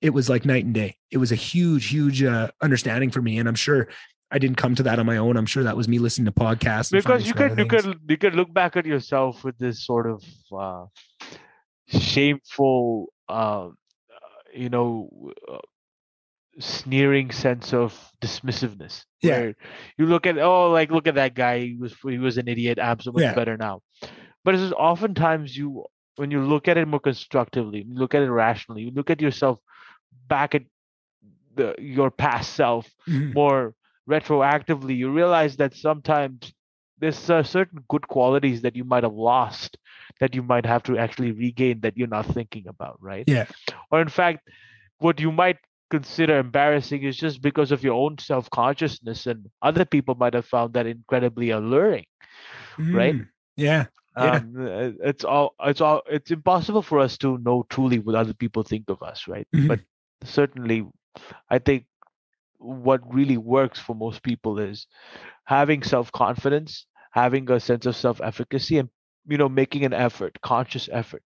It was like night and day. It was a huge understanding for me. And I'm sure I didn't come to that on my own. I'm sure that was me listening to podcasts. Because you could look back at yourself with this sort of shameful, sneering sense of dismissiveness. Yeah. Where you look at, look at that guy. He was an idiot. I'm so much better now. But it's oftentimes when you look at it more constructively, you look at it rationally, you look at yourself back at your past self more retroactively, you realize that sometimes there's certain good qualities that you might have lost that you might have to actually regain that you're not thinking about, right? Yeah. Or in fact, what you might consider embarrassing is just because of your own self-consciousness, and other people might have found that incredibly alluring, right? Yeah. It's impossible for us to know truly what other people think of us, right? But certainly I think what really works for most people is having self-confidence, having a sense of self-efficacy, and making an effort, conscious effort,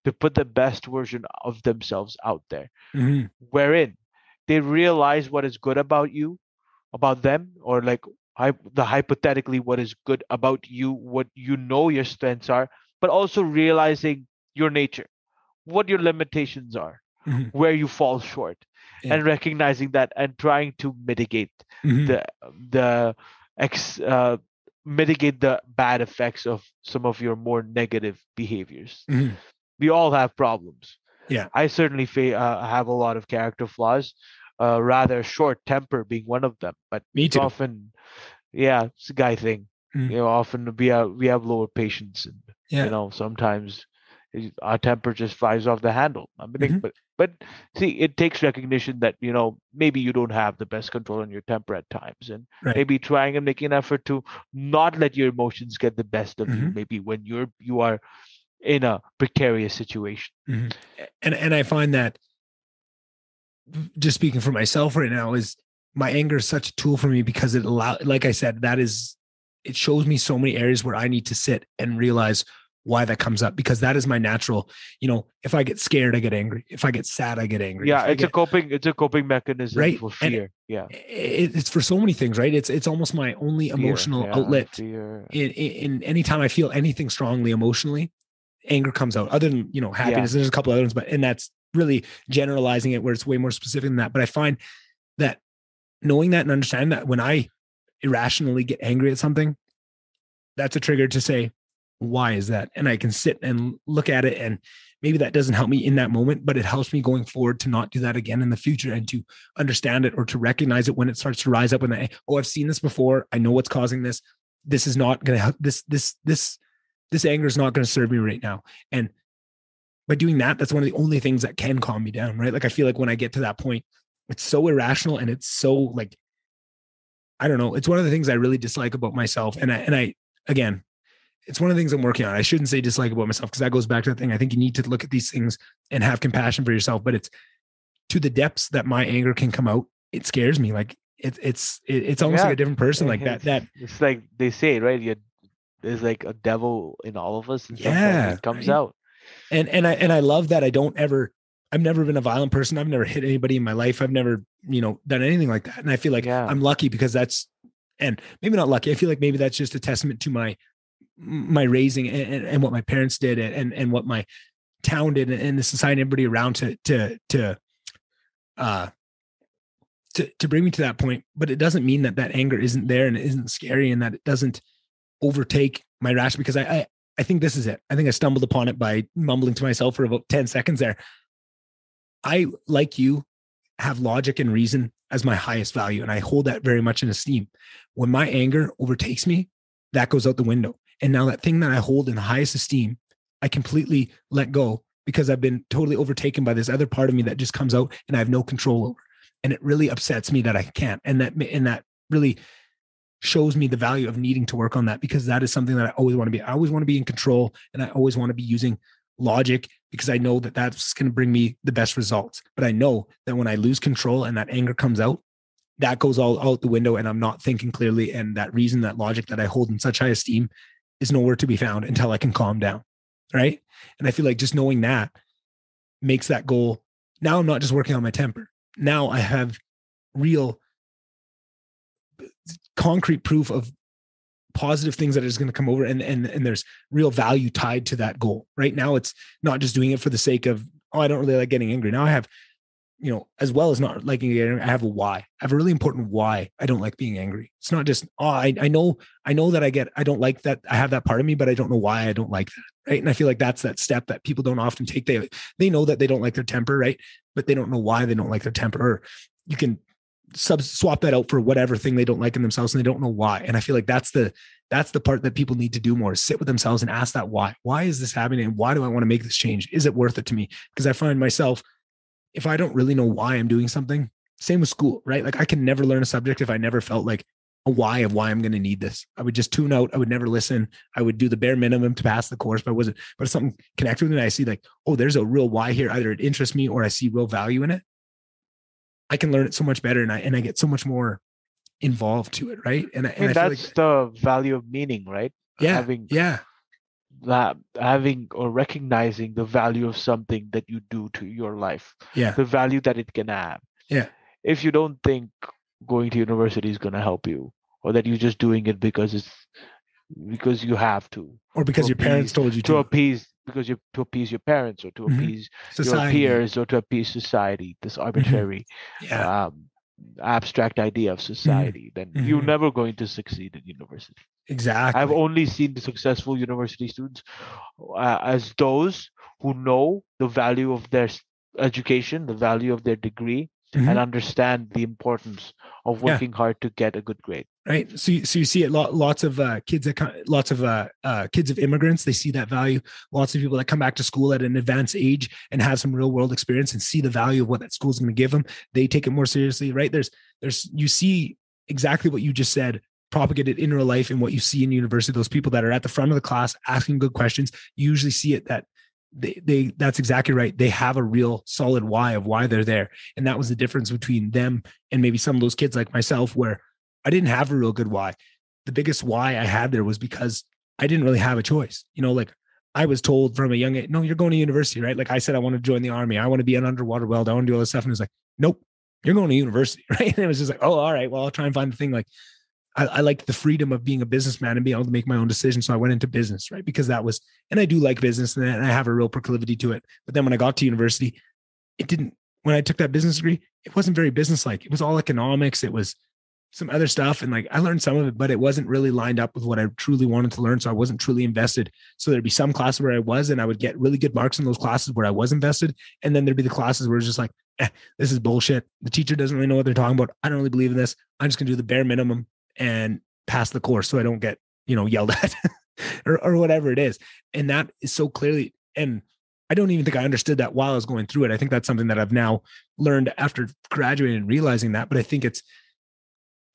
to put the best version of themselves out there, wherein they realize what is good about them, or like hypothetically what is good about you, what your strengths are, but also realizing your nature, what your limitations are, where you fall short, and recognizing that and trying to mitigate mitigate the bad effects of some of your more negative behaviors. We all have problems. Yeah, I certainly have a lot of character flaws, rather short temper being one of them. But me too. Often, it's a guy thing. Often we have lower patience, and sometimes our temper just flies off the handle. I mean, but see, it takes recognition that maybe you don't have the best control on your temper at times, and maybe trying and making an effort to not let your emotions get the best of you. Maybe when you are in a precarious situation. And I find that, just speaking for myself right now, is my anger is such a tool for me because like I said, it shows me so many areas where I need to sit and realize why that comes up, because that is my natural, if I get scared, I get angry. If I get sad, I get angry. Yeah. It's a coping mechanism for fear. It's for so many things, right? It's almost my only emotional outlet. Fear. In anytime I feel anything strongly emotionally, anger comes out. Other than, happiness, there's a couple other ones, and that's really generalizing it where it's way more specific than that. But I find that knowing that and understanding that when I irrationally get angry at something, that's a trigger to say, why is that? And I can sit and look at it, and maybe that doesn't help me in that moment, but it helps me going forward to not do that again in the future, and to understand it or to recognize it when it starts to rise up. And I've seen this before. I know what's causing this. This is not going to help. This anger is not going to serve me right now. And by doing that, that's one of the only things that can calm me down, right? Like, I feel like when I get to that point, it's so irrational, and it's so, like, I don't know. It's one of the things I really dislike about myself. And I again, it's one of the things I'm working on. I shouldn't say dislike about myself, because that goes back to the thing. I think you need to look at these things and have compassion for yourself, but it's to the depths that my anger can come out. It scares me. Like it's almost like a different person like that. It's like they say, right? There's like a devil in all of us. And it comes out. And I love that. I've never been a violent person. I've never hit anybody in my life. I've never, done anything like that. And I feel like I'm lucky because and maybe not lucky. I feel like maybe that's just a testament to my raising and what my parents did and what my town did and the society, everybody around to bring me to that point. But it doesn't mean that anger isn't there and it isn't scary and that it doesn't overtake my ration, because I think this is it. I think I stumbled upon it by mumbling to myself for about 10 seconds there. I, like you, have logic and reason as my highest value. And I hold that very much in esteem. When my anger overtakes me, that goes out the window. And now that thing that I hold in the highest esteem, I completely let go because I've been totally overtaken by this other part of me that just comes out and I have no control over. And it really upsets me that I can't. And that really shows me the value of needing to work on that, because that is something that I always want to be. I always want to be in control, and I always want to be using logic, because I know that that's going to bring me the best results. But I know that when I lose control and that anger comes out, that goes all out the window and I'm not thinking clearly. And that reason, that logic that I hold in such high esteem is nowhere to be found until I can calm down. Right. And I feel like just knowing that makes that goal. Now I'm not just working on my temper. Now I have real concrete proof of positive things that is going to come over, and there's real value tied to that goal. Right now, it's not just doing it for the sake of, I don't really like getting angry. Now I have, as well as not liking getting angry, I have a why. I have a really important why I don't like being angry. It's not just, I know that I don't like that. I have that part of me, but I don't know why I don't like that. Right. And I feel like that's that step that people don't often take. They know that they don't like their temper, right? But they don't know why they don't like their temper. Or you can swap that out for whatever thing they don't like in themselves, and they don't know why. And I feel like that's the part that people need to do more, is sit with themselves and ask that why. Why is this happening? And why do I want to make this change? Is it worth it to me? Because I find myself, if I don't really know why I'm doing something, same with school, right? Like I can never learn a subject if I never felt like a why of why I'm going to need this. I would just tune out. I would never listen. I would do the bare minimum to pass the course, but if something connected with me and I see like, oh, there's a real why here. Either it interests me or I see real value in it, I can learn it so much better, and I get so much more involved to it, right? And I that's feel like the value of meaning, right? Having or recognizing the value of something that you do to your life. Yeah. The value that it can have. Yeah. If you don't think going to university is going to help you, or that you're just doing it because you have to, or because your parents told you to appease, to appease your parents, or to appease society, your peers, or to appease society, this arbitrary abstract idea of society, then you're never going to succeed in university. Exactly. I've only seen the successful university students as those who know the value of their education, the value of their degree, and understand the importance of working hard to get a good grade. Right. So you see it. Lots of kids kids of immigrants, they see that value. Lots of people that come back to school at an advanced age and have some real world experience and see the value of what that school is going to give them. They take it more seriously, right? You see exactly what you just said propagated in real life and what you see in university. Those people that are at the front of the class asking good questions, you usually see it that that's exactly right. They have a real solid why of why they're there. And that was the difference between them and maybe some of those kids like myself, where I didn't have a real good why. The biggest why I had there was because I didn't really have a choice. Like I was told from a young age, no, you're going to university, right? Like I said, I want to join the army. I want to be an underwater welder. I want to do all this stuff. And it was like, nope, you're going to university, right? And it was just like, oh, all right, well, I'll try and find the thing. Like I liked the freedom of being a businessman and being able to make my own decisions. So I went into business, right? Because that was, and I do like business and I have a real proclivity to it. But then when I got to university, when I took that business degree, it wasn't very business-like. It was all economics. It was some other stuff. And like, I learned some of it, but it wasn't really lined up with what I truly wanted to learn. So I wasn't truly invested. So there'd be some classes where I was, and I would get really good marks in those classes where I was invested. And then there'd be the classes where it's just like, this is bullshit. The teacher doesn't really know what they're talking about. I don't really believe in this. I'm just going to do the bare minimum and pass the course so I don't get, yelled at or whatever it is. And that is so clearly, and I don't even think I understood that while I was going through it. I think that's something that I've now learned after graduating and realizing that. But I think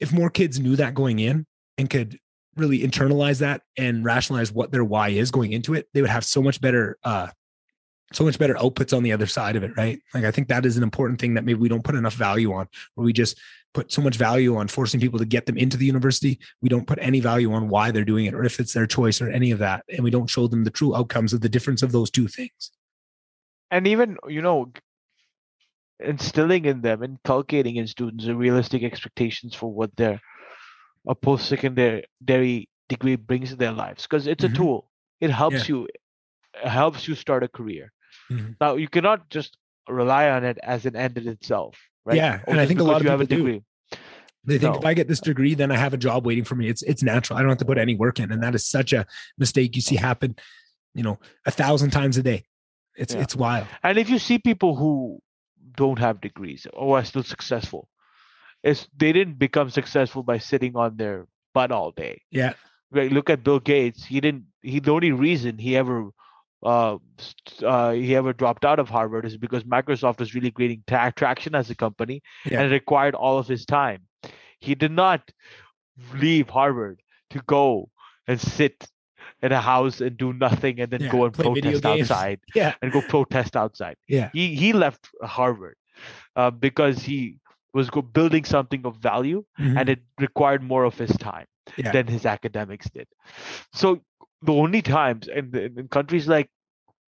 if more kids knew that going in and could really internalize that and rationalize what their why is going into it, they would have so much better outputs on the other side of it, right? Like, I think that is an important thing that maybe we don't put enough value on, where we just put so much value on forcing people to get them into the university. We don't put any value on why they're doing it or if it's their choice or any of that. And we don't show them the true outcomes of the difference of those two things. And even, instilling in them, inculcating in students the realistic expectations for what their post-secondary degree brings to their lives, because it's a tool. It helps you start a career. Now, you cannot just rely on it as an end in itself, right? Yeah, and I think a lot of people have a degree. They think if I get this degree, then I have a job waiting for me. It's natural. I don't have to put any work in, and that is such a mistake you see happen, 1,000 times a day. It's wild. And if you see people who don't have degrees or are still successful, they didn't become successful by sitting on their butt all day. Yeah. Right. Look at Bill Gates. The only reason he ever dropped out of Harvard is because Microsoft was really gaining traction as a company, and it required all of his time. He did not leave Harvard to go and sit in a house and do nothing and then go and protest outside. And go protest outside. He left Harvard because he was building something of value, and it required more of his time than his academics did. So the only times in countries like,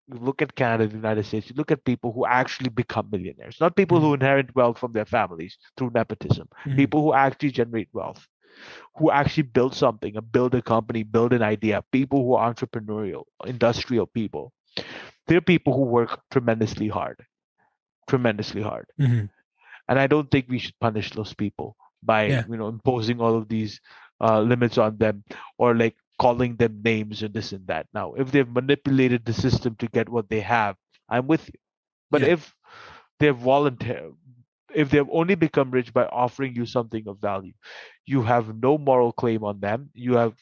look at Canada, the United States, you look at people who actually become millionaires, not people who inherit wealth from their families through nepotism, people who actually generate wealth, who actually build something, build a company, build an idea, people who are entrepreneurial, industrial people. They're people who work tremendously hard. And I don't think we should punish those people by imposing all of these limits on them, or like calling them names and this and that. Now, if they've manipulated the system to get what they have, I'm with you. But if they're if they've only become rich by offering you something of value, you have no moral claim on them. You have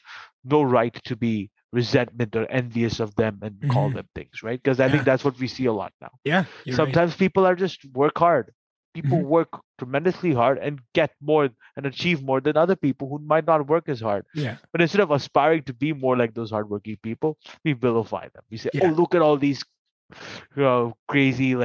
no right to be resentment or envious of them and call them things, right? Because I think that's what we see a lot now. Yeah. Sometimes people are just work hard. People work tremendously hard and get more and achieve more than other people who might not work as hard. Yeah. But instead of aspiring to be more like those hardworking people, we vilify them. We say, "Oh, look at all these, crazy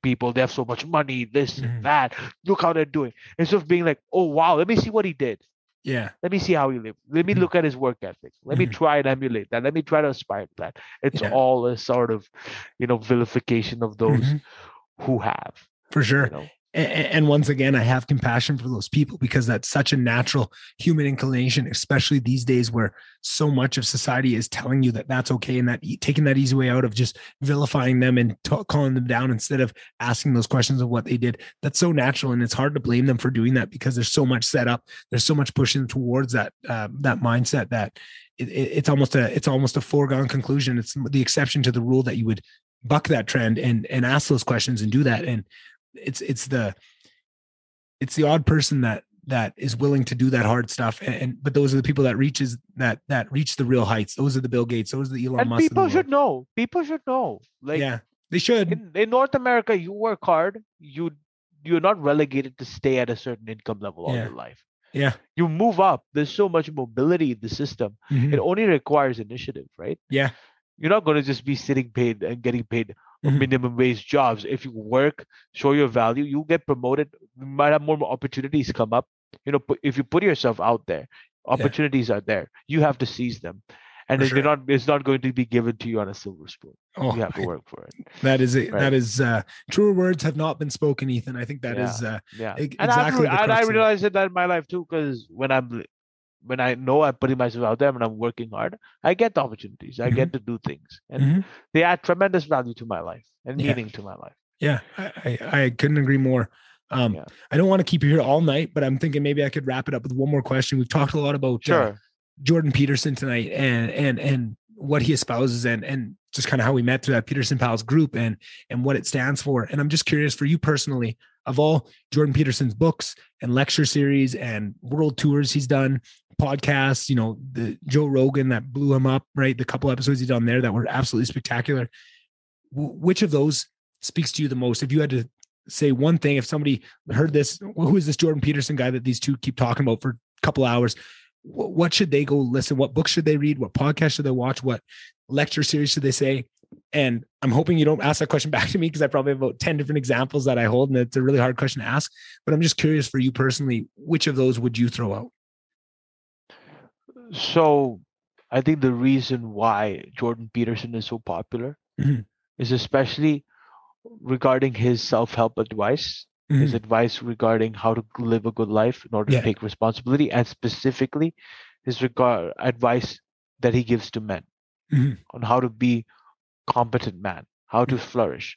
people. They have so much money. This and that. Look how they're doing." Instead of being like, "Oh wow, let me see what he did. Yeah. Let me see how he lived. Let me look at his work ethic. Let me try and emulate that. Let me try to aspire to that." It's all a sort of, vilification of those who have. For sure. And once again, I have compassion for those people, because that's such a natural human inclination, especially these days where so much of society is telling you that that's okay, and that taking that easy way out of just vilifying them and calling them down instead of asking those questions of what they did. That's so natural, and it's hard to blame them for doing that, because there's so much set up. There's so much pushing towards that mindset that it's almost a foregone conclusion. It's the exception to the rule that you would buck that trend and ask those questions and do that. And it's the odd person that is willing to do that hard stuff, but those are the people that reach the real heights. Those are the Bill Gates. Those are the Elon Musk. People should know. They should. In North America, you work hard. You're not relegated to stay at a certain income level all your life. Yeah, you move up. There's so much mobility in the system. It only requires initiative, right? Yeah, you're not going to just be sitting paid and getting paid minimum wage jobs. If you work, show your value, you get promoted. You might have more opportunities come up. If you put yourself out there, opportunities are there. You have to seize them, and it's not going to be given to you on a silver spoon. You have to work for it. That is it. Right? That is truer words have not been spoken, Ethan. I think that is exactly. And I realized that in my life too, because when I know I'm putting myself out there and I'm working hard, I get the opportunities. I get to do things, and they add tremendous value to my life and meaning to my life. Yeah, I couldn't agree more. I don't want to keep you here all night, but I'm thinking maybe I could wrap it up with one more question. We've talked a lot about Jordan Peterson tonight and what he espouses and just kind of how we met through that Peterson Pals group and what it stands for. And I'm just curious for you personally, of all Jordan Peterson's books and lecture series and world tours he's done, podcasts, the Joe Rogan that blew him up, right? The couple episodes he's done there that were absolutely spectacular. Which of those speaks to you the most? If you had to say one thing, if somebody heard this, who is this Jordan Peterson guy that these two keep talking about for a couple hours? what should they go listen? What books should they read? What podcast should they watch? What lecture series should they say? And I'm hoping you don't ask that question back to me, because I probably have about 10 different examples that I hold, and it's a really hard question to ask. But I'm just curious for you personally, which of those would you throw out? So I think the reason why Jordan Peterson is so popular is especially regarding his self-help advice, his advice regarding how to live a good life in order to take responsibility, and specifically his advice that he gives to men on how to be competent man, how to flourish,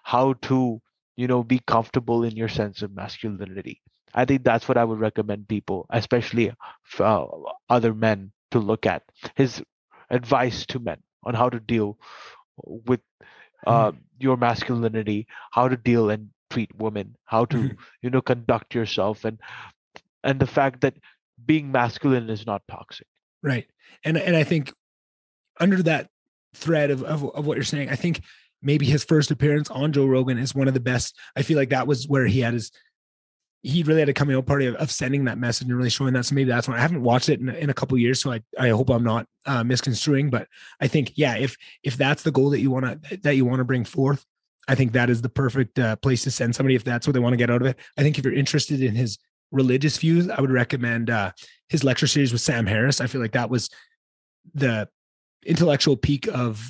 how to, be comfortable in your sense of masculinity. I think that's what I would recommend people, especially other men, to look at. His advice to men on how to deal with your masculinity, how to deal and treat women, how to conduct yourself, and the fact that being masculine is not toxic. Right. And I think under that thread of what you're saying, I think maybe his first appearance on Joe Rogan is one of the best. I feel like that was where he really had a coming out party of sending that message and really showing that. So maybe that's when I haven't watched it in a couple of years. So I hope I'm not misconstruing, but I think, if that's the goal that you want to bring forth, I think that is the perfect place to send somebody if that's what they want to get out of it. I think if you're interested in his religious views, I would recommend his lecture series with Sam Harris. I feel like that was the intellectual peak of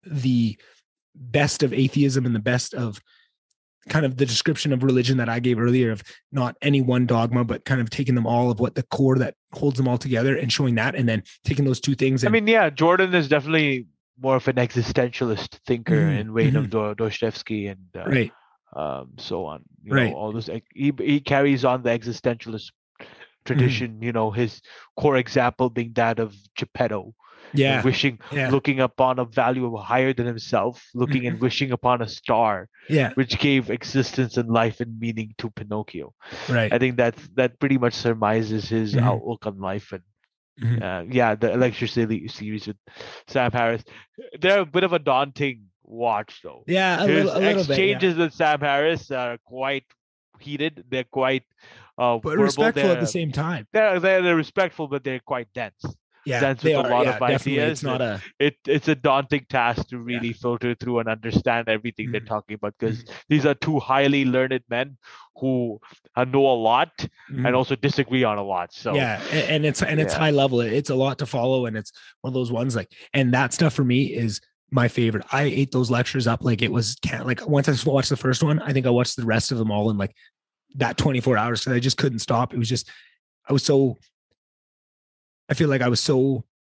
the best of atheism and the best of kind of the description of religion that I gave earlier, of not any one dogma, but kind of taking them all, of what the core that holds them all together, and showing that, and then taking those two things. Jordan is definitely more of an existentialist thinker in vein of Dostoevsky and right. So on. All those. He carries on the existentialist tradition. His core example being that of Geppetto. Looking upon a value higher than himself, looking and wishing upon a star, which gave existence and life and meaning to Pinocchio. Right. I think that pretty much surmises his outlook on life. And the lecture series with Sam Harris, they're a bit of a daunting watch, though. Yeah, his a little exchanges bit, with Sam Harris are quite heated. They're quite but verbal, respectful at the same time. They're respectful, but they're quite dense. Dense with a lot of ideas. It's a daunting task to really filter through and understand everything they're talking about, because these are two highly learned men who know a lot and also disagree on a lot. So and it's high level. It's a lot to follow, and it's one of those ones and that stuff for me is my favorite. I ate those lectures up like it was once I watched the first one, I think I watched the rest of them all in like that 24 hours, because I just couldn't stop. It was just, I feel like I was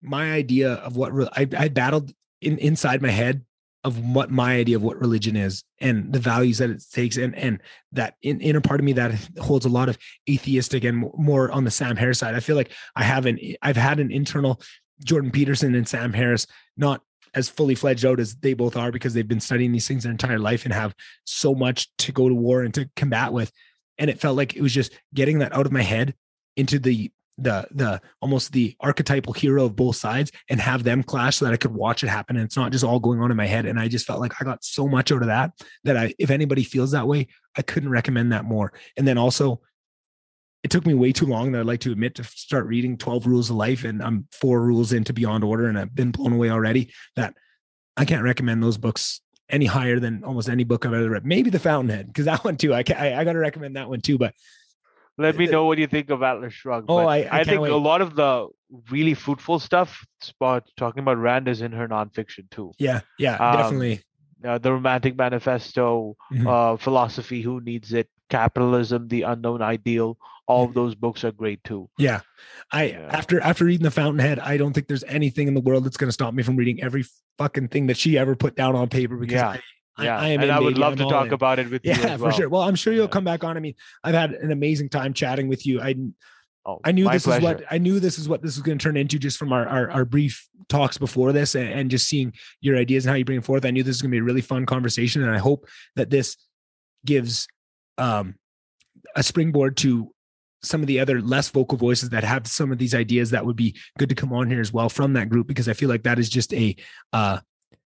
my idea of what I battled inside my head of what my idea of what religion is and the values that it takes, and that inner part of me that holds a lot of atheistic and more on the Sam Harris side. I feel like I've had an internal Jordan Peterson and Sam Harris, not as fully fledged out as they both are, because they've been studying these things their entire life and have so much to go to war and to combat with. And it felt like it was just getting that out of my head into the almost the archetypal hero of both sides, and have them clash so that I could watch it happen. And it's not just all going on in my head. And I just felt like I got so much out of that if anybody feels that way, I couldn't recommend that more. And then also, it took me way too long, that I'd like to admit, to start reading 12 Rules of Life. And I'm 4 rules into Beyond Order, and I've been blown away already, that I can't recommend those books any higher than almost any book I've ever read. Maybe The Fountainhead, because that one too, I got to recommend that one too. But let me know what you think of Atlas Shrugged. I think a lot of the really fruitful stuff, talking about Rand, is in her nonfiction too. Yeah, definitely. The Romantic Manifesto, Philosophy, Who Needs It, Capitalism, The Unknown Ideal. All of those books are great too. Yeah. After reading The Fountainhead, I don't think there's anything in the world that's going to stop me from reading every fucking thing that she ever put down on paper, because I am, and I would love to talk in. about it with you. Yeah, for sure. Well, I'm sure you'll come back on. I mean, I've had an amazing time chatting with you. I knew this is what this was going to turn into, just from our brief talks before this, and just seeing your ideas and how you bring it forth. I knew this was going to be a really fun conversation, and I hope that this gives a springboard to some of the other less vocal voices that have some of these ideas that would be good to come on here as well from that group, because I feel like that is just an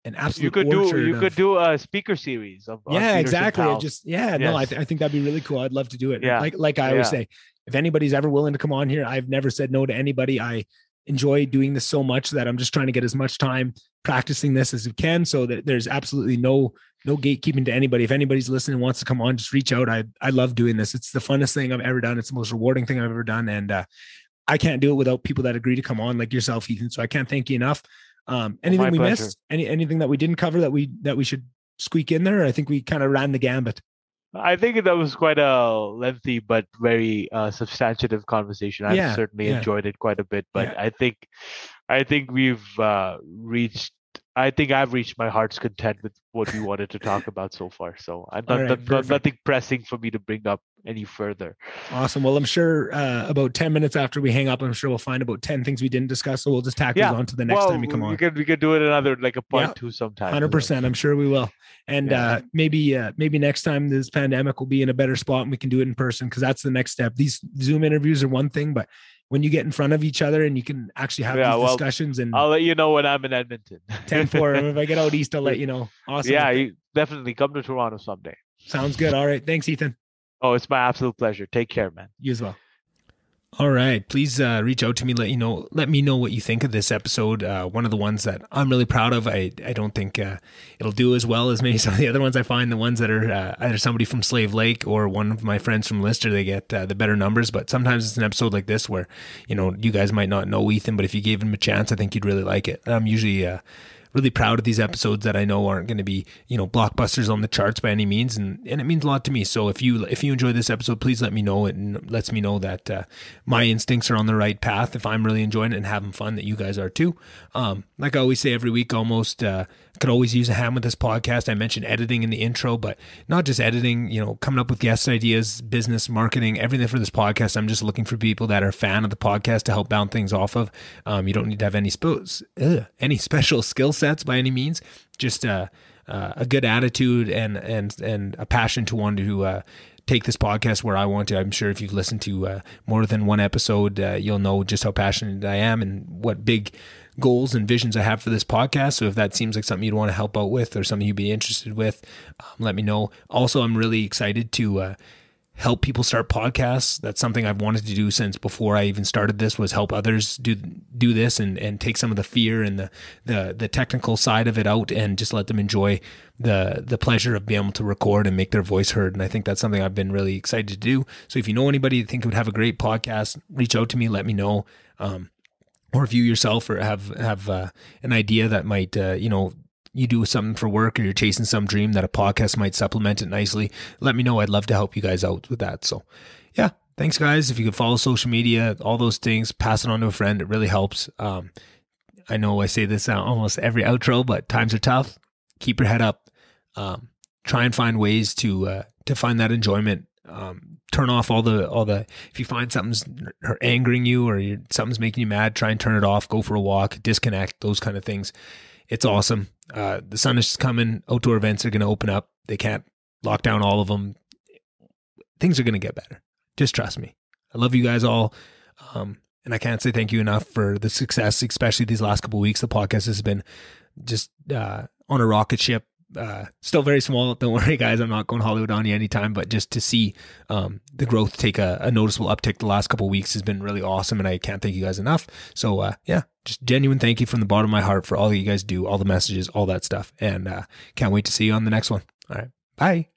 absolute. You could do a speaker series of exactly. I think that'd be really cool. I'd love to do it. Like I always say, if anybody's ever willing to come on here, I've never said no to anybody. I enjoy doing this so much that I'm just trying to get as much time practicing this as we can, so that there's absolutely no gatekeeping to anybody. If anybody's listening and wants to come on, just reach out. I love doing this. It's the funnest thing I've ever done. It's the most rewarding thing I've ever done. And I can't do it without people that agree to come on, like yourself, Ethan. So I can't thank you enough. Anything we missed? Anything that we didn't cover that we should squeak in there? I think we kind of ran the gambit. I think that was quite a lengthy but very substantive conversation. I've certainly enjoyed it quite a bit, but I think we've reached. I think I've reached my heart's content with what we wanted to talk about so far. So nothing pressing for me to bring up any further. Awesome. Well, I'm sure about 10 minutes after we hang up, I'm sure we'll find about 10 things we didn't discuss. So we'll just tack those on to the next time we come on. We could do it another, like a part 2 sometime. 100%. I'm sure we will. And maybe next time this pandemic will be in a better spot and we can do it in person, because that's the next step. These Zoom interviews are one thing, but when you get in front of each other and you can actually have these discussions, and I'll let you know when I'm in Edmonton. 10-4. If I get out east, I'll let you know. Awesome. Yeah, you definitely come to Toronto someday. Sounds good. All right. Thanks, Ethan. Oh, it's my absolute pleasure. Take care, man. You as well. All right. Please reach out to me. Let me know what you think of this episode. One of the ones that I'm really proud of. I don't think it'll do as well as maybe some of the other ones. I find the ones that are either somebody from Slave Lake or one of my friends from Lister, they get the better numbers. But sometimes it's an episode like this where, you guys might not know Ethan, but if you gave him a chance, I think you'd really like it. I'm usually really proud of these episodes that I know aren't going to be, blockbusters on the charts by any means. And it means a lot to me. So if you enjoyed this episode, please let me know. It lets me know that my instincts are on the right path. If I'm really enjoying it and having fun, that you guys are too. Like I always say every week, almost, could always use a hand with this podcast. I mentioned editing in the intro, but not just editing, coming up with guest ideas, business, marketing, everything for this podcast. I'm just looking for people that are a fan of the podcast to help bounce things off of. You don't need to have any special skill sets by any means, just a good attitude and a passion to want to take this podcast where I want to. I'm sure if you've listened to more than one episode, you'll know just how passionate I am and what big goals and visions I have for this podcast. So if that seems like something you'd want to help out with or something you'd be interested with, let me know. Also, I'm really excited to help people start podcasts. That's something I've wanted to do since before I even started this, was help others do this and take some of the fear and the technical side of it out and just let them enjoy the pleasure of being able to record and make their voice heard. And I think that's something I've been really excited to do. So if you know anybody that think would have a great podcast, reach out to me, let me know. Or if you yourself or have an idea that might, you do something for work or you're chasing some dream that a podcast might supplement it nicely, let me know. I'd love to help you guys out with that. So yeah, thanks guys. If you could follow social media, all those things, pass it on to a friend. It really helps. I know I say this almost every outro, but times are tough. Keep your head up. Try and find ways to find that enjoyment. Turn off all the, if you find something's angering you or something's making you mad, try and turn it off, go for a walk, disconnect, those kind of things. It's awesome. The sun is coming. Outdoor events are going to open up. They can't lock down all of them. Things are going to get better. Just trust me. I love you guys all. And I can't say thank you enough for the success, especially these last couple of weeks. The podcast has been just on a rocket ship. Still very small. Don't worry, guys. I'm not going Hollywood on you anytime, but just to see the growth take a noticeable uptick the last couple of weeks has been really awesome, and I can't thank you guys enough. So yeah, just genuine thank you from the bottom of my heart for all that you guys do, all the messages, all that stuff, and can't wait to see you on the next one. All right, bye.